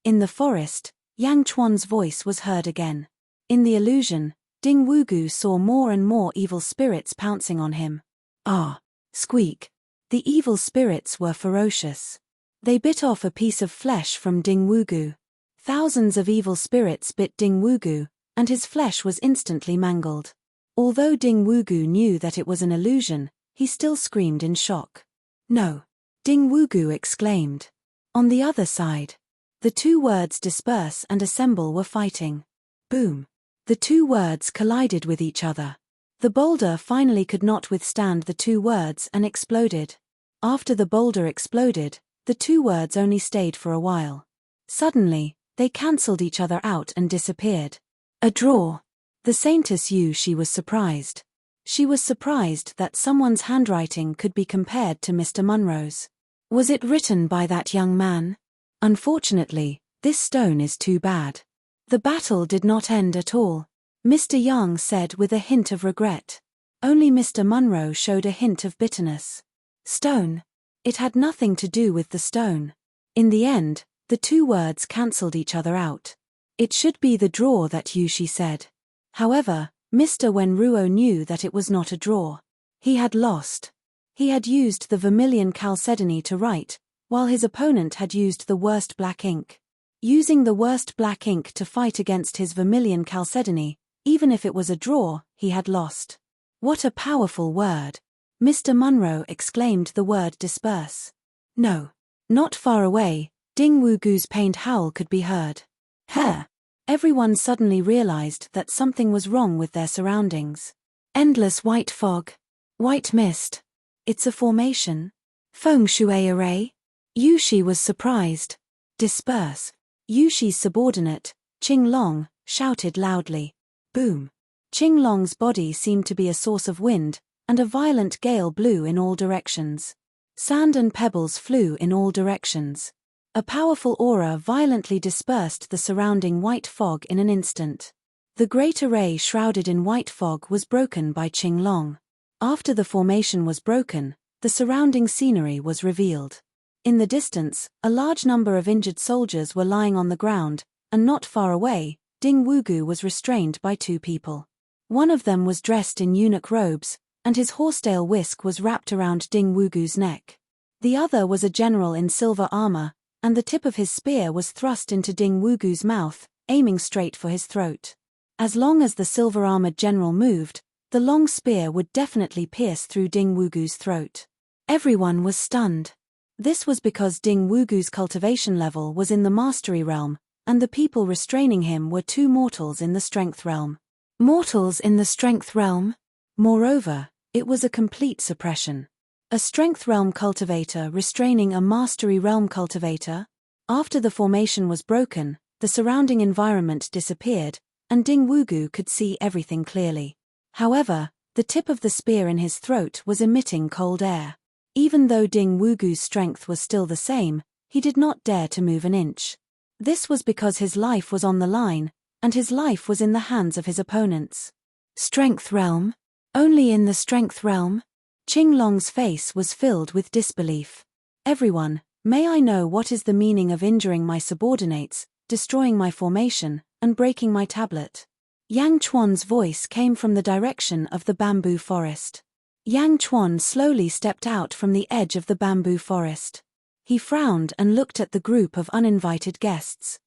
In the forest, Yang Chuan's voice was heard again. In the illusion, Ding Wugu saw more and more evil spirits pouncing on him. Ah! Squeak! The evil spirits were ferocious. They bit off a piece of flesh from Ding Wugu. Thousands of evil spirits bit Ding Wugu, and his flesh was instantly mangled. Although Ding Wugu knew that it was an illusion, he still screamed in shock. No! Ding Wugu exclaimed. On the other side. The two words disperse and assemble were fighting. Boom! The two words collided with each other. The boulder finally could not withstand the two words and exploded. After the boulder exploded, the two words only stayed for a while. Suddenly, they cancelled each other out and disappeared. A draw! The Saintess Yu Shi was surprised. She was surprised that someone's handwriting could be compared to Mr. Munro's. Was it written by that young man? Unfortunately, this stone is too bad. The battle did not end at all. Mr. Yang said with a hint of regret. Only Mr. Munro showed a hint of bitterness. Stone. It had nothing to do with the stone. In the end, the two words cancelled each other out. It should be the draw that Yu Shi said. However, Mr. Wen Ruo knew that it was not a draw. He had lost. He had used the vermilion chalcedony to write, while his opponent had used the worst black ink. Using the worst black ink to fight against his vermilion chalcedony, even if it was a draw, he had lost. What a powerful word! Mr. Munro exclaimed the word disperse. No. Not far away, Ding Wugu's pained howl could be heard. Her! Everyone suddenly realized that something was wrong with their surroundings. Endless white fog. White mist. It's a formation. Feng shui array. Yu Shi was surprised. Disperse. Yu Shi's subordinate, Qing Long, shouted loudly. Boom. Qing Long's body seemed to be a source of wind, and a violent gale blew in all directions. Sand and pebbles flew in all directions. A powerful aura violently dispersed the surrounding white fog in an instant. The great array shrouded in white fog was broken by Qing Long. After the formation was broken, the surrounding scenery was revealed. In the distance, a large number of injured soldiers were lying on the ground, and not far away, Ding Wugu was restrained by two people. One of them was dressed in eunuch robes, and his horsetail whisk was wrapped around Ding Wugu's neck. The other was a general in silver armor, and the tip of his spear was thrust into Ding Wugu's mouth, aiming straight for his throat. As long as the silver-armored general moved, the long spear would definitely pierce through Ding Wugu's throat. Everyone was stunned. This was because Ding Wugu's cultivation level was in the mastery realm, and the people restraining him were two mortals in the strength realm. Mortals in the strength realm? Moreover, it was a complete suppression. A strength realm cultivator restraining a mastery realm cultivator? After the formation was broken, the surrounding environment disappeared, and Ding Wugu could see everything clearly. However, the tip of the spear in his throat was emitting cold air. Even though Ding Wugu's strength was still the same, he did not dare to move an inch. This was because his life was on the line, and his life was in the hands of his opponents. Strength realm? Only in the strength realm? Qing Long's face was filled with disbelief. Everyone, may I know what is the meaning of injuring my subordinates, destroying my formation, and breaking my tablet? Yang Chuan's voice came from the direction of the bamboo forest. Yang Chuan slowly stepped out from the edge of the bamboo forest. He frowned and looked at the group of uninvited guests.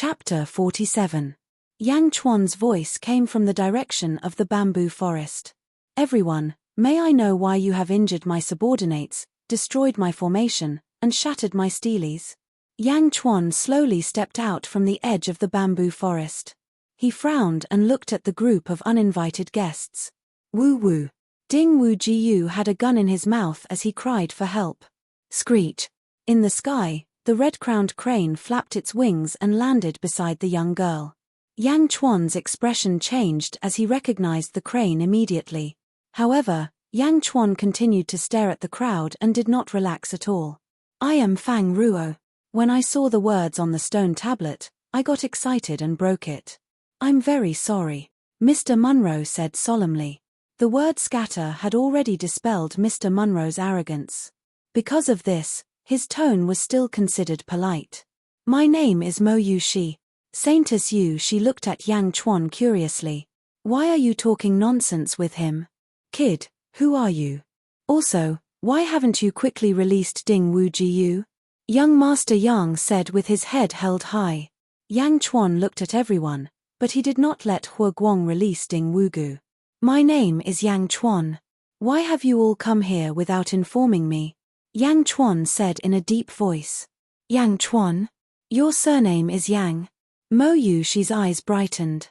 Chapter 47. Yang Chuan's voice came from the direction of the bamboo forest. Everyone, may I know why you have injured my subordinates, destroyed my formation, and shattered my steles? Yang Chuan slowly stepped out from the edge of the bamboo forest. He frowned and looked at the group of uninvited guests. Woo woo. Ding Wu Jiu had a gun in his mouth as he cried for help. Screech. In the sky, the red-crowned crane flapped its wings and landed beside the young girl. Yang Chuan's expression changed as he recognized the crane immediately. However, Yang Chuan continued to stare at the crowd and did not relax at all. I am Fang Ruo. When I saw the words on the stone tablet, I got excited and broke it. I'm very sorry, Mr. Munro said solemnly. The word scatter had already dispelled Mr. Munro's arrogance. Because of this, his tone was still considered polite. My name is Mo Yushi. Saintess Yushi looked at Yang Chuan curiously. Why are you talking nonsense with him? Kid, who are you? Also, why haven't you quickly released Ding Wu Jiu? Young Master Yang said with his head held high. Yang Chuan looked at everyone, but he did not let Hua Guang release Ding Wugu. My name is Yang Chuan. Why have you all come here without informing me? Yang Chuan said in a deep voice. Yang Chuan? Your surname is Yang. Mo Yushi's eyes brightened.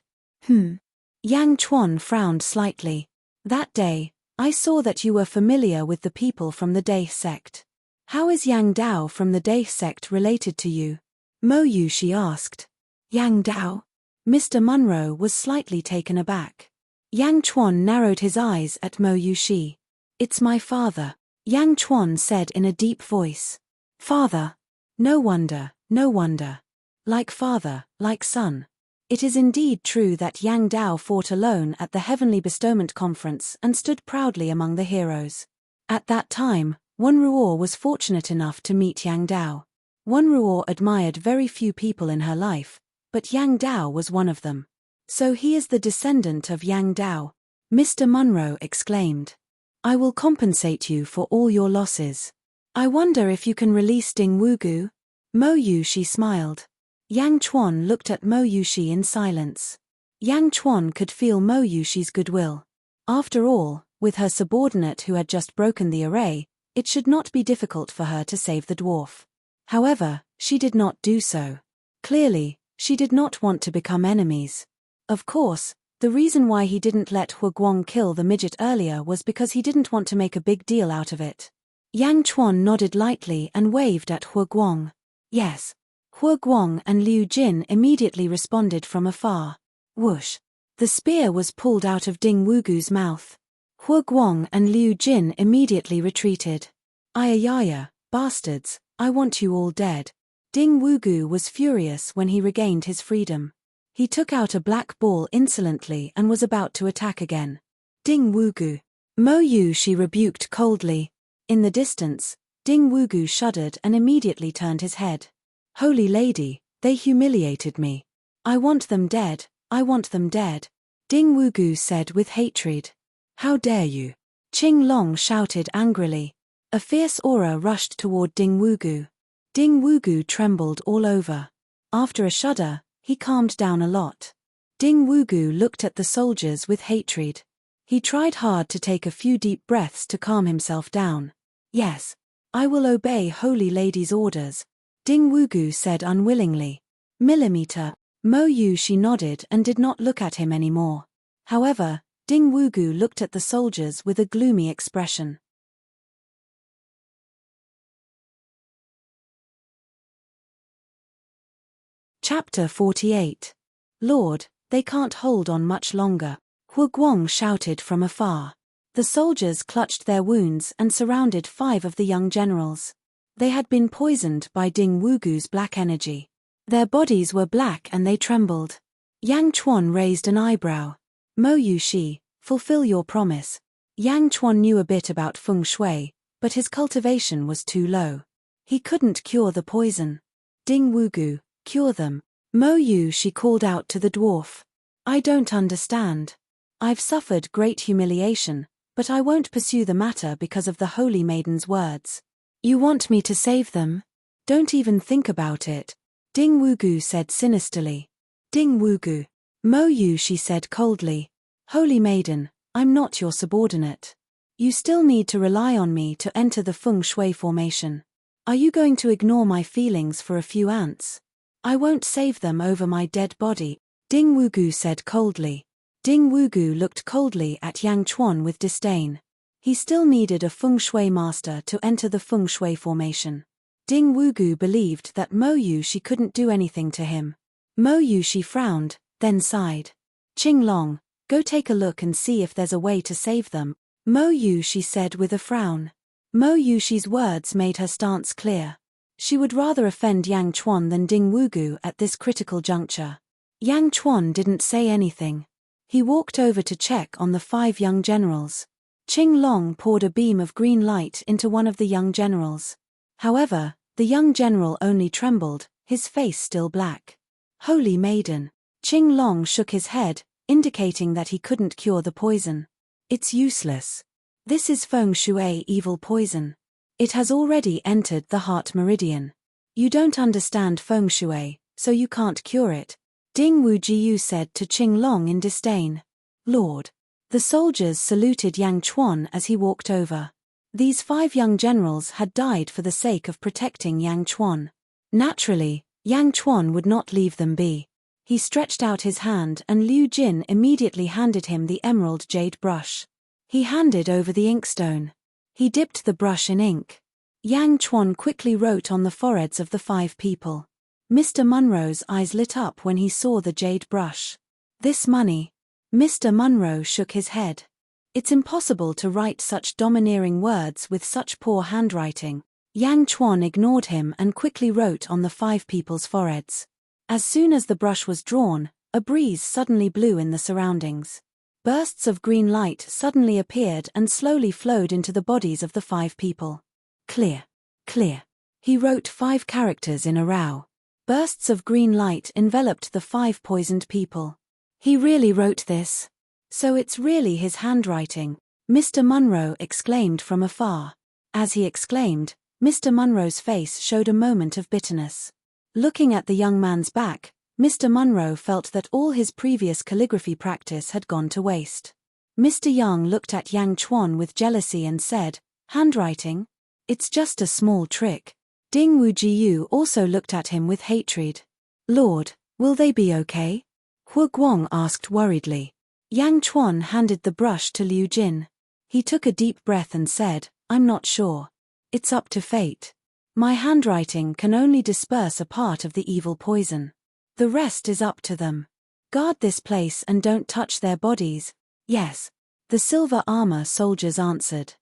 Yang Chuan frowned slightly. That day, I saw that you were familiar with the people from the Dai sect. How is Yang Dao from the Dai sect related to you? Mo Yushi asked. Yang Dao? Mr. Munro was slightly taken aback. Yang Chuan narrowed his eyes at Mo Yushi. It's my father, Yang Chuan said in a deep voice. Father? No wonder, no wonder. Like father, like son. It is indeed true that Yang Dao fought alone at the Heavenly Bestowment Conference and stood proudly among the heroes. At that time, Wen Ruo was fortunate enough to meet Yang Dao. Wen Ruo admired very few people in her life, but Yang Dao was one of them. So he is the descendant of Yang Dao, Mr. Munro exclaimed. I will compensate you for all your losses. I wonder if you can release Ding Wugu? Mo Yushi smiled. Yang Chuan looked at Mo Yushi in silence. Yang Chuan could feel Mo Yushi's goodwill. After all, with her subordinate who had just broken the array, it should not be difficult for her to save the dwarf. However, she did not do so. Clearly, she did not want to become enemies. Of course, the reason why he didn't let Hua Guang kill the midget earlier was because he didn't want to make a big deal out of it. Yang Chuan nodded lightly and waved at Hua Guang. Yes. Hua Guang and Liu Jin immediately responded from afar. Whoosh. The spear was pulled out of Ding Wugu's mouth. Hua Guang and Liu Jin immediately retreated. Ayayaya, bastards, I want you all dead. Ding Wugu was furious when he regained his freedom. He took out a black ball insolently and was about to attack again. Ding Wugu. Mo Yushi rebuked coldly. In the distance, Ding Wugu shuddered and immediately turned his head. Holy lady, they humiliated me. I want them dead, I want them dead. Ding Wugu said with hatred. How dare you? Qing Long shouted angrily. A fierce aura rushed toward Ding Wugu. Ding Wugu trembled all over. After a shudder, he calmed down a lot. Ding Wugu looked at the soldiers with hatred. He tried hard to take a few deep breaths to calm himself down. Yes, I will obey Holy Lady's orders, Ding Wugu said unwillingly. Millimeter. Mo Yushi nodded and did not look at him anymore. However, Ding Wugu looked at the soldiers with a gloomy expression. Chapter 48. Lord, they can't hold on much longer, Hua Guang shouted from afar. The soldiers clutched their wounds and surrounded 5 of the young generals. They had been poisoned by Ding Wugu's black energy. Their bodies were black and they trembled. Yang Chuan raised an eyebrow. Mo Yushi, fulfill your promise. Yang Chuan knew a bit about feng shui, but his cultivation was too low. He couldn't cure the poison. Ding Wugu, cure them. Mo Yushi called out to the dwarf. I don't understand. I've suffered great humiliation, but I won't pursue the matter because of the holy maiden's words. You want me to save them? Don't even think about it, Ding Wugu said sinisterly. Ding Wugu. Mo Yu, she said coldly. Holy maiden, I'm not your subordinate. You still need to rely on me to enter the feng shui formation. Are you going to ignore my feelings for a few ants? I won't save them over my dead body, Ding Wugu said coldly. Ding Wugu looked coldly at Yang Chuan with disdain. He still needed a feng shui master to enter the feng shui formation. Ding Wugu believed that Mo Yu she couldn't do anything to him. Mo Yu she frowned, then sighed. Qing Long, go take a look and see if there's a way to save them, Mo Yu she said with a frown. Mo Yushi's words made her stance clear. She would rather offend Yang Chuan than Ding Wugu at this critical juncture. Yang Chuan didn't say anything. He walked over to check on the 5 young generals. Qing Long poured a beam of green light into one of the young generals. However, the young general only trembled, his face still black. Holy maiden. Qing Long shook his head, indicating that he couldn't cure the poison. It's useless. This is feng shui evil poison. It has already entered the heart meridian. You don't understand feng shui, so you can't cure it, Ding Wujiu said to Qing Long in disdain. Lord. The soldiers saluted Yang Chuan as he walked over. These 5 young generals had died for the sake of protecting Yang Chuan. Naturally, Yang Chuan would not leave them be. He stretched out his hand and Liu Jin immediately handed him the emerald jade brush. He handed over the inkstone. He dipped the brush in ink. Yang Chuan quickly wrote on the foreheads of the 5 people. Mr. Munro's eyes lit up when he saw the jade brush. This money. Mr. Munro shook his head. It's impossible to write such domineering words with such poor handwriting. Yang Chuan ignored him and quickly wrote on the 5 people's foreheads. As soon as the brush was drawn, a breeze suddenly blew in the surroundings. Bursts of green light suddenly appeared and slowly flowed into the bodies of the 5 people. Clear. Clear. He wrote 5 characters in a row. Bursts of green light enveloped the 5 poisoned people. He really wrote this? So it's really his handwriting, Mr. Munro exclaimed from afar. As he exclaimed, Mr. Munro's face showed a moment of bitterness. Looking at the young man's back, Mr. Munro felt that all his previous calligraphy practice had gone to waste. Mr. Yang looked at Yang Chuan with jealousy and said, handwriting? It's just a small trick. Ding Wujiu also looked at him with hatred. Lord, will they be okay? Hu Guang asked worriedly. Yang Chuan handed the brush to Liu Jin. He took a deep breath and said, I'm not sure. It's up to fate. My handwriting can only disperse a part of the evil poison. The rest is up to them. Guard this place and don't touch their bodies. Yes. The silver armor soldiers answered.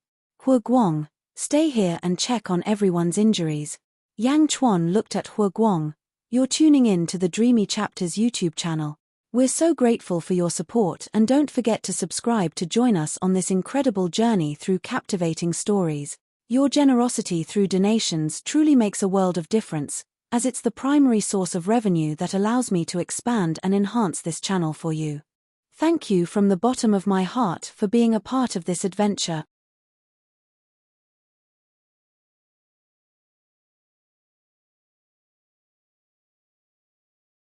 Hu Guang, stay here and check on everyone's injuries. Yang Chuan looked at Hu Guang. You're tuning in to the Dreamy Chapters YouTube channel. We're so grateful for your support and don't forget to subscribe to join us on this incredible journey through captivating stories. Your generosity through donations truly makes a world of difference, as it's the primary source of revenue that allows me to expand and enhance this channel for you. Thank you from the bottom of my heart for being a part of this adventure.